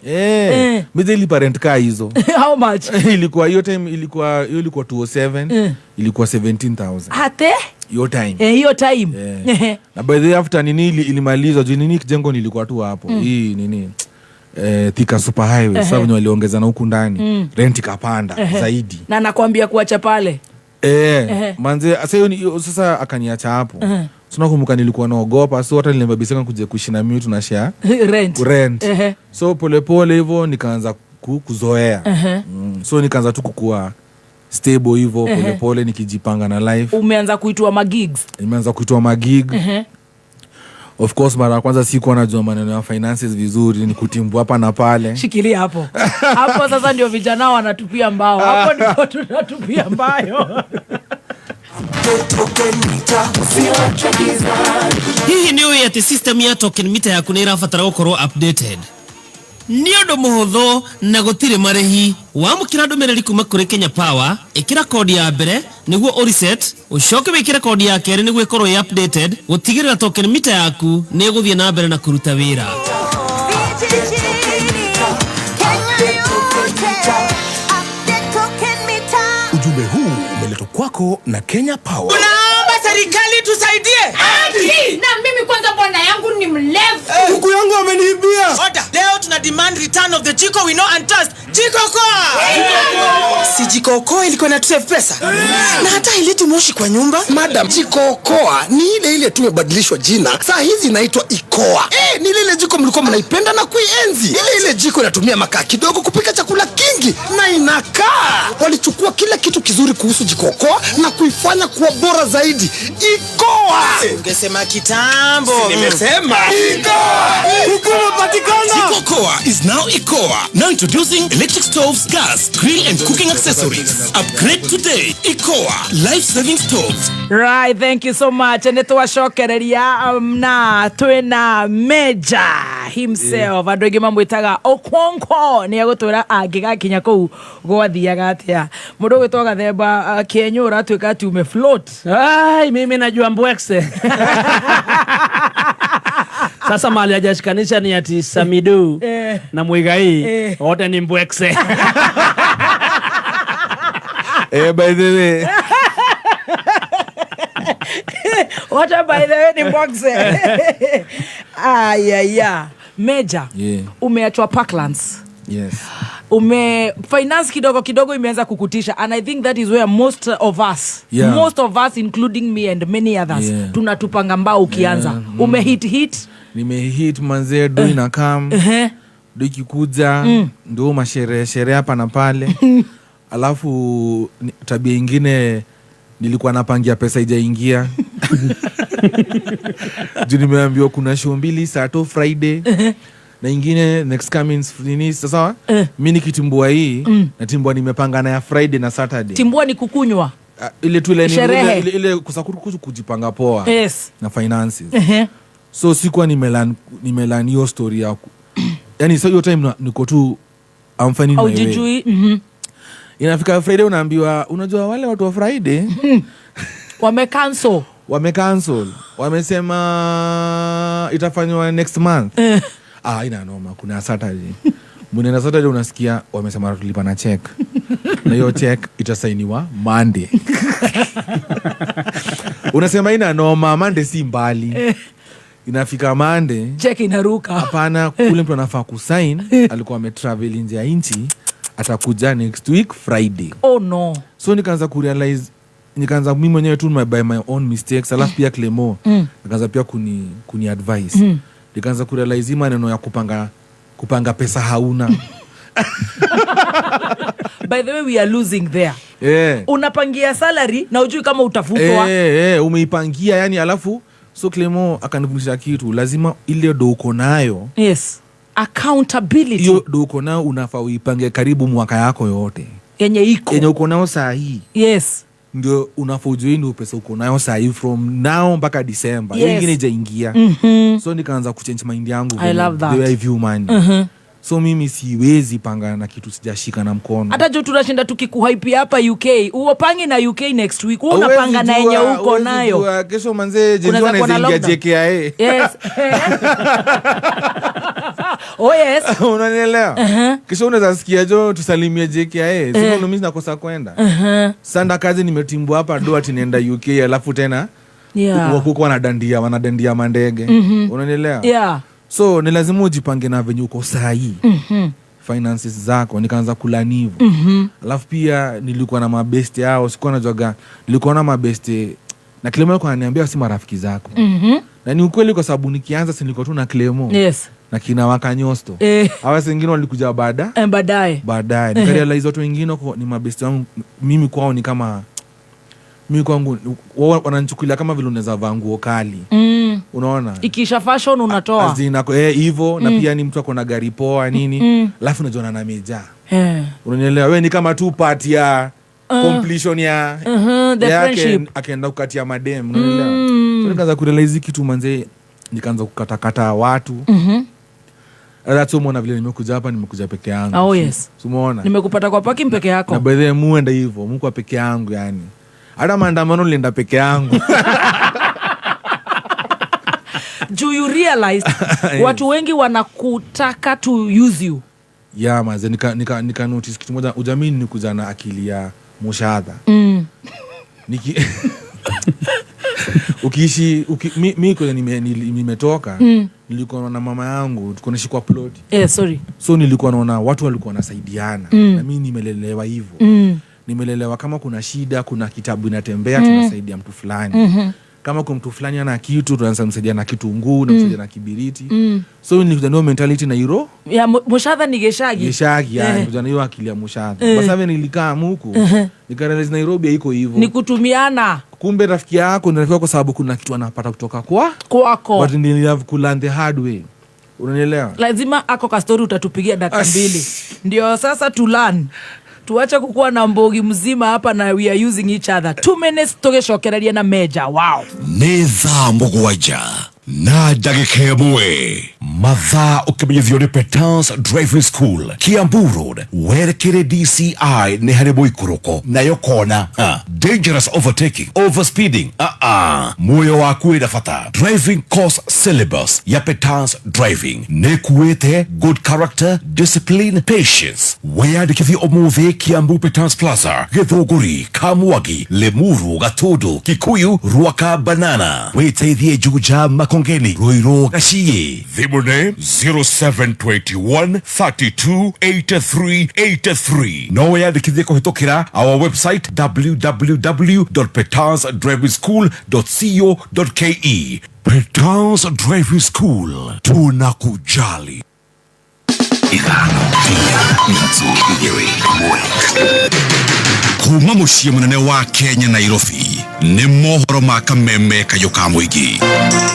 S25: Mimi nilipa rent kaa hizo.
S2: How much?
S25: Ilikuwa hiyo time ilikuwa 207, ilikuwa 17,000.
S2: Ate?
S25: Hiyo time.
S2: Hiyo time.
S25: Na by the way after nini ilimalizwa juu nini kijengo nilikuwa tu hapo. Hii nini? Thika Super Highway. Sasa wenye waliongeza na huku ndani. Rent ikapanda zaidi.
S2: Na nakwambia kuacha pale.
S25: Manze sasa akaniacha hapo. Tunakumbuka nilikuwa naogopa, so hata nilibabisika kuja kuishi na mimi tuna share rent. So pole hivyo nikaanza kuzoea. So nikaanza tu kukua stable hivyo pole nikijipanga na life.
S2: Umeanza kuitwa magigs?
S25: Nimeanza kuitwa magig. Of course mara ya kwanza sikuwa najua maneno ya finances vizuri, ni kutimbu hapa na pale.
S2: Shikilia hapo. Hapo sasa ndio vijana wanatupia mbao. Hapo ndipo tunatupia mbayo.
S8: Hihi ni uĩ atĩ system ya token meter yaku nĩ ĩrabatara gũkorwo updated? Nĩ ũndũ mũhũthũ na gũtirĩ marĩhi. Wamũkĩra ndũmĩrĩri kuma kũrĩ Kenya Power, ĩkĩra kodi ya mbere nĩguo ũreset, ũcoke wĩkĩre kodi ya kerĩ nĩguo ĩkorwo ĩ updated, gũtigĩrĩra token meter yaku nĩ ĩgũthiĩ na mbere na kũruta wĩra.
S4: Ujumbe huu umeletwa kwako na Kenya Power.
S11: Unaomba serikali tusaidie.
S12: Na mimi kwanza bwana yangu ni mlevu.
S11: Kuku yangu ameniibia. Oda, leo tuna demand return of the Jiko we know and trust. Jiko Okoa. Si Jiko Okoa ilikuwa na trave pesa. Na hata iliti moshi kwa nyumba.
S13: Madam, Jiko Okoa ni ile tumebadilishwa jina. Saa hizi inaitwa Ikoa. Ni ile jiko mlikuwa mnaipenda na kuienzi. Ile jiko inatumia makaa kidogo kupika chakula kingi na inakaa. Walichukua kila kitu kizuri kuhusu Jiko Okoa na kuifanya kuwa bora zaidi. Ikoa.
S11: Ungesema kitambo.
S13: Nimesema Ikoa. Ikoa patikana.
S10: Jiko Koa is now Ikoa. Now introducing electric stoves, gas, grill and cooking accessories. Upgrade today. Ikoa life-saving stoves.
S2: Right, thank you so much. And to washokereria na twina Major himself. Andu aingi mamwitaga Okonkwo ni agutwira angigakinya kuu gwathiaga atia. Mundu gwitwa Gathemba Kenyura twika ati ume float.
S7: Ai, mimi najua mbwekse. Sasa mali hajashikanisha ni ati Samidu na Muigai wote ni mbwekse.
S25: By the way.
S2: What by the way ni mbwekse. Yeah. Major.
S25: Yeah.
S2: Umeachwa Parklands.
S25: Yes.
S2: Finance kidogo imeanza kukutisha, and I think that is where most of us including me and many others tunatupanga mbao ukianza. Umehit
S25: Nimehit manzee do ina kam do ikikuja ndo masherehe hapa na pale. Alafu tabia ingine nilikuwa napangia pesa ijaingia. Juu nimeambiwa kuna show mbili Saturday Friday na ingine next coming nini sasa mimi nikitimbua hii na timbua nimepanga na ya Friday na Saturday.
S2: Timbua ni kukunywa
S25: ile tu ile kusakuru kujipanga poa na finances. So sikuwa nimelan hiyo story yako. Yani so hiyo time niko tu I'm finding my way. Inafika Friday unaambiwa unajua wale watu wa Friday wamecancel. Wamesema itafanywa next month. Ina noma kuna Saturday. Mwenye Saturday unasikia wamesema tulipa na check. Na hiyo check itasainiwa Monday. Unasema ina noma, Monday si mbali. Inafika Monday
S2: check inaruka.
S25: Hapana, kule mtu anafaa kusign alikuwa ametravel nje ya nchi, atakuja next week Friday.
S2: Oh no.
S25: So nikaanza kurealize, nikaanza mimi mwenyewe tu by my own mistakes. Alafu pia Clemo nikaanza pia kuni advice. Nikaanza kurealize maneno ya kupanga pesa hauna.
S2: By the way, we are losing there. Unapangia salary na ujui kama utafutwa.
S25: Umeipangia yani, alafu so Clemo akanifundisha kitu, lazima ile do uko nayo.
S2: Accountability.
S25: Hiyo do uko nayo unafaa uipange karibu mwaka yako yote.
S2: Yenye
S25: uko nayo saa hii. Ndio unafaa ujue ni pesa uko nayo saa hii from now mpaka December. Hiyo ingine ijaingia. So nikaanza kuchange mind yangu.
S2: I love that.
S25: The way I view money. So mimi siwezi panga na kitu sijashika na mkono.
S2: Hata jo tunashinda tukikuhype hapa UK. Uopangi na UK next week. Unapanga na yenye uko nayo.
S25: Kesho manze jenzi wanaingia JKIA.
S2: Yes. Oh yes.
S25: Unanielewa? Kesho unaweza sikia jo tusalimie JKIA. Sio mimi nakosa kwenda. Sanda kazi nimetimbwa hapa do ati nenda UK alafu tena wako wanadandia mandege. Unanielewa? So ni lazima ujipange na venye uko sahi. Finances zako. Nikaanza kulanivu. Alafu pia nilikuwa na mabeste yao. Sikuwa najuaga. Nilikuwa na mabeste. Na Clemo kwa ananiambia si marafiki zako. Na ni ukweli kwa sababu nikianza si nilikuwa tu na Clemo. Na kina Wakanyosto. Hawa wengine walikuja baadaye. Nikarealize watu wengine ni mabeste wangu. Mimi kwao ni kama mimi kwangu wananichukulia kama vile unaweza vaa nguo kali. Unaona?
S2: Ikisha fashion unatoa.
S25: Azina hivyo na pia ni mtu akona gari poa nini. Alafu unajiona na Major. Unanielewa? Wewe ni kama tu part ya completion ya
S2: the friendship.
S25: Akaenda kukatia madem. Unanielewa? So nikaanza kurealize kitu manze, nikaanza kukatakata watu. That's umeona vile nimekuja hapa, nimekuja peke yangu.
S2: Oh yes.
S25: Umeona?
S2: Nimekupata kwa parking peke yako.
S25: Na by the way muenda hivyo, mko peke yangu yani. Hata maandamano nilienda peke yangu.
S2: Do you realize watu wengi wanakutaka to use you?
S25: Maze nika notice kitu moja, ujamini nikuja na akili ya mushahada. Ukiishi mimi kwa nimetoka nilikuwa na mama yangu tuko naishi kwa plot. So nilikuwa naona watu walikuwa wanasaidiana. Na mimi nimelelewa hivyo. Nimelelewa kama kuna shida, kuna kitabu inatembea tunasaidia mtu fulani. kama kwa mtu fulani ana kitu tunaanza msaidia na kitunguu na msaidia na kibiriti. So ni kujua mentality na hiro
S2: ya mushadha ni geshagi
S25: yani kujua hiyo akili ya mushadha. Basi hivi nilikaa huko nikarealize Nairobi haiko hivyo,
S2: ni kutumiana.
S25: Kumbe rafiki yako ndio kwa sababu kuna kitu anapata kutoka
S2: kwako,
S25: but nilihave to learn the hard way. Unanielewa?
S2: Lazima ako ka story utatupigia dakika 2 ndio sasa to learn. Tuacha kukuwa na mbogi mzima hapa na we are using each other. 2 minutes tugeshokereria na meja. Wow.
S4: Neza mugwaja na dagika mwe mathaa ukimenyithio ni Petans Driving School Kiambu Road werekere DCI ni hari muikuruko nayo kona dangerous overtaking, overspeeding muoyo waku ina bata. Driving course syllabus ya Petans Driving ni kuite good character, discipline, patience. Weyandikithie umuthi Kiambu Petans Plaza, Githunguri, Kamwagi, Limuru, Gatudu, Kikuyu, Ruaka, Banana. Witeithie Juja, Makongeni, Ruiru, Gaciĩ. Thimũ nĩ 0721 32 83 83. No weyandikithie kũhĩtũkĩra our website www.petansdrivingschool.co.ke. Petans Driving School, tunakujali. Kuma muciĩ munene wa Kenya Nairobi ni mohoro ma Kameme Kayuka Mwingi.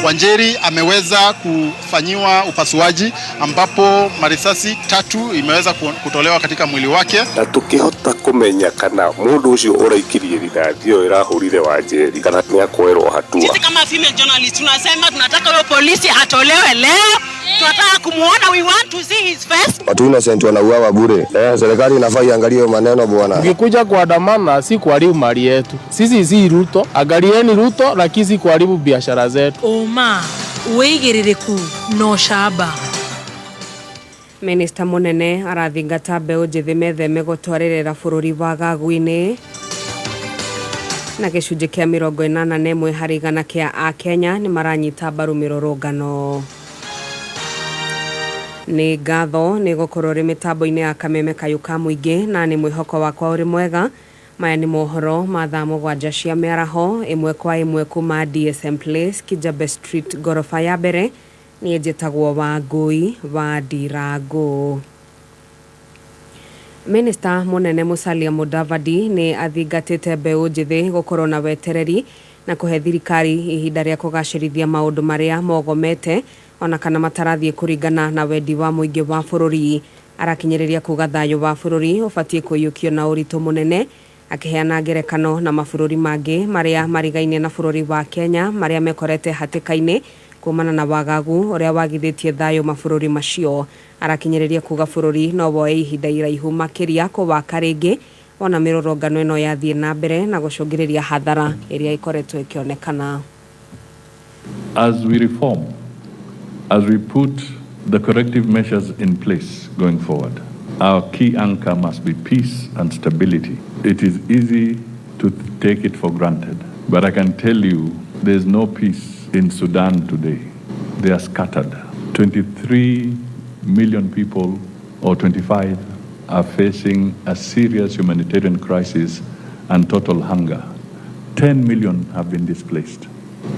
S14: Wanjeri ameweza kufanyiwa upasuaji ambapo marisasi 3 imeweza kutolewa katika mwili wake,
S3: na tukihota kumenya kana mundu ucio uraikirie rithathi yo irahurire Wanjeri kana ni akoerwo hatua.
S15: Sisi kama female journalist tunasema tunataka huyo polisi atolewe leo. Tunataka kumuona, we want to see his face.
S16: Watu innocent wanauawa bure. Serikali inafaa iangalie maneno bwana.
S21: Ukikuja kuandamana si kuharibu mali yetu. Sisi si Ruto, angalieni Ruto lakini si kuharibu biashara zetu.
S15: Oma, uigirireku no shaba.
S18: Minister munene arathingata mbeu njithi metheme gutwarĩrĩra bũrũri wagagu-inĩ. Na gĩcunjĩ kĩa 81 harĩ igana kĩa a Kenya ni maranyita mbaru mĩrũrũngano. Ni ngatho ni gũkorwo rĩ mĩtambo-inĩ ya Kameme Kayuka Mwingi na ni mwĩhoko wakwa ũrĩ mwega. Maya ni mohoro ma thaa 7 cia mĩaraho, ĩmwe kwa ĩmwe kuma DSM Place, Kijabe Street, gorofa ya mbere. Niĩ njĩtagwo Wangui wa Ndirango. Minister munene Musalia Mudavadi ni athingatĩte mbeu njithi gũkorwo na wetereri na kuhe thirikari ihinda rĩa kũgacĩrithia maũndũ marĩa mogomete ona kana matarathie kũringana na wendi wa mũingĩ wa bũrũri. Arakinyĩrĩria kuga thayũ wa bũrũri ũbatiĩ kũiyũkio na ũritũ mũnene, akiheana ngerekano na mabũrũri mangĩ marĩa marigainie na bũrũri wa Kenya marĩa mekorete hatĩka-inĩ kumana na wagagu ũrĩa wagithĩtie thayũ mabũrũri macio. Arakinyĩrĩria kuga bũrũri no woe ihinda iraihu makĩria kũwaka rĩngĩ ona mĩrũrũngano ĩno yathiĩ na mbere na gũcũngĩrĩria hathara ĩrĩa ĩkoretwo ĩkĩonekana.
S17: As we reform, as we put the corrective measures in place going forward, our key anchor must be peace and stability. It is easy to take it for granted, but I can tell you there's no peace in Sudan today. They are scattered. 23 million people, or 25, are facing a serious humanitarian crisis and total hunger. 10 million have been displaced.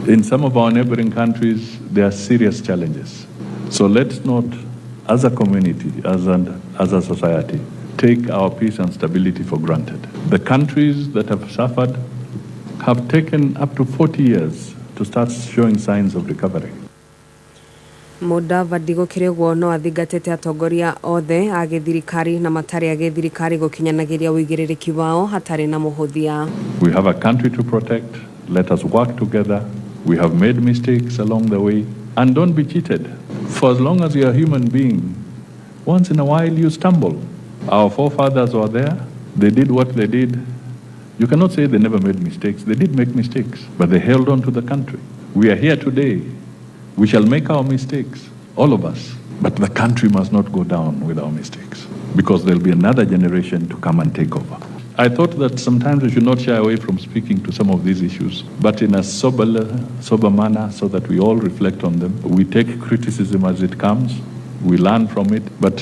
S17: In some of our neighboring countries, there are serious challenges. So let's not, as a community, as a society, take our peace and stability for granted. The countries that have suffered have taken up to 40 years to start showing signs of recovery.
S18: Mudavadi gũkĩrĩgwo no athingatĩte atongoria othe a gĩthirikari na matarĩ a gĩthirikari gũkinyanagĩria ũigĩrĩrĩki wao hatarĩ na mũhũthia.
S17: We have a country to protect. Let us work together. We have made mistakes along the way. And don't be cheated. For as long as you're a human being, once in a while you stumble. Our forefathers were there. They did what they did. You cannot say they never made mistakes. They did make mistakes, but they held on to the country. We are here today. We shall make our mistakes, all of us. But the country must not go down with our mistakes, because there'll be another generation to come and take over. I thought that sometimes we should not shy away from speaking to some of these issues, but in a sober manner, so that we all reflect on them. We take criticism as it comes, we learn from it, but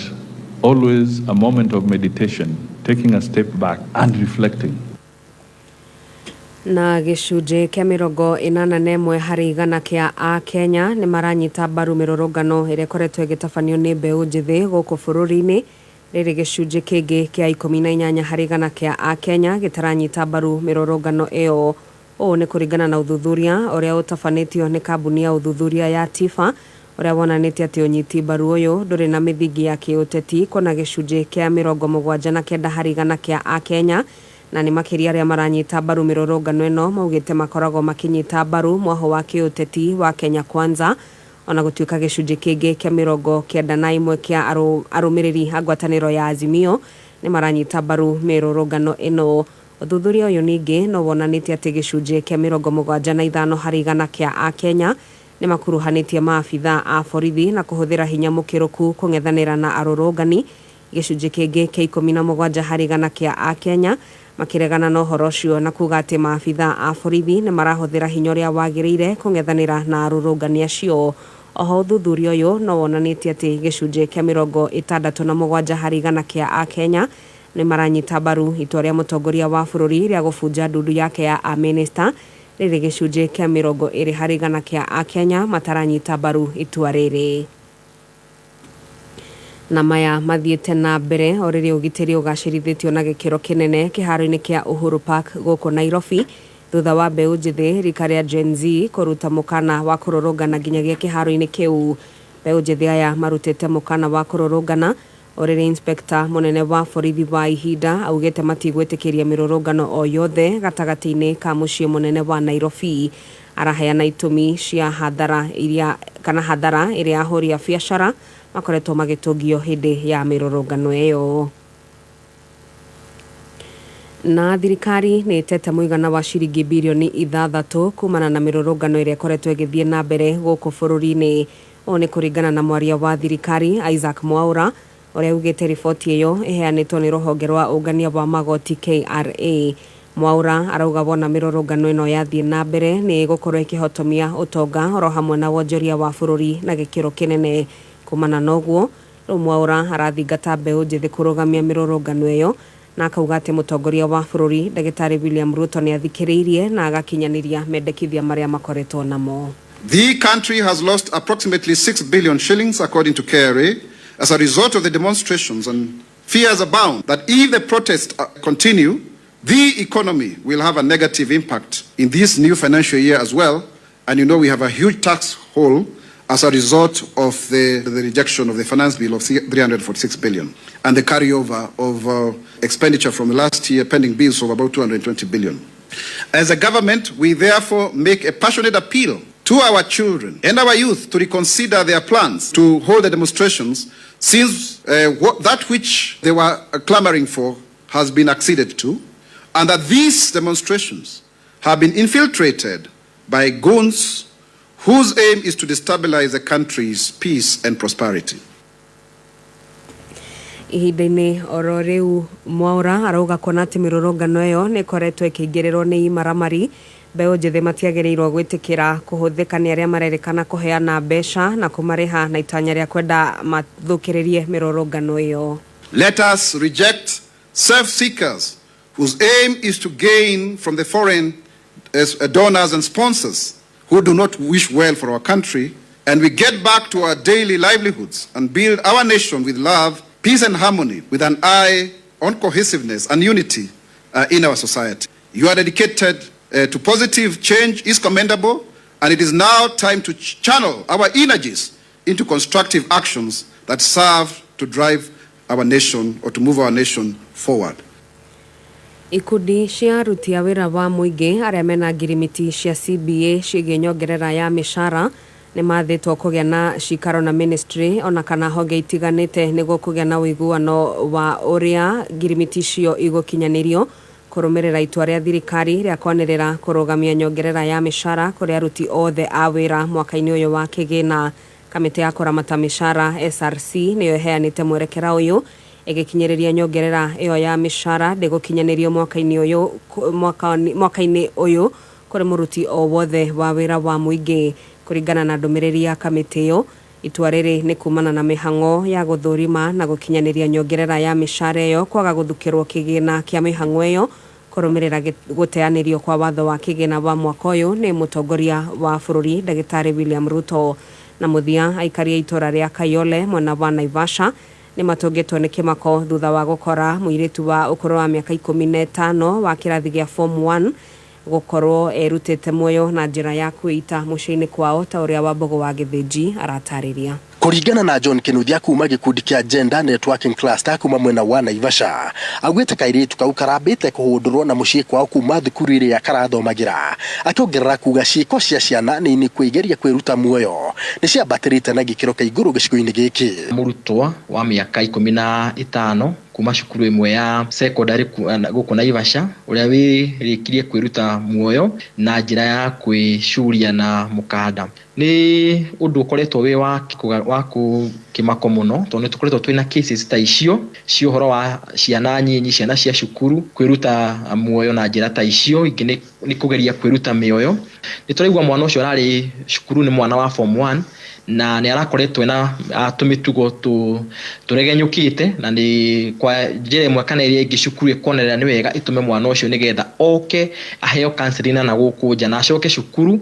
S17: always a moment of meditation, taking a step back and reflecting.
S18: Na gĩcunjĩ kĩa 81 harĩ igana kĩa a Kenya nĩ maranyita mbaru mĩrũrũngano ĩrĩa ĩkoretwo ĩgĩtabanio nĩ mbeũ njĩthĩ gũkũ bũrũri-inĩ. Rĩrĩ gĩcunjĩ kĩngĩ kĩa 18 harĩ igana kĩa a Kenya gĩtaranyita mbaru mĩrũrũngano ĩyo. Ũũ nĩ kũringana na ũthuthuria ũrĩa ũtabanĩtio nĩ kambuni ya ũthuthuria ya TIFA ũrĩa wonanĩtie atĩ ũnyiti mbaru ũyũ ndũrĩ na mĩthingi ya kĩũteti, kũna gĩcunjĩ kĩa 79 harĩ igana kĩa a Kenya na nĩ makĩria arĩa maranyita mbaru mĩrũrũngano ĩno maugĩte makoragwo makĩnyita mbaru mwaho wa kĩũteti wa Kenya Kwanza, ona gũtuĩka gĩcunjĩ kĩngĩ kĩa 91 kĩa arũmĩrĩri a ngwatanĩro ya Azimio nĩ maranyita mbaru mĩrũrũngano ĩno. Ũthuthuria ũyũ ningĩ no wonanĩtie atĩ gĩcunjĩ kĩa 75 harĩ igana kĩa a Kenya nĩ makuruhanĩtie maabitha a borithi na kũhũthĩra hinya mũkĩrũku kũng'ethanĩra na arũrũngani. Gĩcunjĩ kĩngĩ kĩa 17 harĩ igana kĩa a Kenya makĩregana na ũhoro ũcio na kuga atĩ maabitha a borithi nĩ marahũthĩra hinya ũrĩa wagĩrĩire kũng'ethanĩra na arũrũngani acio. Oho ũthuthuria ũyũ no wonanĩtie atĩ gĩcunjĩ kĩa 67 harĩ igana kĩa a Kenya nĩ maranyita mbaru itua rĩa mũtongoria wa bũrũri rĩa gũbunja ndundu yake ya a minister. Rĩrĩ gĩcunjĩ kĩa 20 harĩ igana kĩa a Kenya mataranyita mbaru itua rĩrĩ. Na maya mathiĩte na mbere o rĩrĩa ũgitĩri ũgacĩrithĩtio na gĩkĩro kĩnene kĩharo-inĩ kĩa Uhuru Park gũkũ Nairobi, thutha wa mbeũ njĩthĩ rika rĩa Gen Z kũruta mũkana wa kũrũrũngana nginyagia kĩharo-inĩ kĩu. Mbeũ njĩthĩ aya marutĩte mũkana wa kũrũrũngana o rĩrĩa inspector mũnene wa borithi wa ihinda augĩte matigwĩtĩkĩria mĩrũrũngano o yothe gatagatĩ-inĩ ka mũciĩ mũnene wa Nairobi. Araheana itũmi cia hathara ĩrĩa ahũri a biacara makoretwo magĩtũngio hĩndĩ ya mĩrũrũngano ĩyo. Na thirikari nĩ ĩtete mũigana wa ciringi bilioni 6 kumana na mĩrũrũngano ĩrĩa ĩkoretwo ĩgĩthiĩ na mbere gũkũ bũrũri-inĩ. Ũũ nĩ kũringana na mwaria wa thirikari Isaac Mwaura ũrĩa augĩte riboti ĩyo ĩheanĩtwo nĩ rũhonge rwa ũngania wa magoti KRA. Mwaura arauga wona mĩrũrũngano ĩno yathiĩ na mbere nĩ gũkorwo ĩkĩhotomia ũtonga oro hamwe na wonjoria wa bũrũri na gĩkĩro kĩnene. Kumana na ũguo, rĩu Mwaura arathingata mbeũ njĩthĩ kũrũgamia mĩrũrũngano ĩyo na akauga atĩ mũtongoria wa bũrũri Ndagĩtarĩ William Ruto nĩ athikĩrĩirie na agakinyanĩria mendekithia marĩa makoretwo namo.
S5: The country has lost approximately 6 billion shillings according to KRA as a result of the demonstrations, and fears abound that if the protests continue, the economy will have a negative impact in this new financial year as well. And we have a huge tax hole as a result of the rejection of the finance bill of 346 billion and the carryover of expenditure from the last year pending bills of about 220 billion. As a government, we therefore make a passionate appeal to our children and our youth to reconsider their plans to hold the demonstrations, since that which they were clamoring for has been acceded to, and that these demonstrations have been infiltrated by goons whose aim is to destabilize the country's peace and prosperity.
S18: Ihinda-inĩ oro rĩu Mwaura arauga kuona atĩ mĩrũrũngano ĩyo nĩ ĩkoretwo ĩkĩingĩrĩrwo nĩ imaramari, mbeũ njĩthĩ matiagĩrĩirwo gwĩtĩkĩra kũhũthĩka nĩ arĩa marerĩkana kũheana mbeca na kũmarĩha na itanya rĩa kwenda mathũkĩrĩrie mĩrũrũngano ĩyo.
S5: Let us reject self-seekers whose aim is to gain from the foreign donors and sponsors who do not wish well for our country, and we get back to our daily livelihoods and build our nation with love, peace and harmony, with an eye on cohesiveness and unity in our society. Your dedicated to positive change is commendable, and it is now time to channel our energies into constructive actions that serve to drive our nation or to move our nation forward.
S18: Ikundi cia aruti a wĩra wa mũingĩ arĩa mena ngirimiti cia CBA ciĩgiĩ nyongerera ya mĩcara nĩ mathĩtwo kũgĩa na cikaro na ministry ona kana honge itiganĩte nĩguo kũgĩa na ũiguano wa ũrĩa ngirimiti icio igũkinyanĩrio kũrũmĩrĩra itua rĩa thirikari rĩa kwanĩrĩra kũrũgamia nyongerera ya mĩcara kũrĩ aruti othe a wĩra mwaka-inĩ ũyũ wa kĩgĩna. Kamĩtĩ ya kũramata mĩcara SRC nĩyo ĩheanĩte mwerekera ũyũ ĩgĩkinyĩrĩria nyongerera ĩyo ya mĩcara ndĩgũkinyanĩrio mwaka-inĩ ũyũ kũrĩ mũruti o wothe wa wĩra wa mũingĩ. Kũringana na ndũmĩrĩri ya kamĩtĩ ĩyo, itua rĩrĩ nĩ kumana na mĩhang'o ya gũthũrima na gũkinyanĩria nyongerera ya mĩcara ĩyo kwaga gũthukĩrwo kĩgĩna kĩa mĩhang'o ĩyo kurumirira guteanirio kwa watho wa kigina wa mwaka uyu ni mutongoria wa bururi Ndagitari William Ruto na muthia aikaria itora ria Kayole mwena wa Naivasha ni matongetwo ni kimako thutha wa gukora muiritu wa ukoro wa miaka 15 wa kirathi gia form 1 gukorwo erutete moyo na njira ya kuita muciini kwao ta uria Wambogo wa Githiji aratariria.
S13: Kuringana na John Kinuthia kuma gikundi kia Gender Networking Cluster kuma mwena wa Naivasha, agwete kairitu kau karambite kuhundurwo na mucii kwao kuma thukuru iri ya karathomagira, akiongerera kuga ciiko cia ciana nini kwigeria kwiruta muoyo ni ciambatirite na gikiro kia iguru gicigo-ini giki.
S6: Murutwa wa miaka 15 kuma cukuru imwe ya secondary guku Naivasha uria wirikirie kwiruta muoyo na njira ya kwishuria na mukanda ni undu ukoretwo wi wa kimako muno tondu tukoretwo twina cases ta icio cio horo wa ciana nyinyi ciana cia cukuru kwiruta muoyo na njira ta icio ingi ni kugeria kwiruta mioyo ni turaigwa mwana ucio arari cukuru ni mwana wa form 1 na ni arakoretwo na tumitugo turegenyukite na ni kwa njira imwe kana iria ingi cukuru ikonerera ni wega itume mwana ucio nigetha oke aheo counseling na guku nja na acoke cukuru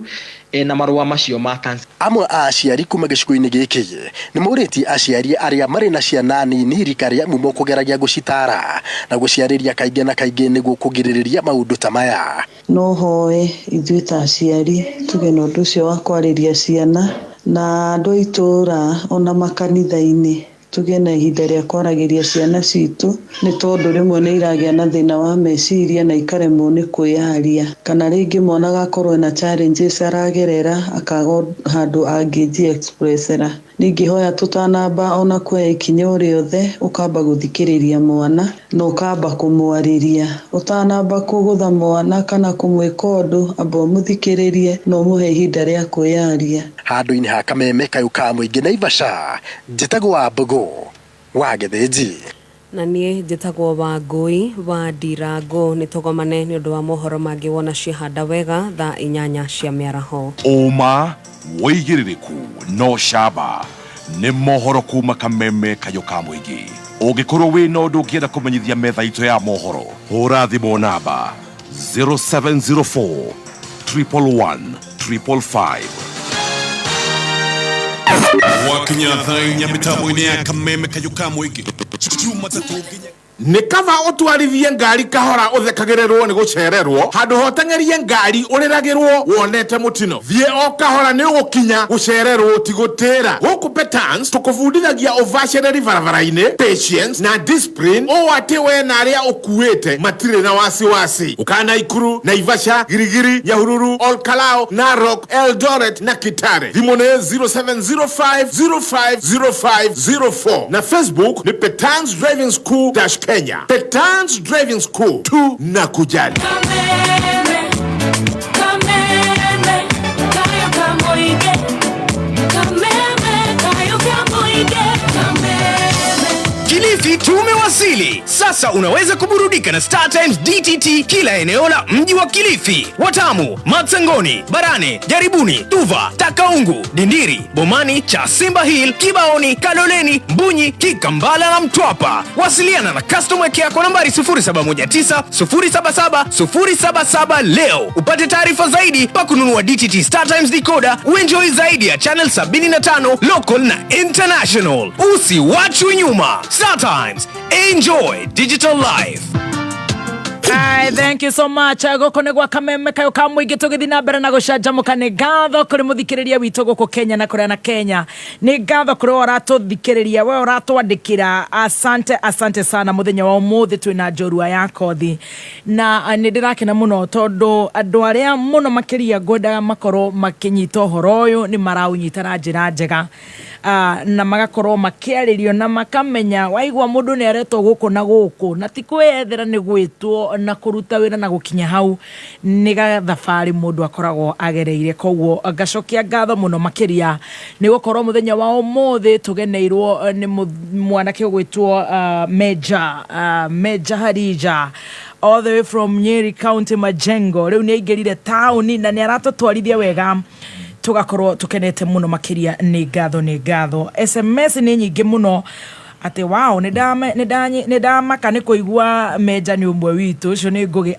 S6: na marua macio ma kansa.
S13: Amwe a aciari kuma gicigo-ini giki ni mauriti aciari aria mari na ciana nini rika ria mumo kugeragia gucitara na guciariria kaingi na kaingi niguo kugiririria maundu ta maya.
S19: No hoe ithuĩ ta aciari tuge na ũndũ ũcio wa kwariria ciana na andũ itura ona makanitha-ini tuge na ihinda rĩa kwaragiria ciana citũ ni tondu rimwe ni iragia na thina wa meciria na ikaremwo ni kwiyaria kana ringi mwana gakorwo na challenges aragerera akago handu angiji expressera ningi hoya tutanamba ona kwe ikinya riothe ukamba guthikiriria mwana no ukamba kumwariria utanamba kugutha mwana kana kumwika undu amba muthikiririe no muhe ihinda ria kwiyaria.
S13: Handu-ini ha Kameme Kayuka muingi Naivasha njitagwo Wambogo wa Githiji
S18: na nie njitagwo Wangui wa Ndirango ni tugomane ni undu wa mohoro mangi wona cihanda wega thaa 8 cia miaraho.
S4: Uma woigiririku no shaba ni mohoro kuma Kameme Kayuka muingi. Ungikorwo wina undu ungienda kumenyithia metha itu ya mohoro hura thimu namba 0704 111 555.
S10: Wakinya thainya mitambo-ini ya Kameme Kayuka muingi
S25: ni kava utwarithie ngari kahora uthekagererwo ni gucererwo handu hotengerie ngari uriragirwo wonete mutino thie o kahora ni ugukinya gucererwo tigutira guku Petans tukufundithagia uvacireri barabara-ini patience na discipline o ati we na aria ukuite matire na wasiwasi ukana Ikuru Naivasha Girigiri Nyahururu Olkalao Narok Eldoret na Kitare thimu ni 0705050504 na Facebook ni Petans Driving School Kenya. Petans Driving School tu na kujali.
S20: Kameme Kayuka muingi. Kameme Kayuka muingi.
S24: Kilifi tumewasili. Sasa unaweza kuburudika na Star Times DTT kila eneo la mji wa Kilifi. Watamu, Matsangoni, Barane, Jaribuni, Tuva, Takaungu, Dindiri, Bomani, Chasimba Hill, Kibaoni, Kaloleni, Mbunyi, Kikambala na Mtwapa. Wasiliana na customer care kwa nambari 0719077077 leo. Upate taarifa zaidi pa kununua DTT Star Times decoder, uenjoy zaidi ya channel 75 local na international. Usiwachwe nyuma. Star Times. Enjoy digital life.
S2: Hi, thank you so much. Goko gwa Kameme Kayuka muingi tugithi na mbere na gucanjamuka ni ngatho kuri muthikiriria witu guku Kenya na kuria na Kenya. Ni ngatho kuri uratuthikiriria we uratwandikira. Asante sana muthenya wa umuthi twina njorua ya kothi na ni ndirakena muno tondu andu aria muno makiria ngwenda makoro makinyita uhoro uyu ni maraunyitana njira njega na magakorwo makiaririo na makamenya waigwa mundu ni aretwo guku na ti kwethera ni gwitwo na kuruta wira na gukinya hau ni gathabari mundu akoragwo agereire koguo ngacokia ngatho muno makiria ni gukorwo muthenya wa umuthi tugeneirwo ni mwanake gwitwo Major Hadija all the way from Nyeri County Majengo riu ni aingerire town na ni aratotwarithia wega tugakorwo tukenete muno makiria ni ngatho SMS ni nyingi muno ate wow nedamaka nä kå igua Meja nä å mwe witå å cio nä ngå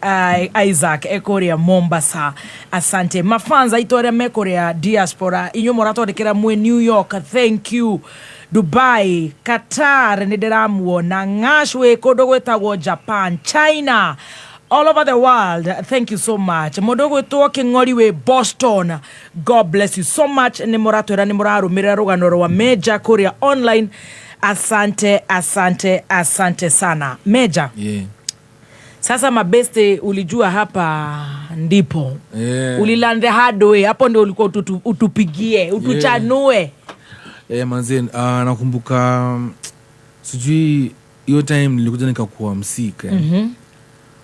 S2: Isaac ekå rä a Mombasa. Asante mafanza itå arä a mekå rä a diaspora inyuä moratwandä kä ra mwä New York, thank you. Dubai, Qatar nä ndä ramuona, ng'acwä kå ndå gwä tagwo Japan, China, all over the world. Thank you so much. Mundu gwitwo King'ori we Boston, God bless you so much. Ni muratwira ni murarumira rugano rwa Meja kuria online. Asante sana Meja. Sasa mabeste, ulijua hapa ndipo ulilande hardway, hapo ndio ulikuwa utupigie utuchanue.
S25: Manzen, nakumbuka sijui hiyo time nilikuja nikakuwa msika.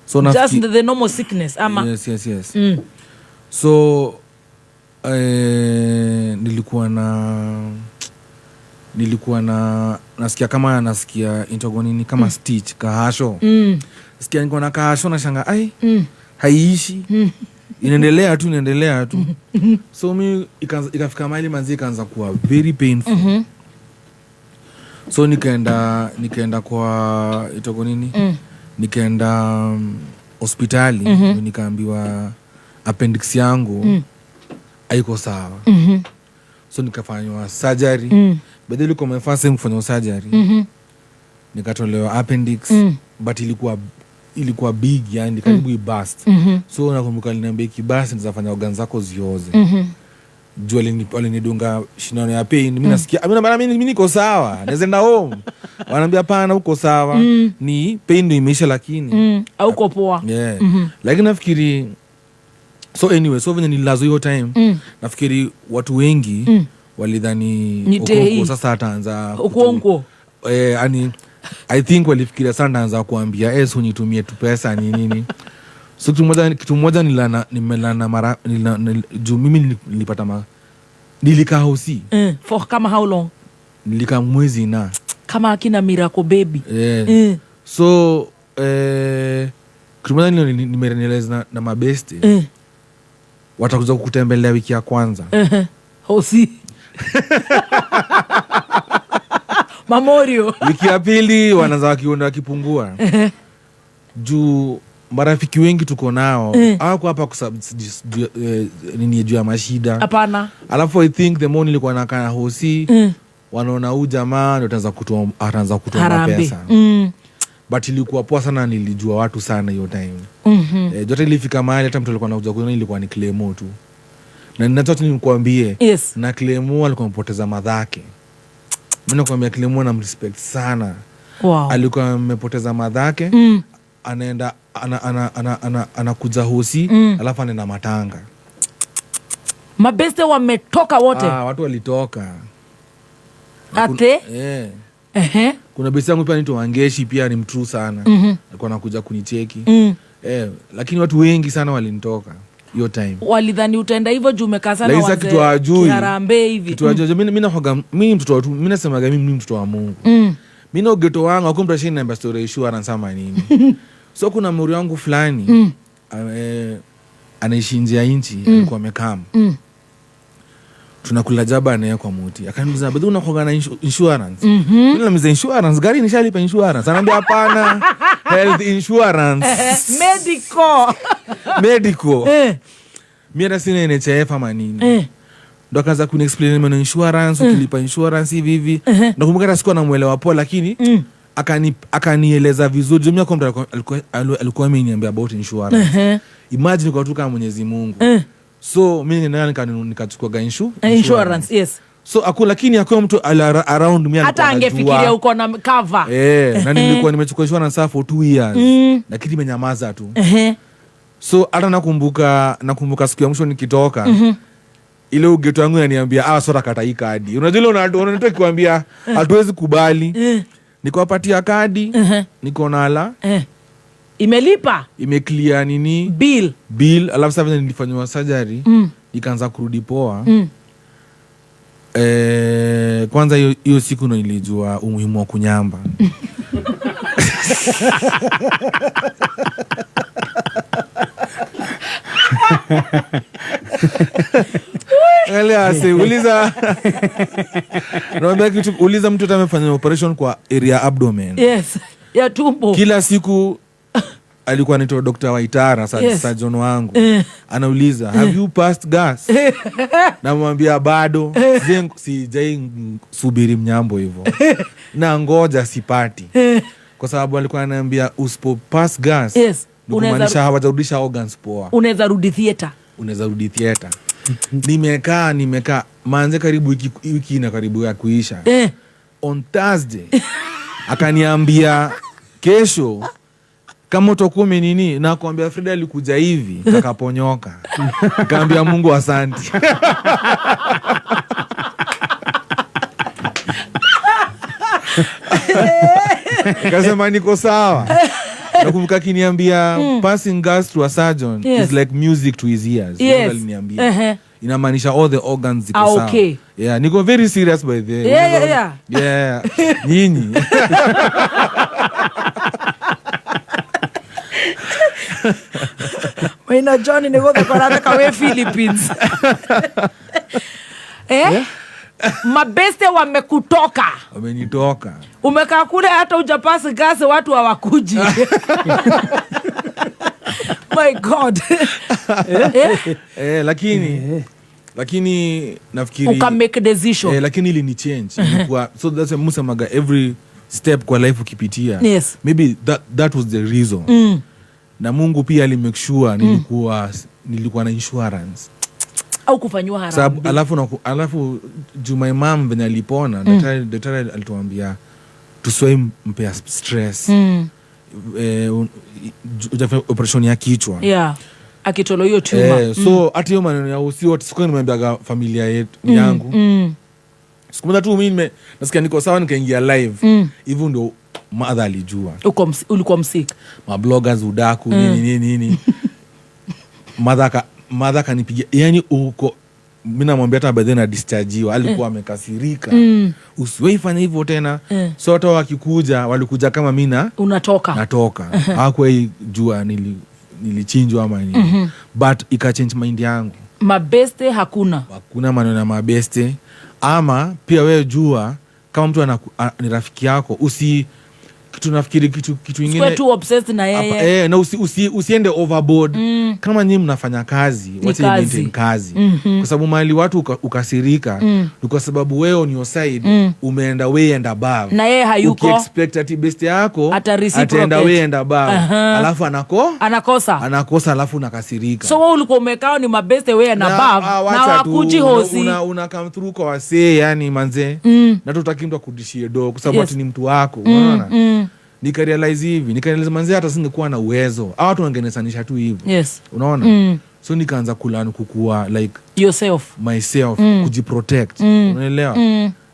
S2: So just the normal sickness ama
S25: yes. So nilikuwa na nasikia kama nasikia intogonini kama stitch kahasho. Sikia niko na kahasho na shanga haiishi. Inaendelea tu. So mi ikafika mahali manzi ikaanza kuwa very painful. So nikaenda kwa intogonini nikaenda hospitali nikaambiwa appendix yangu haiko sawa. So nikafanywa surgery. Baada ilikuwa my first time kufanya surgery. Nikatolewa appendix but ilikuwa big, yani karibu ibust. So nakumbuka aliniambia ikibust nitafanya organs zako zioze. Juu alinidunga shindano ya pain. Mimi nasikia mimi niko sawa, naweza enda home. Wananiambia hapana, uko sawa. Ni pain ndio imeisha lakini
S2: hauko poa.
S25: Lakini nafikiri so anyway, so venye nililazo hiyo time nafikiri watu wengi walidhani Okonkwo sasa ataanza
S2: Okonkwo.
S25: Yani I think walifikiria sana anaanza kuambia unitumie tu pesa nini. So kitu moja nimelana mara juu mimi nilipata nilikaa hosi.
S2: For kama how long?
S25: Nilikaa mwezi na
S2: kama akina Miracle Baby.
S25: So kitu moja nimerealize na mabeste watakuja kukutembelea wiki ya kwanza.
S2: Hosi. Mamorio.
S25: Wiki ya pili wanaanza wakipungua. Juu marafiki wengi tuko nao hawako hapa nini juu ya mashida.
S2: Hapana.
S25: Alafu I think the more nilikuwa nakaa hosi wanaona huyu jamaa ndio ataanza kutoa mapesa. But ilikuwa poa sana, nilijua watu sana hiyo time. Jote ilifika mahali hata mtu alikuwa anakuja kuona ilikuwa ni Clemo tu. Na ninataka nikwambie na Clemo alikuwa amepoteza madhake. Mimi nakwambia Clemo na respect sana.
S2: Wow.
S25: Alikuwa amepoteza madhake. Anaenda anakuja hosi alafu anaenda matanga.
S2: Mabeste wametoka wote.
S25: Watu walitoka.
S2: Ate?
S25: Kuna besti yangu pia anaitwa Wangeshi, pia ni mtrue sana. Alikuwa anakuja kunicheki. Lakini watu wengi sana walinitoka hiyo time.
S2: Walidhani utaenda hivyo juu umekaa sana
S25: wazee.
S2: Kiharambe hivi.
S25: Kitu ajui. Mimi mtoto wa mimi nasemaga mimi mtoto wa Mungu. Mimi na geto wangu akumpa shini na story insurance ama nini. So kuna muri wangu fulani anaishi nje ya nchi, alikuwa amekam. Tunakula jaba naye kwa muti. Akaniuliza, "Bado unakoga na insurance?" Mimi namwambia, "Insurance gari nishalipa insurance." Ananiambia, "Hapana, health insurance." Medical. Mimi hata sina NHIF ama nini. Ndo akaanza kuniexplain maneno insurance, ukilipa insurance hivi. Nakumbuka hata sikuwa namuelewa poa, lakini akanieleza vizuri. Mimi alikuwa ameniambia about insurance. Imagine kwa tu kama Mwenyezi Mungu. So mimi nikachukua
S2: insurance. Yes.
S25: So lakini akuwa mtu around me
S2: hata angefikiria uko na cover.
S25: Na nilikuwa nimechukua insurance for 2 years. Lakini nimenyamaza tu. So hata nakumbuka siku ya mwisho nikitoka. Ile ugeto wangu ananiambia sora kata hii kadi. Unajua unatoka kuambia hatuwezi kubali. Nikawapatia kadi. Niko nala.
S2: Imelipa.
S25: Imeclear nini? Bill. Alafu sasa nilifanywa surgery. Nikaanza kurudi poa. Kwanza hiyo siku ndo nilijua umuhimu wa kunyamba. Uliza Naomba kitu uliza mtu atamefanya operation kwa area abdomen.
S2: Yes. Ya tumbo.
S25: Kila siku alikuwa anaitwa Dr. Waitara surgeon wangu. Anauliza, have you passed gas? Namwambia bado. Sijai subiri mnyambo hivyo. Na ngoja sipati. Kwa sababu alikuwa ananiambia usipo pass gas.
S2: Yes.
S25: Kumaanisha hawajarudisha organs poa.
S2: Unaweza rudi theater. Nimekaa manze karibu wiki na karibu ya kuisha. On Thursday akaniambia kesho kama utakuwa nini na kuambia Frida alikuja hivi takaponyoka. Kaambia Mungu asante. Kasema niko sawa. Nakumbuka kiniambia passing gas to a surgeon is like music to his ears. Aliniambia. Inamaanisha all the organs ziko sawa. Okay.
S25: Yeah, niko very serious by the way. Yeah. Nyinyi.
S2: Maina Johnny negoda kwa nataka we Philippines. Mabeste wamekutoka.
S25: Wamenitoka.
S2: Umekaa kule hata ujapasi gasi watu hawakuji. My God.
S25: Lakini nafikiri
S2: uka make decision.
S25: Lakini ili ni change. So that's a musamaga every step kwa life ukipitia.
S2: Yes.
S25: Maybe that was the reason. Na Mungu pia ali make sure nilikuwa na insurance.
S2: Au kufanywa haramu.
S25: Alafu my mom venye alipona, daktari alituambia tusiwe mpea stress. Operation ya kichwa.
S2: Yeah. Akitolo hiyo tumor.
S25: So hata hiyo maneno ya usio sikuwa nimeambiaga familia yetu yangu. Siku moja tu mimi nasikia niko sawa nikaingia live. Hivyo ndio mother alijua.
S2: Ulikuwa msick.
S25: Ma bloggers udaku nini. Mother kanipigia. Yaani uko mimi namwambia hata baadaye na discharge alikuwa amekasirika. Usiwahi fanya hivyo tena. So hata wakikuja walikuja kama mimi natoka. Hakuwahi jua nilichinjwa ama nini. But ikachange mind yangu.
S2: Mabeste hakuna
S25: maneno ya mabeste. Ama pia wewe jua kama mtu ni rafiki yako kitu nafikiri kitu kingine.
S2: Sikuwa tu obsessed na yeye.
S25: Na usiende overboard. Kama nyinyi mnafanya kazi, wacha maintain kazi. Kwa sababu mahali watu ukasirika, ni kwa sababu wewe on your side umeenda way and above.
S2: Na yeye hayuko.
S25: Ukiexpect ati best yako ataenda way and above. Alafu anakosa alafu unakasirika.
S2: So wewe ulikuwa umekaa ni mabeste way and above na wakuji hosi.
S25: Una come through kwa wasee yani manze. Na tutaki mtu akudishie do kwa sababu ati ni mtu wako. Unaona? Nikarealize hivi, manzi hata singekuwa na uwezo. Hao watu wangenesanisha tu hivi.
S2: Yes.
S25: Unaona? So nikaanza kukua like myself, kujiprotect. Unaelewa?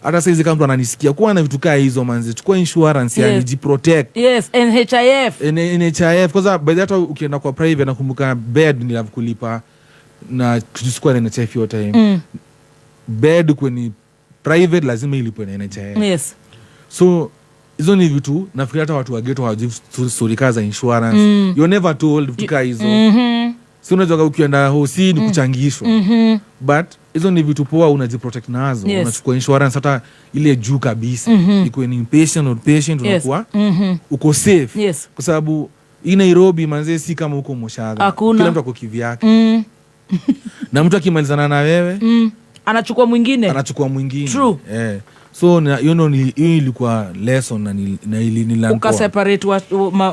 S25: Hata saizi kama mtu ananisikia kuwa na vitu kaa hizo manzi, chukua insurance yani jiprotect.
S2: Yes,
S25: NHIF kwa sababu hata ukienda kwa private nakumbuka bed nilikulipa na tuchukua na NHIF hiyo time. Bed kwenye private lazima ilipwe na NHIF.
S2: Yes.
S25: So hizo ni vitu nafikiri hata watu wa ghetto hawajui story za insurance. You're never told vitu kaa hizo. Si unajua ukienda hosi ni kuchangishwa. But hizo ni vitu poa unajiprotect nazo. Unachukua insurance hata ile juu kabisa. Iko ni inpatient or patient unakuwa uko safe. Kwa sababu hii Nairobi manze si kama huko Moshadha. Kila mtu ako kivyake. Na mtu akimalizana na wewe
S2: anachukua mwingine.
S25: True. So hiyo ilikuwa lesson na ili
S2: ukaseparate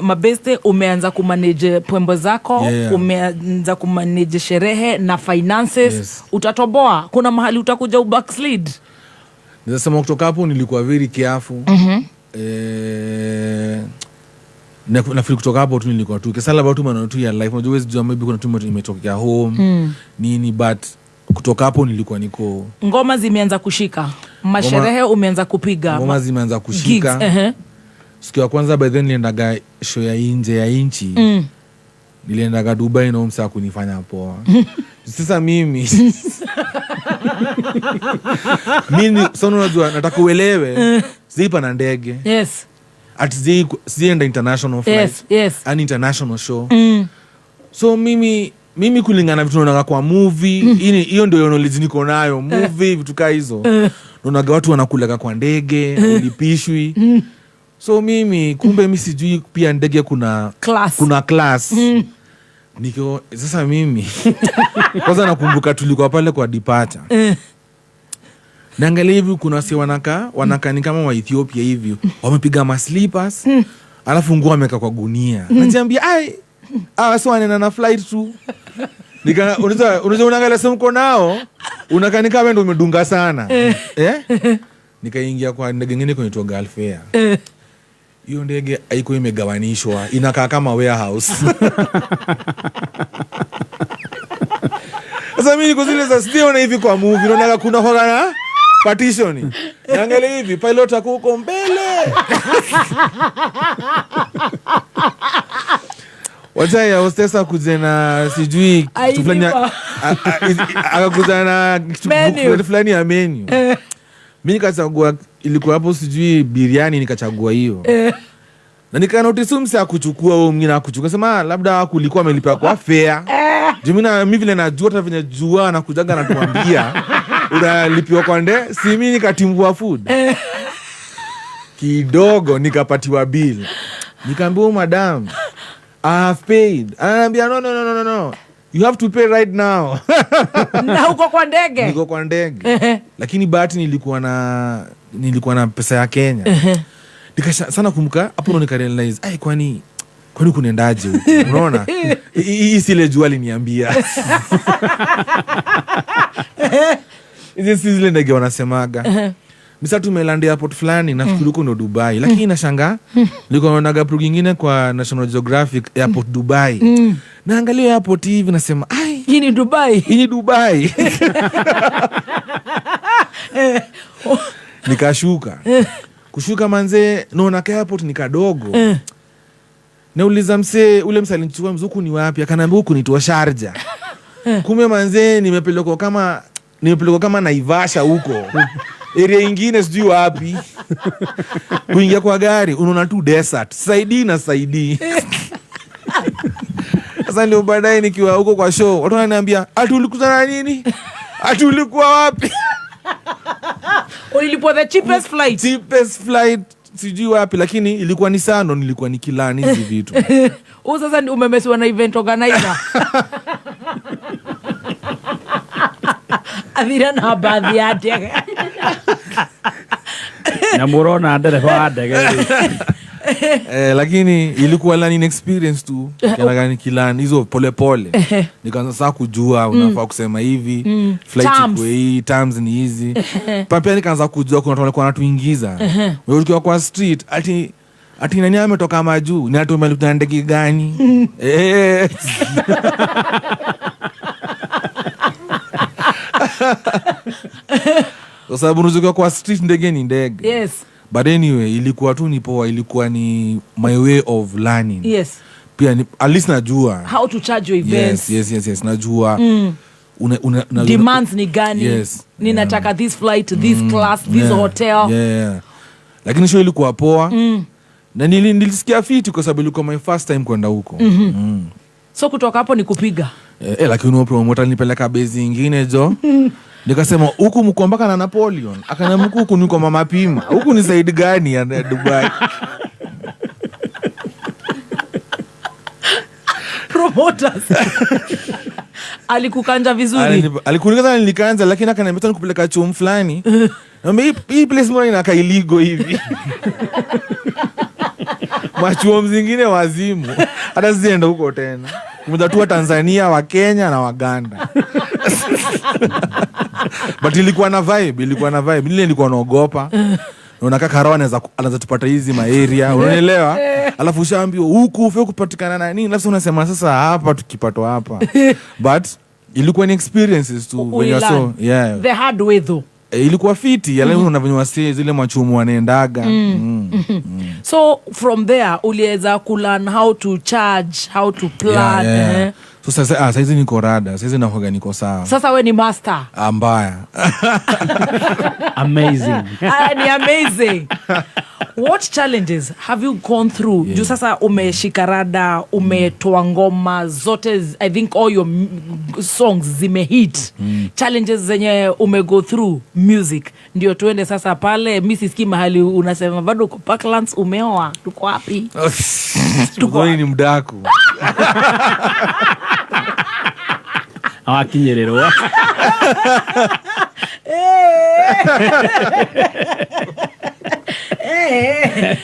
S2: mabeste. Umeanza kumanage pwembo zako. Umeanza kumanage sherehe na finances. Utatoboa. Kuna mahali utakuja ubackslide.
S25: Nasema kutoka hapo nilikuwa very careful. Nafikiri kutoka hapo tu nilikuwa tu kesala about maneno tu ya life. Unajua wewe jua maybe kuna tu imetokea home nini, but kutoka hapo nilikuwa niko
S2: ngoma zimeanza kushika. Masherehe umeanza kupiga.
S25: Ngoma zimeanza kushika. Siku ya kwanza by then niliendaga show ya nje ya inchi. Niliendaga Dubai na msa kunifanya poa. Sasa mimi sana unajua nataka uelewe zipa na ndege.
S2: Yes.
S25: At zienda international flight. An international show. So mimi kulingana vitu naona kwa movie, hiyo ndio knowledge niko nayo, movie vitu kaa hizo. unaga watu wanakulaga kwa ndege ulipishwi. So mimi kumbe mimi sijui pia ndege kuna class. Niko sasa mimi kwanza nakumbuka tulikuwa pale kwa departure. Naangalia hivi kuna wasi wanaka ni kama wa Ethiopia hivi. Wamepiga ma slippers. Alafu nguo ameka kwa gunia. Najiambia so wanaenda na flight tu. Unaweza unaangalia simu uko nao unakanika wewe ndio umedunga sana. Nikaingia kwa ndege nyingine kwenye to Gulf Air. Hiyo ndege haiko imegawanishwa, inakaa kama warehouse. Sasa mimi niko zile za siona hivi kwa movie, unaona kuna hoga partition. Naangalia hivi pilot ako mbele. Wajaya hostesa kujena sijui kitu fulani akakuzana kitu fulani ya menu. Mimi nikachagua ilikuwa hapo sijui biriani nikachagua hiyo. Na nikanotice mse akuchukua au mwingine akuchukua sema labda kulikuwa amelipa kwa fare. Mimi vile najua hata venye jua na kujaga na tuambia unalipiwa kwa nde si mimi nikatimbua food. Kidogo nikapatiwa bill. Nikaambia madam I have paid. Ananiambia no. You have to pay right now.
S2: Na uko kwa ndege?
S25: Niko kwa ndege. Lakini bahati nilikuwa na pesa ya Kenya. Nikasha sana kumbuka hapo ndo nikarealize kwani kunaendaje huko? Unaona? Hii sile jua aliniambia. Hizi zile ndege wanasemaga. Misa tumelandia airport fulani nafikiri huko ndo Dubai, lakini nashangaa nilikuwa naona gapro nyingine kwa National Geographic airport Dubai. Naangalia airport hivi nasema
S2: hii ni Dubai.
S25: Nikashuka. Kushuka manze naona airport ni kadogo. Nauliza ule msalinichukua mzuku ni wapi? Akaniambia huku ni Sharjah. Kumbe manze nimepelekwa kama Naivasha huko. Area ingine sijui wapi. Kuingia kwa gari unaona tu desert. Saidi. Sasa ndio baadaye nikiwa huko kwa show watu wananiambia ulikutana nini? Ulikuwa wapi?
S2: Ulilipwa the cheapest flight
S25: sijui wapi, lakini ilikuwa ni Sando, nilikuwa ni Kilani hizi vitu.
S2: Sasa umemesiwa na event organizer. Adira na baadhi yake.
S1: Na murona ndereva ndege.
S25: Lakini ilikuwa learning experience tu. Kana Kilani hizo pole. Nikaanza sasa kujua unafaa kusema hivi, flight iko hii, terms ni hizi. Pia nikaanza kujua kuna watu walikuwa wanatuingiza. Wewe ukiwa kwa street ati nani ametoka majuu, ni watu wamelipia ndege gani? Kwa sababu unazokuwa kwa street ndege ni ndege.
S2: Yes.
S25: But anyway, ilikuwa tu ni poa, ilikuwa ni my way of learning.
S2: Yes.
S25: Pia at least najua
S2: how to charge your events.
S25: Yes, najua.
S2: Demands ni gani?
S25: Yes.
S2: Ninataka this flight, this class, this hotel.
S25: Yeah. Lakini show ilikuwa poa. Na nilisikia fiti kwa sababu ilikuwa my first time kwenda huko.
S2: So kutoka hapo ni kupiga.
S25: Lakini promoter nipeleka base nyingine jo. Nikasema huku mko mpaka na Napoleon. Akaniambia huku niko Mama Pima. Huku ni side gani ya Dubai?
S2: Promoters. Alikukanja vizuri.
S25: Alikunikanja nilikanja, lakini akaniambia nikupeleka chuo fulani. Na hii place mbona inakaa iligo hivi? Machuo mzingine wazimu. Hata zienda huko tena. Kumetatua Tanzania, wa Kenya na Waganda. But ilikuwa na vibe. Nile nilikuwa naogopa. Unakaa Karawa anaweza tupata hizi maeria. Unaelewa? Alafu ushaambiwa huku ufio kupatikana na nini? Alafu unasema sasa hapa tukipatwa hapa. But ilikuwa ni experiences tu.
S2: The hard way though.
S25: Ilikuwa fiti. Yale unavyonywa zile machumu wanaendaga.
S2: So from there uliweza kulearn how to charge, how to plan.
S25: So sasa hizi niko rada. Sasa nahoga niko sawa.
S2: Sasa we ni master.
S25: Mbaya.
S1: Amazing.
S2: Ni amazing. What challenges have you gone through? Juu sasa umeshika rada, umetoa ngoma zote, I think all your songs zimehit. Challenges zenye umego through music. Ndio tuende sasa pale, mimi sisikii mahali unasema bado uko Parklands, umeoa, tuko wapi?
S25: Tuko ni mdaku.
S1: Awakinyererwa.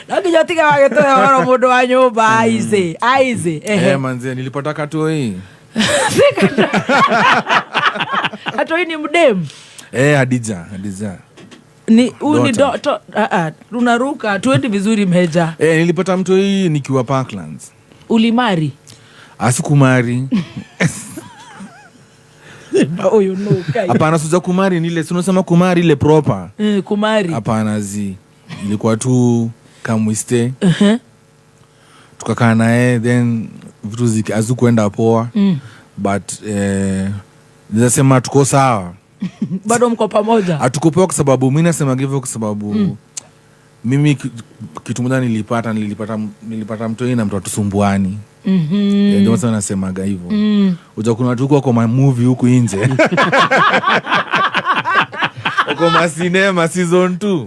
S2: Nakijotika wagetoa waro mundu wa nyumba aize.
S25: Manze nilipata katoi.
S2: Katoi ni mdem.
S25: Hadija.
S2: Ni uni unaruka tuende vizuri Meja.
S25: Nilipata mtoi nikiwa Parklands.
S2: Ulimari?
S25: Asikumari.
S2: Oyo no kai.
S25: Hapana, suza kumari nile, tunasema kumari ile proper.
S2: Kumari.
S25: Hapana ilikuwa tu kamwiste. Tukakaa naye then vitu azukwenda poa. But nasema tuko sawa.
S2: Bado mko pamoja?
S25: Hatuko poa kwa sababu mimi nasema hivyo kwa sababu mimi kitu moja nilipata mtoi na mtu atusumbuani. Ndio sana nasemaga hivyo. Uja kuna watu kwa movie huku nje. Kwa cinema season 2.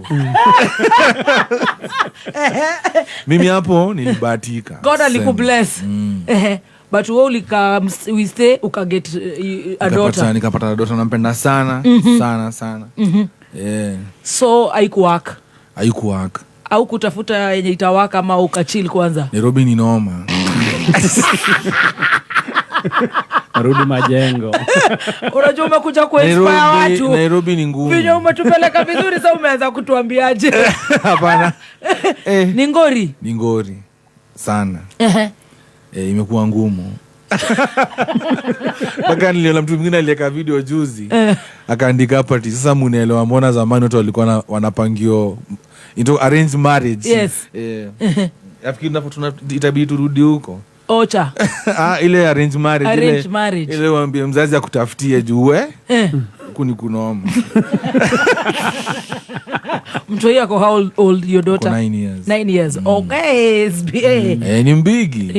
S25: Mimi hapo nilibahatika.
S2: God alikubless. But wewe we stay ukaget a daughter.
S25: Nikapata daughter nampenda sana sana.
S2: So haikuwork. Au kutafuta yenye itawaka ama ukachill kwanza?
S25: Nairobi ni noma.
S1: Rudi majengo.
S2: Unajua umekuja kuinspire watu.
S25: Nairobi ni ngumu.
S2: Vinyo umetupeleka vizuri, sasa umeanza kutuambiaje?
S25: Hapana.
S2: Ni ngori.
S25: Ni ngori sana. Imekuwa ngumu. Mpaka niliona mtu mwingine aliweka video juzi. Akaandika party. Sasa munaelewa mbona zamani watu walikuwa wanapangio into arranged marriage.
S2: Yes.
S25: Nafikiri itabidi turudi huko.
S2: Ocha.
S25: Ile arranged marriage. Ile waambie mzazi akutafutie juu kuni kunoma.
S2: Mtu yako how old your daughter?
S25: 9 years.
S2: 9 years. Okay, SBA.
S25: Ni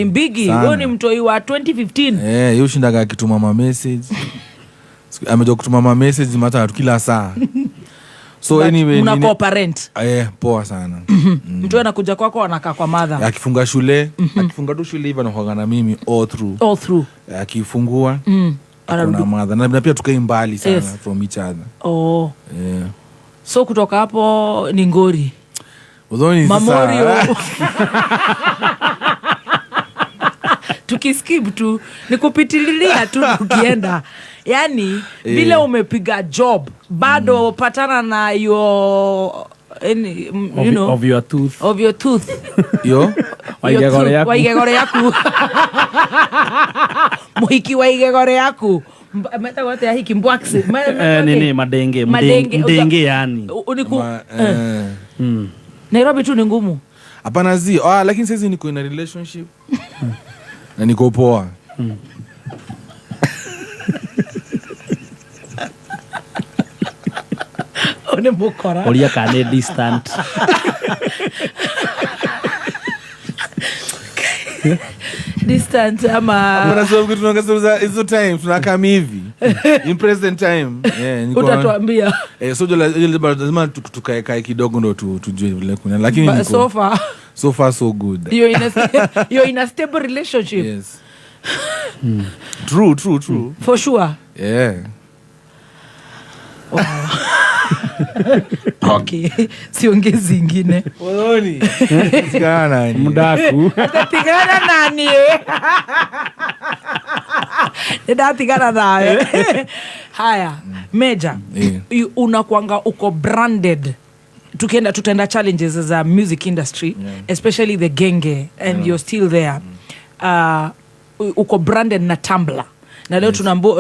S25: mbigi.
S2: Wewe ni mtu wa 2015.
S25: Yeye shindaga akituma ma message. Amejua kutuma ma message mata kila saa. So anyway,
S2: una co-parent.
S25: Poa sana.
S2: Mtu anakuja kwako anakaa kwa mother.
S25: Akifunga shule, akifunga tu shule hivi anakuwa na mimi all through. Akifungua ana mother. Na pia tukai mbali sana from each other. So
S2: kutoka hapo ni ngori.
S25: Udhoni
S2: sasa. Tukiskip tu ni kupitililia tu ukienda. Yani vile umepiga job bado patana na your you know
S1: of your tooth.
S25: Yo
S2: waigegore yaku. Muhiki waigegore yaku. Meta wote hiki mbwaksi.
S1: Nini madenge yani.
S2: Nairobi tu ni ngumu.
S25: Hapana lakini sasa niko in a relationship. Na niko poa.
S2: One mukora.
S1: Olia kane distant.
S2: Distant ama.
S25: Mbona sio kitu tunangeza hizo time tunakam hivi. In present time.
S2: Niko. Utatuambia.
S25: So lazima tukae kidogo ndo tujue vile kuna lakini niko. So far so good.
S2: You're in a stable relationship.
S25: Yes. True.
S2: For sure.
S25: Yeah.
S2: Okay. Siongezi ingine.
S25: Unaoni? Sikana ni.
S1: Mdaku.
S2: Tigana nani? Tigana nawe. Haya, Meja. Unakuanga uko branded. Tutaenda challenges za music industry, especially the genge, and you're still there. Uko branded na Tumblr. Na leo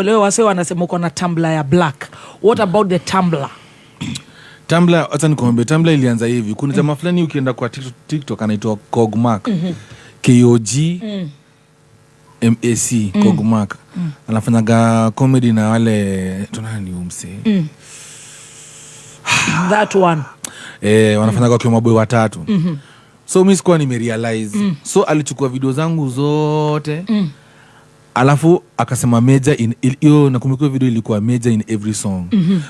S2: leo wase wanasema uko na Tumblr ya black. What about the Tumblr?
S25: Tumblr, hata nikwambie Tumblr ilianza hivi. Kuna jamaa fulani ukienda kwa TikTok anaitwa Kogmark. KOGMAC Kogmark. Anafanyaga comedy na wale tunani umse.
S2: That one.
S25: wanafanya kwa maboy watatu. So mimi sikuwa nimerealize. So alichukua video zangu zote. Alafu akasema major in hiyo, nakumbuka video ilikuwa major in every song.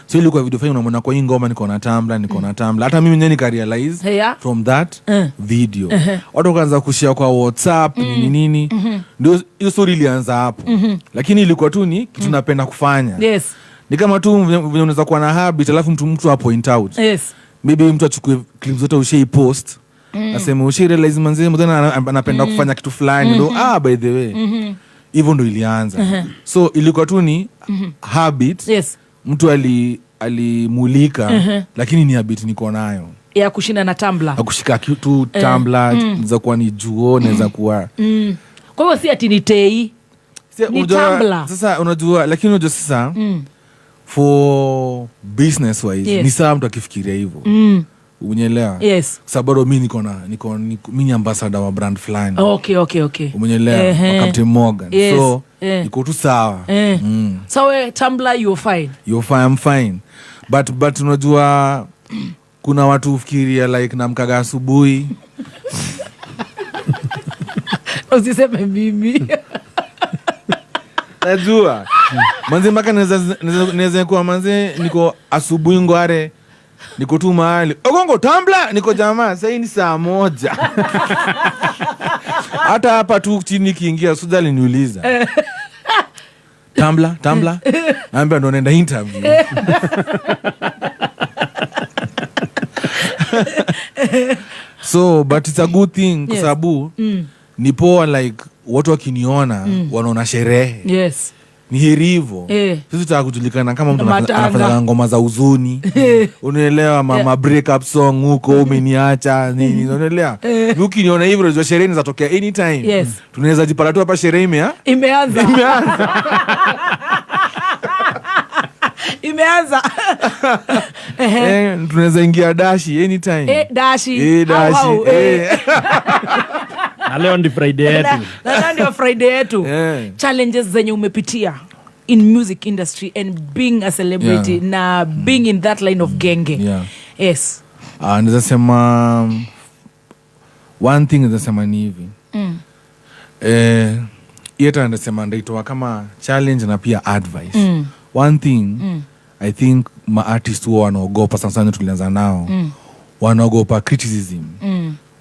S25: So ilikuwa video fanya unamwona kwa hii ngoma niko na Tumblr. Hata mimi mwenyewe nikarealize from that video. Watu wakaanza kushare kwa WhatsApp nini. Ndio hiyo story ilianza hapo. Lakini ilikuwa tu ni kitu napenda kufanya.
S2: Yes.
S25: Ni kama tu vile unaweza kuwa na habit alafu mtu a point out.
S2: Yes.
S25: Maybe mtu achukue clips zote ushei post. Asema ushei realize manze mbona anapenda kufanya kitu fulani. Ndio by the way. Hivyo ndo ilianza. So ilikuwa tu ni habit.
S2: Yes.
S25: Mtu alimulika lakini ni habit niko nayo.
S2: Ya kushinda na Tumblr.
S25: Akushika kitu Tumblr za kuwa ni juo naweza kuwa.
S2: Kwa hiyo si ati ni tei. Ni Tumblr.
S25: Sasa unajua lakini unajua sasa for business wise ni sawa mtu akifikiria hivyo. Umeelewa?
S2: Yes.
S25: Sababu mimi mimi ni ambassador wa brand fulani.
S2: Okay.
S25: Umeelewa? Captain Morgan.
S2: Yes.
S25: So iko tu sawa.
S2: So Tumblr you're fine.
S25: I'm fine. But unajua kuna watu ufikiria like namkaga asubuhi.
S2: Usiseme mimi.
S25: Najua. Manze mpaka naweza kuwa manze niko asubuhi ngware. Niko tu mahali. Ogongo Tumblr niko jamaa sasa ni saa 1. Hata hapa tu chini kiingia Sudali niuliza. Tumblr. Naambia ndo naenda interview. So but it's a good thing kwa sababu ni poa like watu wakiniona wanaona sherehe.
S2: Yes.
S25: Ni herivo. Sisi tutaka kujulikana kama mtu anafanya ngoma za huzuni. Unaelewa mama break up song huko umeniacha nini unaelewa? Ukiniona hivyo hizo sherehe zinatokea anytime.
S2: Yes.
S25: Tunaweza jipata tu hapa sherehe
S2: imeanza.
S25: Tunaweza ingia dashi anytime.
S2: Dashi.
S1: Na leo ndi Friday yetu.
S2: Na ndio Friday yetu. Challenges zenye umepitia in music industry and being a celebrity na being in that line of genge. Yes.
S25: Naweza sema one thing naweza sema ni hivi. Yeta nasema ndaitoa kama challenge na pia advice. One thing I think ma-artists huwa wanaogopa sana tulianza nao. Wanaogopa criticism.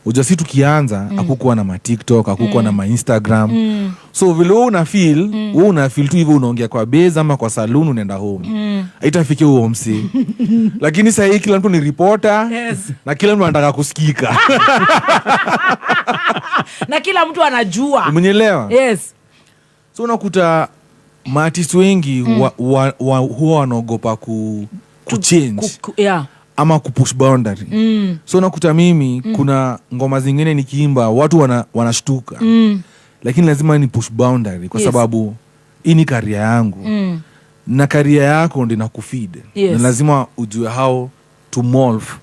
S25: Ujasi tukianza hakukuwa na ma-TikTok, hakukuwa na ma-Instagram. So vile wewe unafeel tu hivyo unaongea kwa base ama kwa saloon unaenda home. Haitafikia huo msi. Lakini sasa hii kila mtu ni reporter na kila mtu anataka kusikika.
S2: Na kila mtu anajua.
S25: Umeelewa?
S2: Yes.
S25: So unakuta ma-artists wengi huwa wanaogopa kuchange. Ama kupush boundary. So nakuta mimi kuna ngoma zingine nikiimba watu wanashtuka. Lakini lazima ni push boundary kwa sababu hii ni career yangu. Na career yako ndio inakufeed. Na lazima ujue how to morph.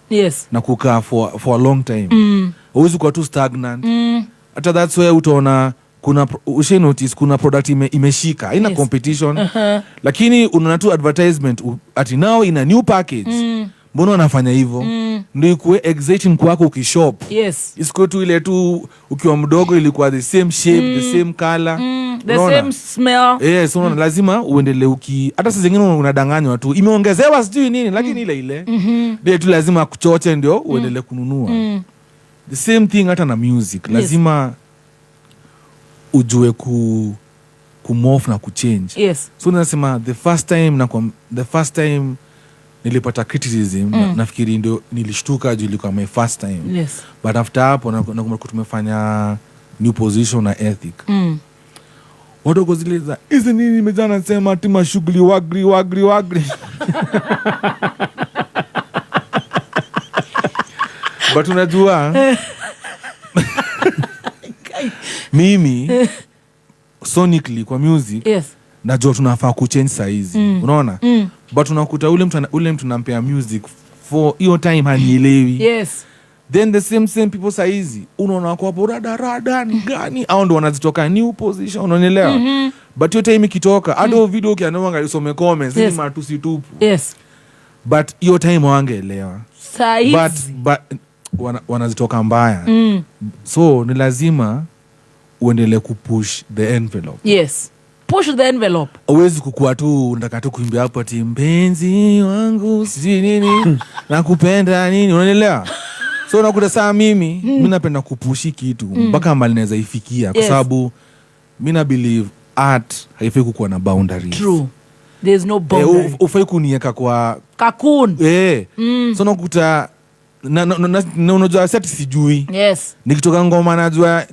S25: Na kukaa for a long time. Huwezi kuwa tu stagnant. Hata that's why utaona kuna notice kuna product imeshika haina competition. Lakini unaona tu advertisement ati now in a new package. Mbona wanafanya hivyo? Ndio ikuwe exciting kwako ukishop. Isiko tu ile tu ukiwa mdogo ilikuwa the same shape, the same color,
S2: the same smell.
S25: So lazima uendelee hata sasa zingine unadanganywa tu imeongezewa sijui nini lakini ile ndio tu lazima kuchoche ndio uendelee kununua. The same thing hata na music lazima ujue kumorph na kuchange. So nasema the first time nilipata criticism nafikiri ndio nilishtuka juu ilikuwa my first time. But after hapo nakumbuka tumefanya new position na ethic. Watu kozileza hizi nini nimejana nasema tima shughuli wagri. But unajua mimi sonically kwa music najua tunafaa kuchange saizi. Unaona? But unakuta ule mtu nampea music for hiyo time hanielewi. Then the same people saizi unaona kwa hapo rada ni gani au ndo wanazitoka new position unaelewa. But hiyo time ikitoka hadi video ukiangalia usome comments ni matusi tupu. But hiyo time wangeelewa. but wanazitoka mbaya. So ni lazima uendelee kupush the envelope.
S2: Yes, push the envelope.
S25: Uwezi kukua tu unataka tu kuimbia hapo ati mpenzi wangu si nini nakupenda nini, unanielewa? So unakuta saa mimi napenda kupushi kitu mpaka mbali naweza ifikia, kwa sababu mimi na believe art haifai kukuwa na boundaries.
S2: True. There's no boundary.
S25: Ufai kunieka kwa
S2: kakun.
S25: So unakuta na unajua seti sijui.
S2: Yes.
S25: Nikitoka ngoma najua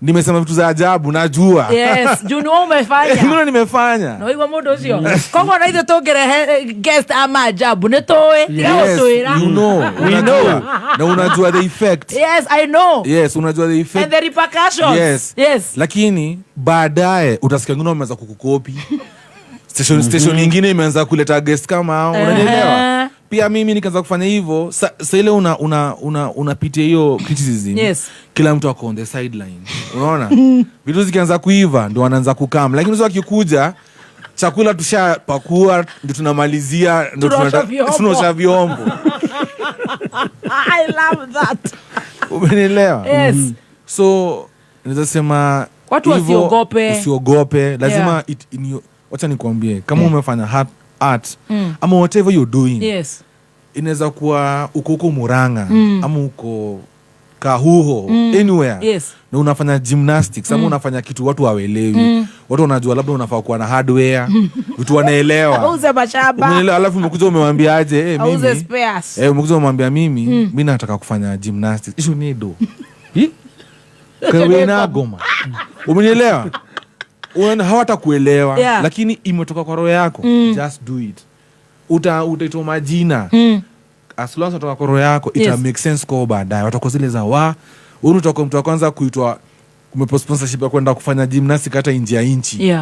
S25: nimesema vitu za ajabu najua.
S2: Yes, juni wewe umefanya.
S25: Mimi nimefanya.
S2: No iwa modo sio. Kongo na hizo togere guest ama ajabu netoe.
S25: Yes, you know. We know. Na unajua the effect.
S2: Yes, I know.
S25: Yes, unajua the effect.
S2: And the repercussions. Yes.
S25: Lakini baadaye utasikia ngine wameanza kukukopi. Station nyingine imeanza kuleta guest kama hao, unanielewa? Pia mimi nikaanza kufanya hivyo. Sasa ile unapitia hiyo criticism.
S2: Yes.
S25: Kila mtu ako on the sideline. Unaona? Vitu zikianza kuiva ndio wanaanza kukam. Lakini sasa wakikuja chakula tushapakua ndio tunamalizia ndio tunaosha vyombo.
S2: I love that.
S25: Umenielewa?
S2: Yes.
S25: So naweza sema
S2: watu
S25: usiogope. Lazima wacha nikwambie kama umefanya art ama whatever you're doing.
S2: Yes.
S25: Inaweza kuwa uko Murang'a ama uko Kahuho anywhere.
S2: Yes.
S25: Na unafanya gymnastics ama unafanya kitu watu hawaelewi. Watu wanajua labda unafaa kuwa na hardware. Vitu wanaelewa.
S2: Auze mashamba.
S25: Umeelewa, alafu umekuja umemwambiaje mimi.
S2: Auze spares.
S25: Umekuja umemwambia mimi nataka kufanya gymnastics. Ishu ni do. Kawe na goma. Umenielewa? Hawatakuelewa lakini imetoka kwa roho yako. Just do it. Utaitwa majina. As long as utakuwa kwa roho yako ita make sense kwa baadaye. Watakuwa zile za utakuwa mtu wa kwanza kuitwa umepost sponsorship ya kwenda kufanya gymnastics hata nje ya nchi.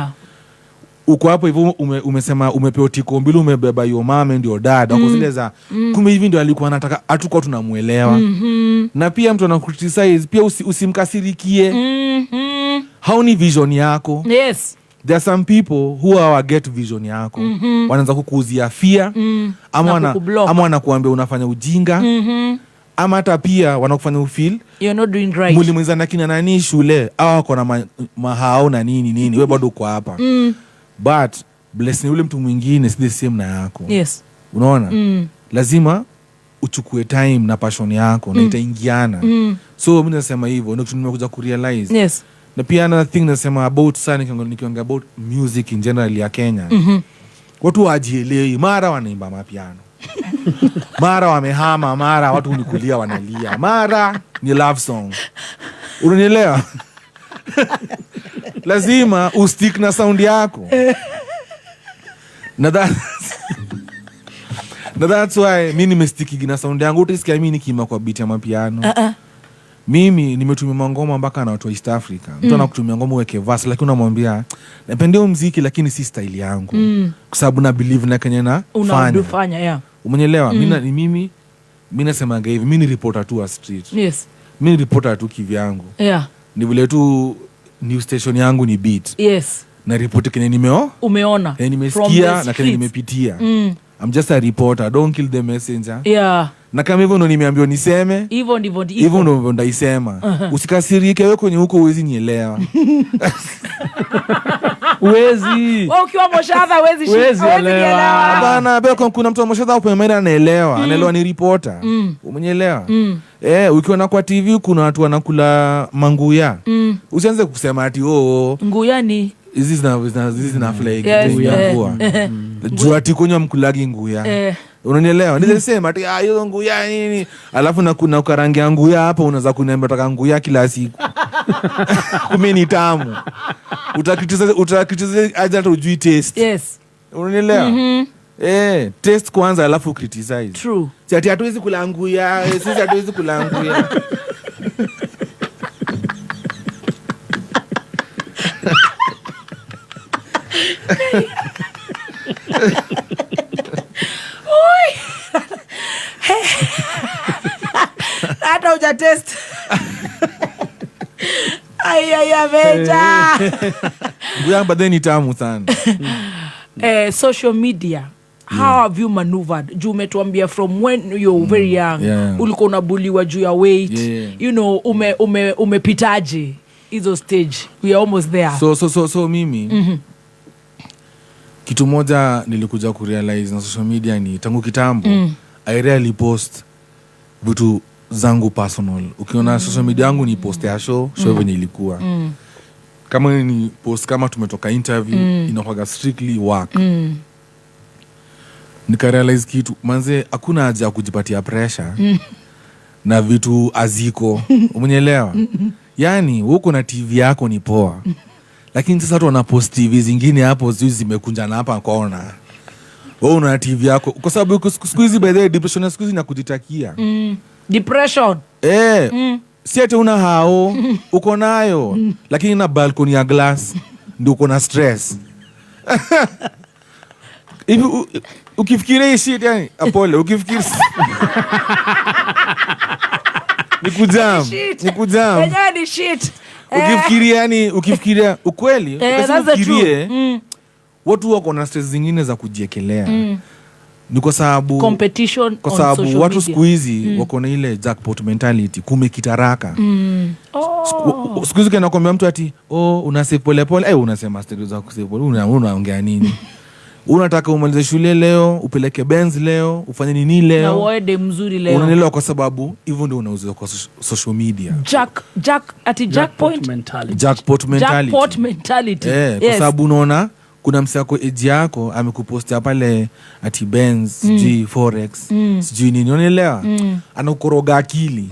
S25: Uko hapo hivyo umesema umepewa tiko mbili umebeba your mom and your dad. Wako zile za kumbe hivi ndio alikuwa anataka hatukuwa tunamuelewa. Na pia mtu ana criticize pia usimkasirikie. Hauni vision yako.
S2: Yes.
S25: There are some people who get vision yako. Wanaanza kukuuzia fear ama wanakuambia unafanya ujinga. Ama hata pia wanakufanya ufeel
S2: you're not doing right.
S25: Mulimweza na kina nani shule au wako na mahao na nini wewe bado uko hapa. But blessing ule mtu mwingine si the same na yako.
S2: Yes.
S25: Unaona? Lazima uchukue time na passion yako na itaingiana. So mimi nasema hivyo ndio nimekuja kurealize.
S2: Yes.
S25: Na pia another thing nasema about sana nikiongea about music in general ya Kenya. Watu wajielewi, mara wanaimba mapiano. Mara wamehama, mara watu unikulia wanalia. Mara ni love song. Unanielewa? Lazima ustick na sound yako. Na that's why mimi nimestick na sound yangu. Utasikia mimi nikiimba kwa beat ya mapiano. Mimi nimetumia mangoma mpaka na watu wa East Africa. Mtu anakutumia ngoma uweke verse lakini unamwambia napenda muziki lakini si style yangu. Kwa sababu na believe na Kenya na
S2: fanya.
S25: Umenielewa? Mimi nasema hivi, mimi ni reporter tu wa street.
S2: Yes.
S25: Mimi ni reporter tu kivyangu. Ni vile tu news station yangu ni beat.
S2: Yes.
S25: Na report Kenya
S2: umeona.
S25: Nimesikia na Kenya nimepitia. I'm just a reporter, don't kill the messenger. Na kama hivyo ndo nimeambiwa niseme,
S2: hivyo
S25: ndo ndaisema. Usikasirike wewe kwenye huko uwezi nielewa.
S21: Uwezi.
S2: Wewe ukiwa moshadha uwezi nielewa.
S25: Hapana, beko kuna mtu wa moshadha hapo mimi anaelewa. Anaelewa ni reporter. Umenielewa? Ukiwa na kwa TV kuna watu wanakula manguya. Usianze kusema ati
S2: nguya ni
S25: hizi zina flag nguya. Jua ati kunywa mkulagi nguya. Unanielewa? Nilisema ati hiyo nguya nini? Alafu na kuna ukarangi nguya hapo unaweza kuniambia nataka nguya kila siku. Kumbe ni tamu. Utakitiza aje hata ujui taste.
S2: Yes.
S25: Unanielewa? Taste kwanza alafu criticize.
S2: True.
S25: Si ati hatuwezi kula nguya, sisi hatuwezi kula nguya.
S2: Hata uja test. Aya veja.
S25: Nguya badeni tamu sana.
S2: Social media how have you maneuvered? Juu umetuambia from when you're very young, ulikuwa unabuliwa juu ya weight, you know, umepitaje hizo stage? We are almost there.
S25: So mimi kitu moja nilikuja kurealize na social media ni tangu kitambo I rarely post vitu zangu personal. Ukiona social media yangu ni post ya show venye ilikuwa. Kama ni post kama tumetoka interview inakuwa strictly work. Nikarealize kitu manze, hakuna haja ya kujipatia pressure na vitu aziko. Umeelewa? Yani uko na TV yako ni poa. Lakini sasa watu wanapost TV zingine hapo zimekunja na hapa kona. Wewe una TV yako kwa sababu siku hizi by the way depression siku hizi na kujitakia.
S2: Depression.
S25: Si ati una hao uko nayo lakini na balcony ya glass ndio uko na stress. Hivi ukifikiria hii shit yani apole ukifikiria nikujam
S2: Yenyewe ni shit.
S25: Ukifikiria yani ukifikiria ukweli ukifikirie watu wako na stress zingine za kujiekelea. Ni kwa sababu
S2: competition,
S25: kwa sababu watu siku hizi wako na ile jackpot mentality, kumekitaraka. Siku hizi kana kwambia mtu ati unasave pole pole, unasema stories za kusave pole, unaongea nini? Unataka umalize shule leo, upeleke Benz leo, ufanye nini leo?
S2: Na uende mzuri leo.
S25: Unaelewa kwa sababu hivyo ndio unauza kwa social media.
S2: Jackpot mentality.
S25: Kwa sababu unaona kuna msako age yako amekupostia pale ati Benz, sijui Forex, sijui nini, unaelewa? Anakoroga akili.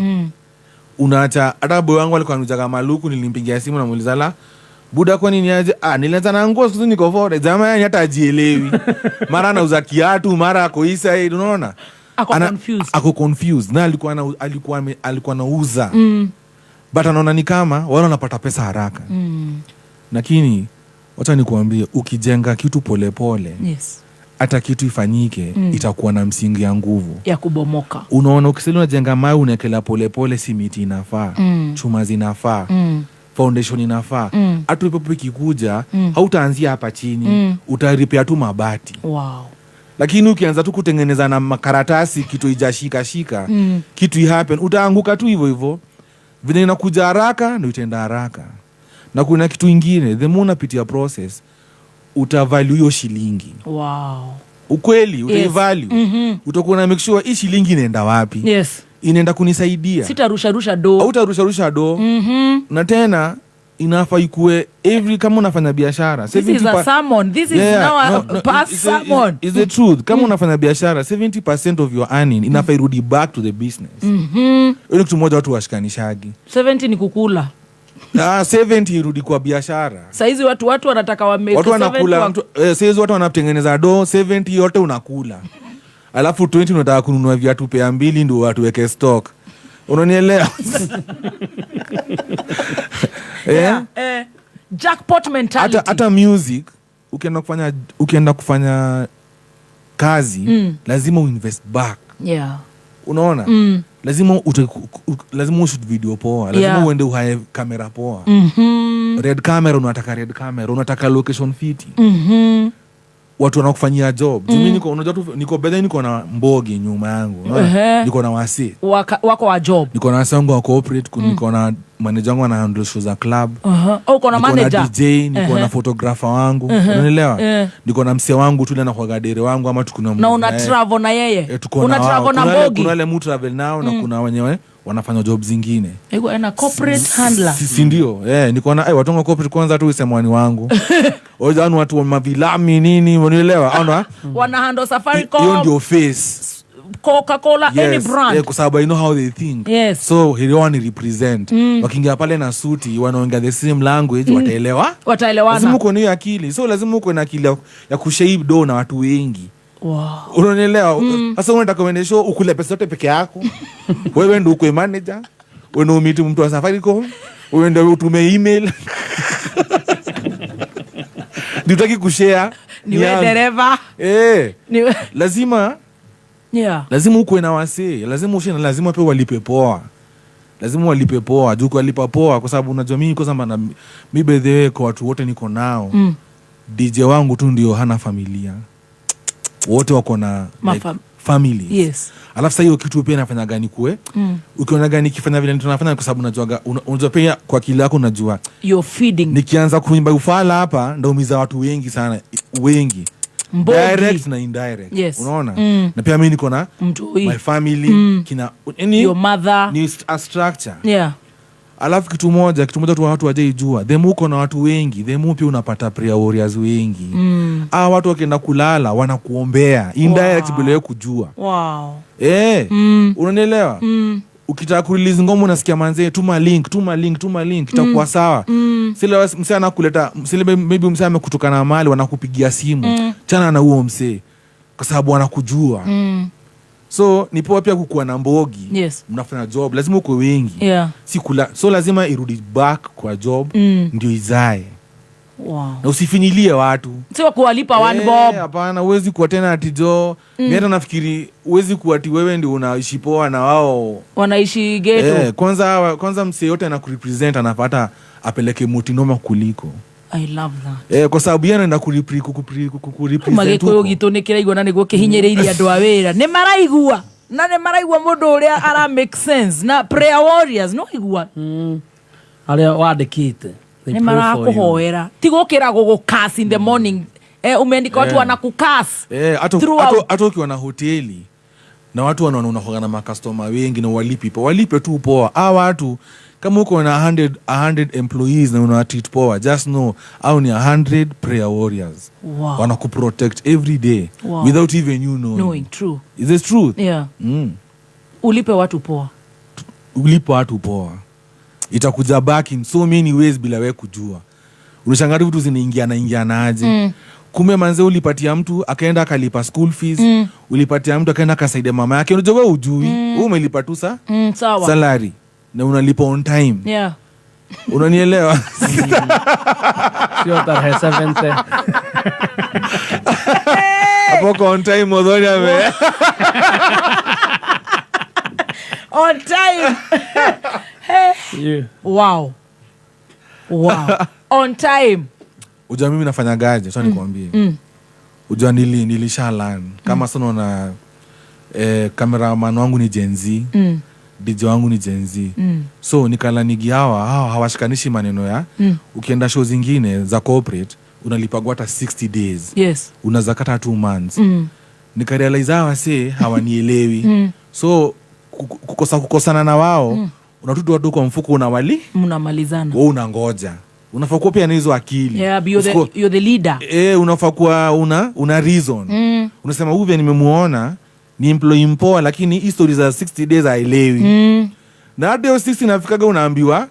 S25: Unaacha hata boy wangu alikuwa anajaga maluku, nilimpigia simu na muuliza la buda kwa nini aje? Nilianza na nguo siku niko Forex. Jamaa yani hata ajielewi. Mara anauza kiatu, mara ako inside, unaona? Ako confused. Na alikuwa anauza. But anaona ni kama wao wanapata pesa haraka. Lakini wacha nikuambie, ukijenga kitu polepole, hata kitu ifanyike itakuwa na msingi ya nguvu
S2: ya kubomoka.
S25: Unaona, ukisema unajenga mawe unaekela polepole, simiti inafaa, chuma zinafaa, foundation inafaa. Hata upepo ikikuja hautaanzia hapa chini, utaripea tu mabati. Lakini ukianza tu kutengeneza na makaratasi kitu ijashika shika, kitu ihappen, utaanguka tu hivyo hivyo. Vile inakuja haraka ndio itaenda haraka. Na kuna kitu ingine, the more unapitia process, utavalue hiyo shilingi. Ukweli, utaivalue. Utakuwa na make sure hii shilingi inaenda wapi? Inaenda kunisaidia.
S2: Sitarusha do.
S25: Hautarusha do. Na tena inafaa ikue every kama unafanya biashara.
S2: This is a sermon. This is now a past sermon.
S25: Is the truth. Kama unafanya biashara, 70% of your earning inafaa irudi back to the business. Ile kitu moja watu washikanishagi.
S2: 70 ni kukula.
S25: 70 irudi kwa biashara.
S2: Saizi watu wanataka
S25: watu wanakula. Saizi watu wanatengeneza do, 70 yote unakula. Alafu 20 unataka kununua viatu pea 2 ndio watu weke stock. Unanielewa?
S2: Jackpot mentality.
S25: Hata music ukienda kufanya kazi lazima uinvest back. Unaona? Lazima ushoot video poa, lazima uende uhae kamera poa. Red camera, unataka red camera, unataka location fiti. Watu wanakufanyia job. Mimi unajua tu niko na mbogi nyuma yangu. Niko na wasi
S2: wako wa job.
S25: Niko na wasi wangu wa corporate, niko na manager wangu ana handle shows za club.
S2: Uko na manager.
S25: Niko na DJ, niko na photographer wangu. Unaelewa? Niko na msee wangu tu na kwa gadere wangu ama tukuna.
S2: Na una travel na yeye. Una travel na mbogi.
S25: Kuna wale mu travel nao na kuna wenyewe wanafanya job zingine.
S2: Ego na corporate handler.
S25: Si ndio? Niko na watu wa corporate kwanza tu usemwani wangu. Wao watu wa mavilami nini, unaelewa? Ana
S2: wana handle Safaricom.
S25: Hiyo ndio face.
S2: Coca-Cola, any brand.
S25: Kwa sababu I know how they think. So he want to represent. Wakiingia pale na suti wanaongea the same language, wataelewana. Lazima uko na akili. So lazima uko na akili ya kushape do na watu wengi. Unaelewa? Sasa unataka uende show ukule pesa yote peke yako. Wewe ndio uko manager. Wewe ndio umiti mtu wa Safaricom. Wewe ndio utume email. Nitaki kushare.
S2: Ni wewe dereva.
S25: Lazima lazima uko na wasee. Lazima ushine, lazima pia walipe poa. Lazima walipe poa. Juu walipa poa kwa sababu unajua mimi kwa sababu mimi by the way kwa watu wote niko nao. DJ wangu tu ndio hana familia. wote wako na like, families.
S2: Yes.
S25: Alafu sasa hiyo kitu pia inafanya gani kue ukiona gani kifanya vile tunafanya kwa sababu unajua pia kwa akili yako unajua
S2: you're feeding.
S25: Nikianza kuimba ufala hapa ndio umiza watu wengi sana, wengi direct na indirect.
S2: Yes.
S25: Unaona? Na pia mimi niko na my family kina
S2: your mother
S25: ni a structure.
S2: Yeah.
S25: Alafu kitu moja tu watu wajaijua, them uko na watu wengi, them pia unapata prayer warriors wengi. Watu wakienda kulala wanakuombea indirect bila wewe kujua.
S2: Wow.
S25: Unanielewa? Ukitaka kurelease ngoma unasikia manze tuma link itakuwa sawa. Sile msee anakuleta maybe msee amekutoka na mali wanakupigia simu. Chana na huo msee kwa sababu wanakujua. So ni poa pia kukuwa na mbogi.
S2: Yes.
S25: Mnafanya job lazima uko wengi.
S2: Yeah.
S25: So lazima irudi back kwa job ndio izae.
S2: Wow.
S25: Na usifinyilie watu.
S2: Sio kuwalipa one bob.
S25: Hapana, huwezi kuwa tena atijo. Mimi hata nafikiri huwezi kuwa ati wewe ndio unaishi poa na wao
S2: wanaishi ghetto.
S25: Kwanza msee yote anakurepresent anapata apeleke mutinoma kuliko.
S2: I love that.
S25: Kwa sababu yeye anaenda kurepresent.
S2: Mageko gitonekera igona niguo kihinyereirie andu a wira. Ni maraigua. Na ni maraigua mundu uria ara make sense. Na prayer warriors no igua.
S21: Aria wandikite.
S2: Ni marakuhoera. Tigukira gugukas in the morning. Umeandika watu wanakukas.
S25: Hata ukiwa na hoteli na watu wanaona na makastoma wengi na walipe tu poa. Watu kama uko na 100 employees na una treat poa, just know au ni 100 prayer warriors.
S2: Wow.
S25: Wanakuprotect every day. Wow. Without even you knowing.
S2: True.
S25: Is this truth?
S2: Yeah. Ulipe watu poa.
S25: Itakuja back in so many ways bila wewe kujua. Unashangaa vitu zinaingiana aje. Kumbe manze ulipatia mtu akaenda akalipa school fees, ulipatia mtu akaenda akasaidia mama yake. Unajua wewe ujui, wewe umelipa tu
S2: sawa.
S25: Salary na unalipa on time.
S2: Yeah.
S25: Unanielewa?
S21: Sio tarehe 70.
S25: Hapo on time modhoni ame.
S2: On time.
S21: Yeah.
S2: Wow. On time.
S25: Ujua mimi nafanya gaje, sasa nikwambie. Ujua nilisha learn. Kama sana na cameraman wangu ni Gen Z. DJ wangu ni Gen Z. So nikalanigi hawa hawashikanishi maneno ya ukienda show zingine za corporate unalipagwa hata 60 days.
S2: Yes.
S25: Unazakata 2 months. Nikarealize hawa hawanielewi. So kukosana na wao unatutu watu kwa mfuko
S2: mnamalizana.
S25: Wewe unangoja. Unafaa kuwa pia na hizo akili.
S2: Yeah, you're the leader.
S25: Unafaa kuwa una reason. Unasema huyu nimemuona ni employee mpoa lakini history za 60 days haelewi. Na hadi 60 nafikaga unaambiwa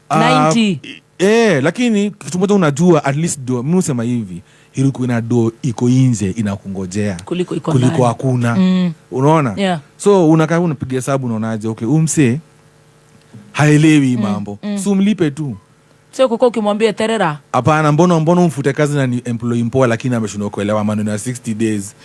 S2: 90.
S25: Lakini kitu moja unajua at least do mimi usema hivi iliku ina do iko nje inakungojea kuliko hakuna. Unaona?
S2: Yeah.
S25: So unakaa unapiga hesabu unaonaje okay umse haelewi mambo. So mlipe tu.
S2: Sio kuko ukimwambia terera.
S25: Hapana, mbona umfute kazi na ni employee mpoa lakini ameshindwa kuelewa maneno ya 60 days.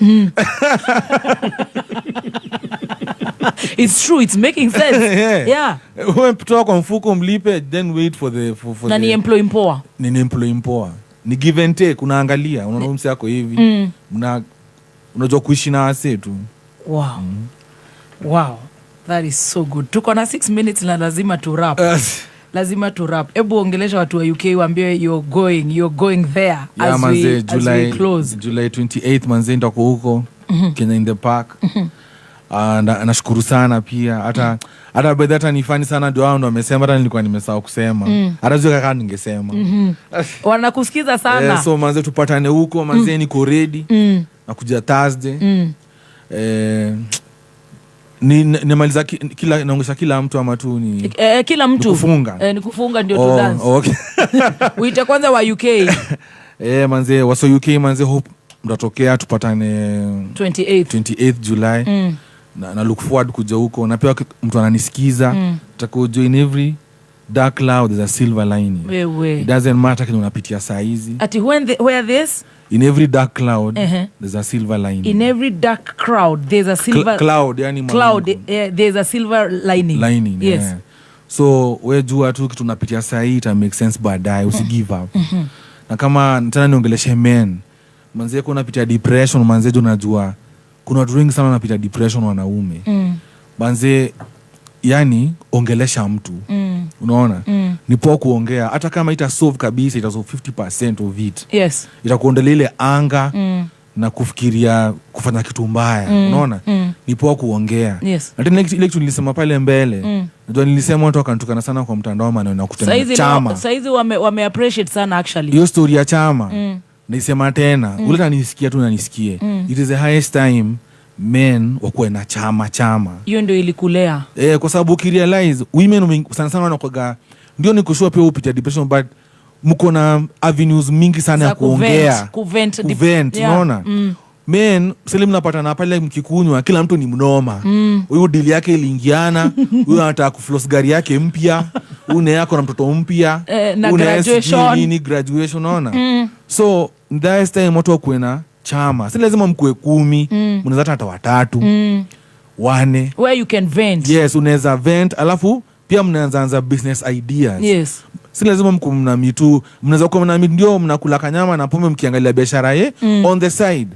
S2: It's true, it's making sense. Yeah.
S25: Wewe mtoa kwa mfuko mlipe then wait for the
S2: na ni employee mpoa.
S25: Ni employee mpoa. Ni give and take, unaangalia, unaona msi yako hivi. Unajua kuishi na wase tu.
S2: Wow. Wow. That is so good. Tuko na 6 minutes na lazima tu wrap. Lazima tu wrap. Hebu ongelesha watu wa UK waambie you're going there as we close.
S25: July 28th manze ndako huko Kenya in the park. Nashukuru sana pia hata by that ni funny sana ndio wao ndo wamesema hata nilikuwa nimesahau kusema. Hata zio kaka ningesema.
S2: Wanakusikiza sana.
S25: So manze tupatane huko manze niko ready. Nakuja Thursday. Nimaliza naongesha kila mtu ama tu ni
S2: kila mtu
S25: ni
S2: kufunga ndio tu dance.
S25: Okay.
S2: Uite kwanza wa UK.
S25: Manze waso UK manze hope mtatokea tupatane 28th July. Na look forward kuja huko na pia mtu ananisikiza tutako join every dark cloud there's a silver lining. It doesn't matter kile unapitia saa hizi.
S2: Ati where this
S25: in every dark cloud there's a silver lining.
S2: In every dark crowd there's a silver
S25: cloud yani
S2: cloud there's a silver lining. Yes.
S25: Yeah. So wewe jua tu kitu unapitia saa hii ita make sense baadaye usi give up. Na kama tena niongeleshe men manze kuna pita depression manze unajua kuna watu wengi sana wanapita depression wanaume. Manze yani ongelesha mtu. Unaona? Ni poa kuongea hata kama ita solve kabisa ita solve 50% of it.
S2: Yes.
S25: Itakuondolea ile anga na kufikiria kufanya kitu mbaya. Unaona? Ni poa kuongea.
S2: Yes.
S25: Na tena ile kitu nilisema pale mbele. Najua nilisema watu wakantukana sana kwa mtandao maana nakutana chama.
S2: Saizi wame appreciate sana actually.
S25: Hiyo story ya chama. Nisema tena, ule ananisikia tu nanisikie. It is the highest time men wakuwe na chama.
S2: Hiyo ndio ilikulea.
S25: Kwa sababu ukirealize women sana sana wanakuwa ndio nikushua pia upita depression but mko na avenues mingi sana ya kuongea. Kuvent, unaona? Men sasa mnapatana pale mkikunywa kila mtu ni mnoma. Huyu deal yake iliingiana, huyu anataka kufloss gari yake mpya, une yako na mtoto mpya,
S2: na
S25: graduation unaona? So that time watu wakuena chama. Si lazima mkue 10, mnaweza hata 3, 4.
S2: Where you can vent.
S25: Yes, unaweza vent alafu pia mnaanza business ideas.
S2: Yes.
S25: Si lazima mkumna mitu, mnaweza kuwa mna ndio mnakula kanyama na pombe mkiangalia biashara on the side.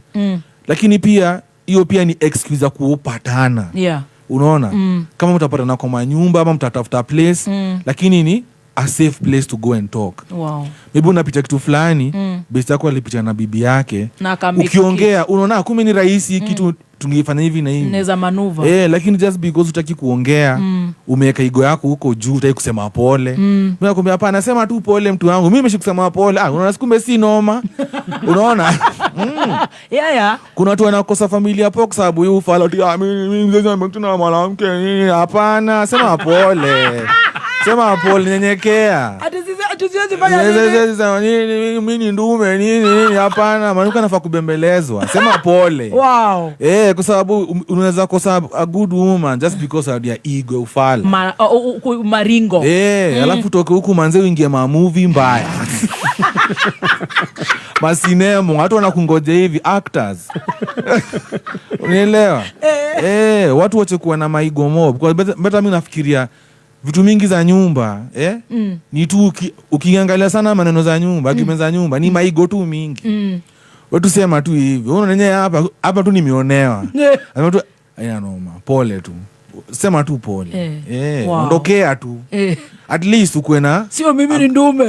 S25: Lakini pia hiyo pia ni excuse ya kuupatana.
S2: Yeah.
S25: Unaona? Kama mtapatana kwa manyumba ama mtatafuta place, lakini ni a safe place to go and talk.
S2: Wow.
S25: Maybe unapita kitu fulani, best yako alipita na bibi yake. Ukiongea unaona kumbe ni rahisi kitu tungefanya hivi na hivi.
S2: Neza manuva.
S25: Lakini just because utaki kuongea, umeweka ego yako huko juu, utaki kusema pole. Mimi nakwambia hapana, nasema tu pole mtu wangu. Mimi nimeshikusema pole. Unaona kumbe si noma. Unaona?
S2: Yeah.
S25: Kuna watu wanakosa familia hapo kwa sababu yeye ufala ati mimi mzee wangu na mwanamke. Hapana, sema pole. Sema pole, nyenyekea.
S2: Atusiwezi fanya
S25: nini? Mimi ni ndume nini? Hapana, maana unafaa kubembelezwa. Sema pole.
S2: Wow.
S25: Kwa sababu unaweza kosa a good woman just because of your ego ufala.
S2: Maringo.
S25: Alafu toke huku manze uingie ma movie mbaya. Masinemo watu wanakungoja hivi actors. Unielewa? Watu wache kuwa na maigo mob. Kwa better mimi nafikiria vitu mingi za nyumba ni tu ukiangalia sana maneno za nyumba, akimenza nyumba ni maigo tu mingi. Watu sema tu hivi, unaona nyenye hapa tu nimeonewa. Sema tu aya noma, pole tu. Sema tu pole. Ondokea tu. At least ukwe na
S2: sio mimi ni ndume.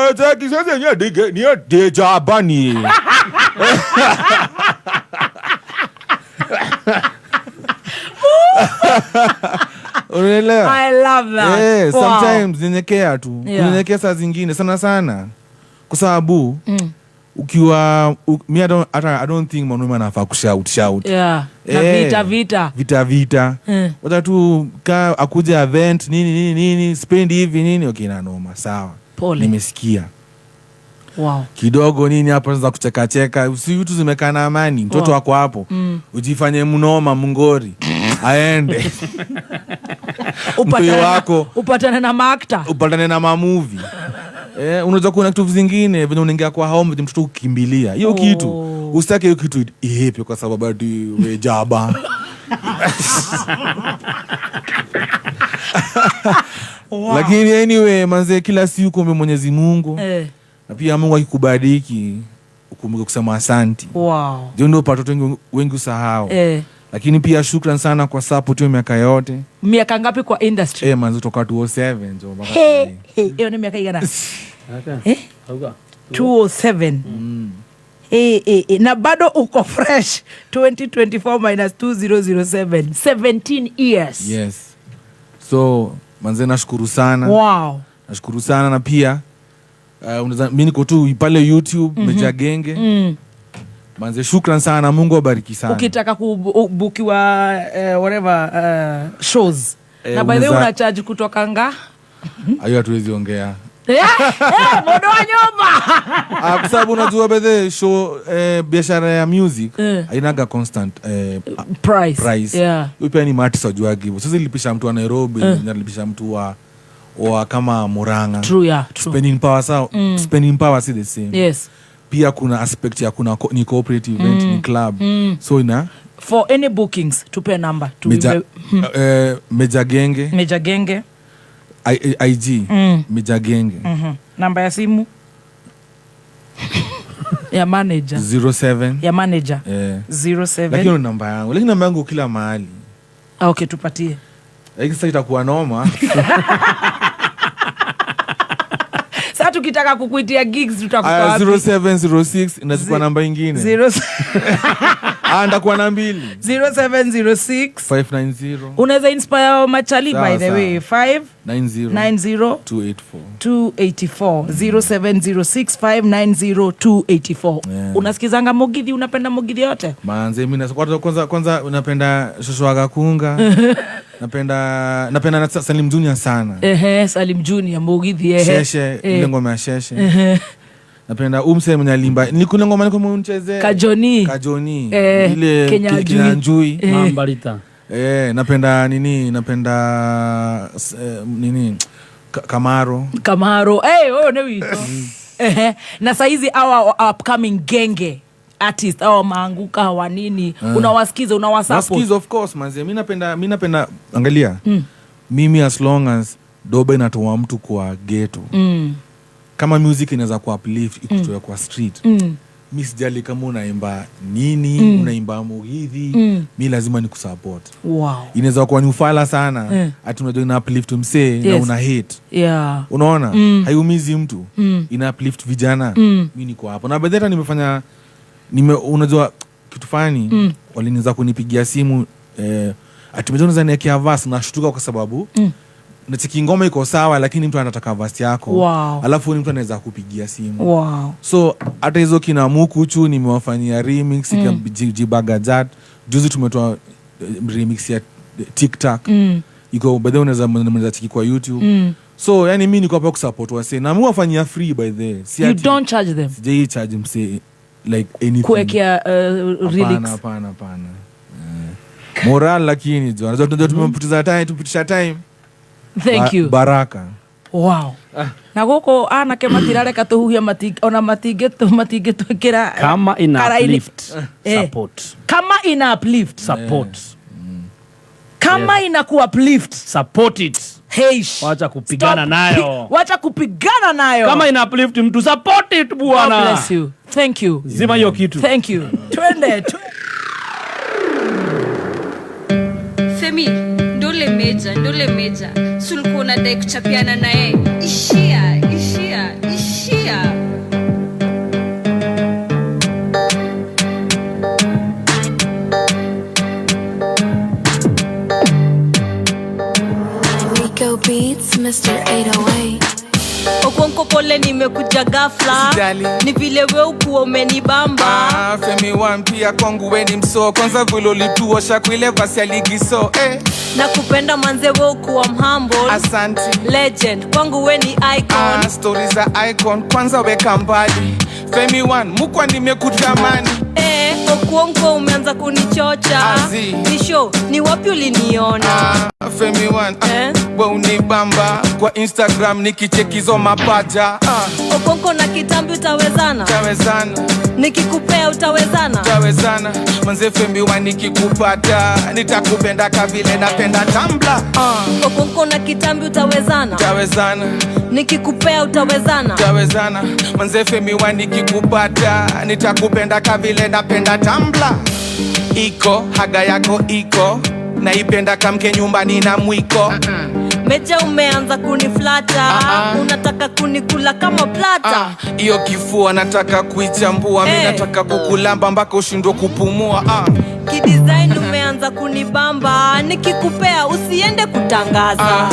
S25: Hataki sasa yenyewe ni deja bani. Unaelewa?
S2: I love that.
S25: Sometimes nyenyekea tu. Nyenyekea saa zingine sana. Kwa sababu ukiwa I don't think mwanaume anafaa kushout.
S2: Na vita.
S25: Wata tu akuja event nini spend hivi nini na noma sawa.
S2: Pole.
S25: Nimesikia.
S2: Wow.
S25: Kidogo nini hapo za kucheka. Si vitu zimekaa na amani. Mtoto wako hapo. Ujifanye mnoma mngori. Aende.
S2: Upatane na maakta.
S25: Upatane na mamovie. Unaweza kuona kitu zingine venye unaingia kwa home mtoto ukimbilia. Hiyo kitu usitake hiyo kitu ihepe kwa sababu ati we jaba. Wow. Lakini anyway manze kila siku kumbe Mwenyezi Mungu. Na pia Mungu akikubariki ukumbuke kusema asante.
S2: Wow.
S25: Ndio watu wengi usahau. Lakini pia shukran sana kwa support ya miaka yote.
S2: Miaka ngapi kwa industry?
S25: Manzi toka 2007 ndio mpaka
S2: sasa. Hiyo ni miaka gani? 2007. Na bado uko fresh. 2024 - 2007. 17 years.
S25: Yes. So manzi nashukuru sana.
S2: Wow.
S25: Nashukuru sana na pia mimi niko tu pale YouTube Meja Genge. Manze shukran sana, Mungu abariki sana.
S2: Ukitaka kubukiwa whatever shows. Na by the way una charge kutoka nga?
S25: Ayo hatuwezi ongea.
S2: Modo wa nyumba.
S25: Kwa sababu unajua by the show biashara ya music hainaga constant price.
S2: Yeah.
S25: Pia ni mati sajua hivyo. Sasa nilipisha mtu wa Nairobi, nilipisha mtu wa kama Murang'a.
S2: True, yeah.
S25: Spending power sawa. Spending power si the same.
S2: Yes.
S25: Pia kuna aspect ya kuna ni cooperative event ni club. So
S2: for any bookings tupe number to
S25: Meja Genge IG Meja Genge.
S2: Namba ya simu ya manager
S25: 07
S2: ya manager 07
S25: lakini namba yangu kila mahali.
S2: Okay, tupatie.
S25: Sasa itakuwa noma.
S2: Sasa tukitaka kukuitia gigs tutakupa wapi?
S25: 0706 inachukua namba nyingine. Ndakuwa na 2.
S2: 0706
S25: 590.
S2: Unaweza inspire machali by the way. 590 284 0706 590 Unasikizanga Mugithi? Unapenda Mugithi yote?
S25: Manze mimi kwanza unapenda Shosho Agakunga. Napenda Salim Junior sana.
S2: Salim Junior Mugithi
S25: Sheshe, ile ngoma ya Sheshe. Napenda umse mwenye alimba. Nilikule ngoma niko mcheze.
S2: Kajoni.
S25: Ile Kenya Njui.
S21: Mambalita.
S25: Napenda Kamaro.
S2: Ne wito. Na saizi our upcoming genge artist maanguka wa nini, unawasikiza, unawasupport?
S25: Wasikiza of course manze. Mimi napenda angalia. Mimi as long as doba inatoa mtu kwa ghetto. Kama music inaweza ku uplift ikutoa kwa street. Mimi sijali kama unaimba nini, unaimba Mugithi, mimi lazima nikusupport.
S2: Wow.
S25: Inaweza kuwa ni ufala sana, ati unajua ina uplift msee na una hate. Unaona? Haiumizi mtu. Ina uplift vijana. Mimi niko hapo. Na badala nimefanya unajua kitu fani, walinianza kunipigia simu ati mjoni niwekea verse, na shtuka kwa sababu natiki ngoma iko sawa lakini mtu anataka verse yako. Alafu ni mtu anaweza kupigia simu. So hata hizo kina Mukuchu nimewafanyia remix Jibagajat. Juzi tumetoa remix ya TikTok. Iko baadaye unaweza tiki kwa YouTube. So yani mimi niko hapa kusupport wase na mimi wafanyia free by the way.
S2: You don't charge them?
S25: They charge mse like anything.
S2: Kuwekea lyrics.
S25: Hapana. Moral lakini unajua tumepoteza time, tupitisha time.
S2: Thank you.
S25: Baraka.
S2: Wow. Na goko anake matirare katuhugia ona matige twekera
S21: kama ina uplift support.
S2: Kama ina uplift
S21: support.
S2: Kama ina ku uplift
S21: support it. Wacha kupigana nayo. Kama ina uplift mtu support it bwana.
S2: God bless you. Thank you.
S21: Zima hiyo kitu.
S2: Thank you. Twende.
S8: Femi, ndole meja. Sulku unadai kuchapiana naye. Ishia.
S20: Rico Beats, Mr. 808.
S8: Okonko pole nimekuja ghafla. Ni vile wewe ukuwa umenibamba.
S9: Femi one pia kwangu we ni mso. Kwanza vile ulituosha kuile basi ya ligi so
S8: Nakupenda manze wewe ukuwa mhumble.
S9: Asante.
S8: Legend kwangu we ni icon.
S9: Stories za icon kwanza weka mbali. Femi one mukwa nimekutamani.
S8: Okuonko umeanza kunichocha. Nisho, ni wapi uliniona?
S9: Femi one we unibamba. Kwa Instagram nikichekizo mapaja.
S8: Okuonko na kitambi utawezana? Nikikupea utawezana?
S9: Manze Femi one nikikupata nitakupenda kavile napenda Tumblr.
S8: Okuonko na kitambi utawezana? Nikikupea utawezana?
S9: Manze Femi one nikikupata nitakupenda kavile napenda Tumblr. Iko haga yako iko naipenda kamke nyumbani na mwiko.
S8: Meja umeanza kuniflata. Unataka kunikula kama plata.
S9: Iyo kifua nataka kuichambua. Mimi nataka kukulamba mpaka ushindwe kupumua.
S8: Kidesign umeanza kunibamba. Nikikupea usiende kutangaza.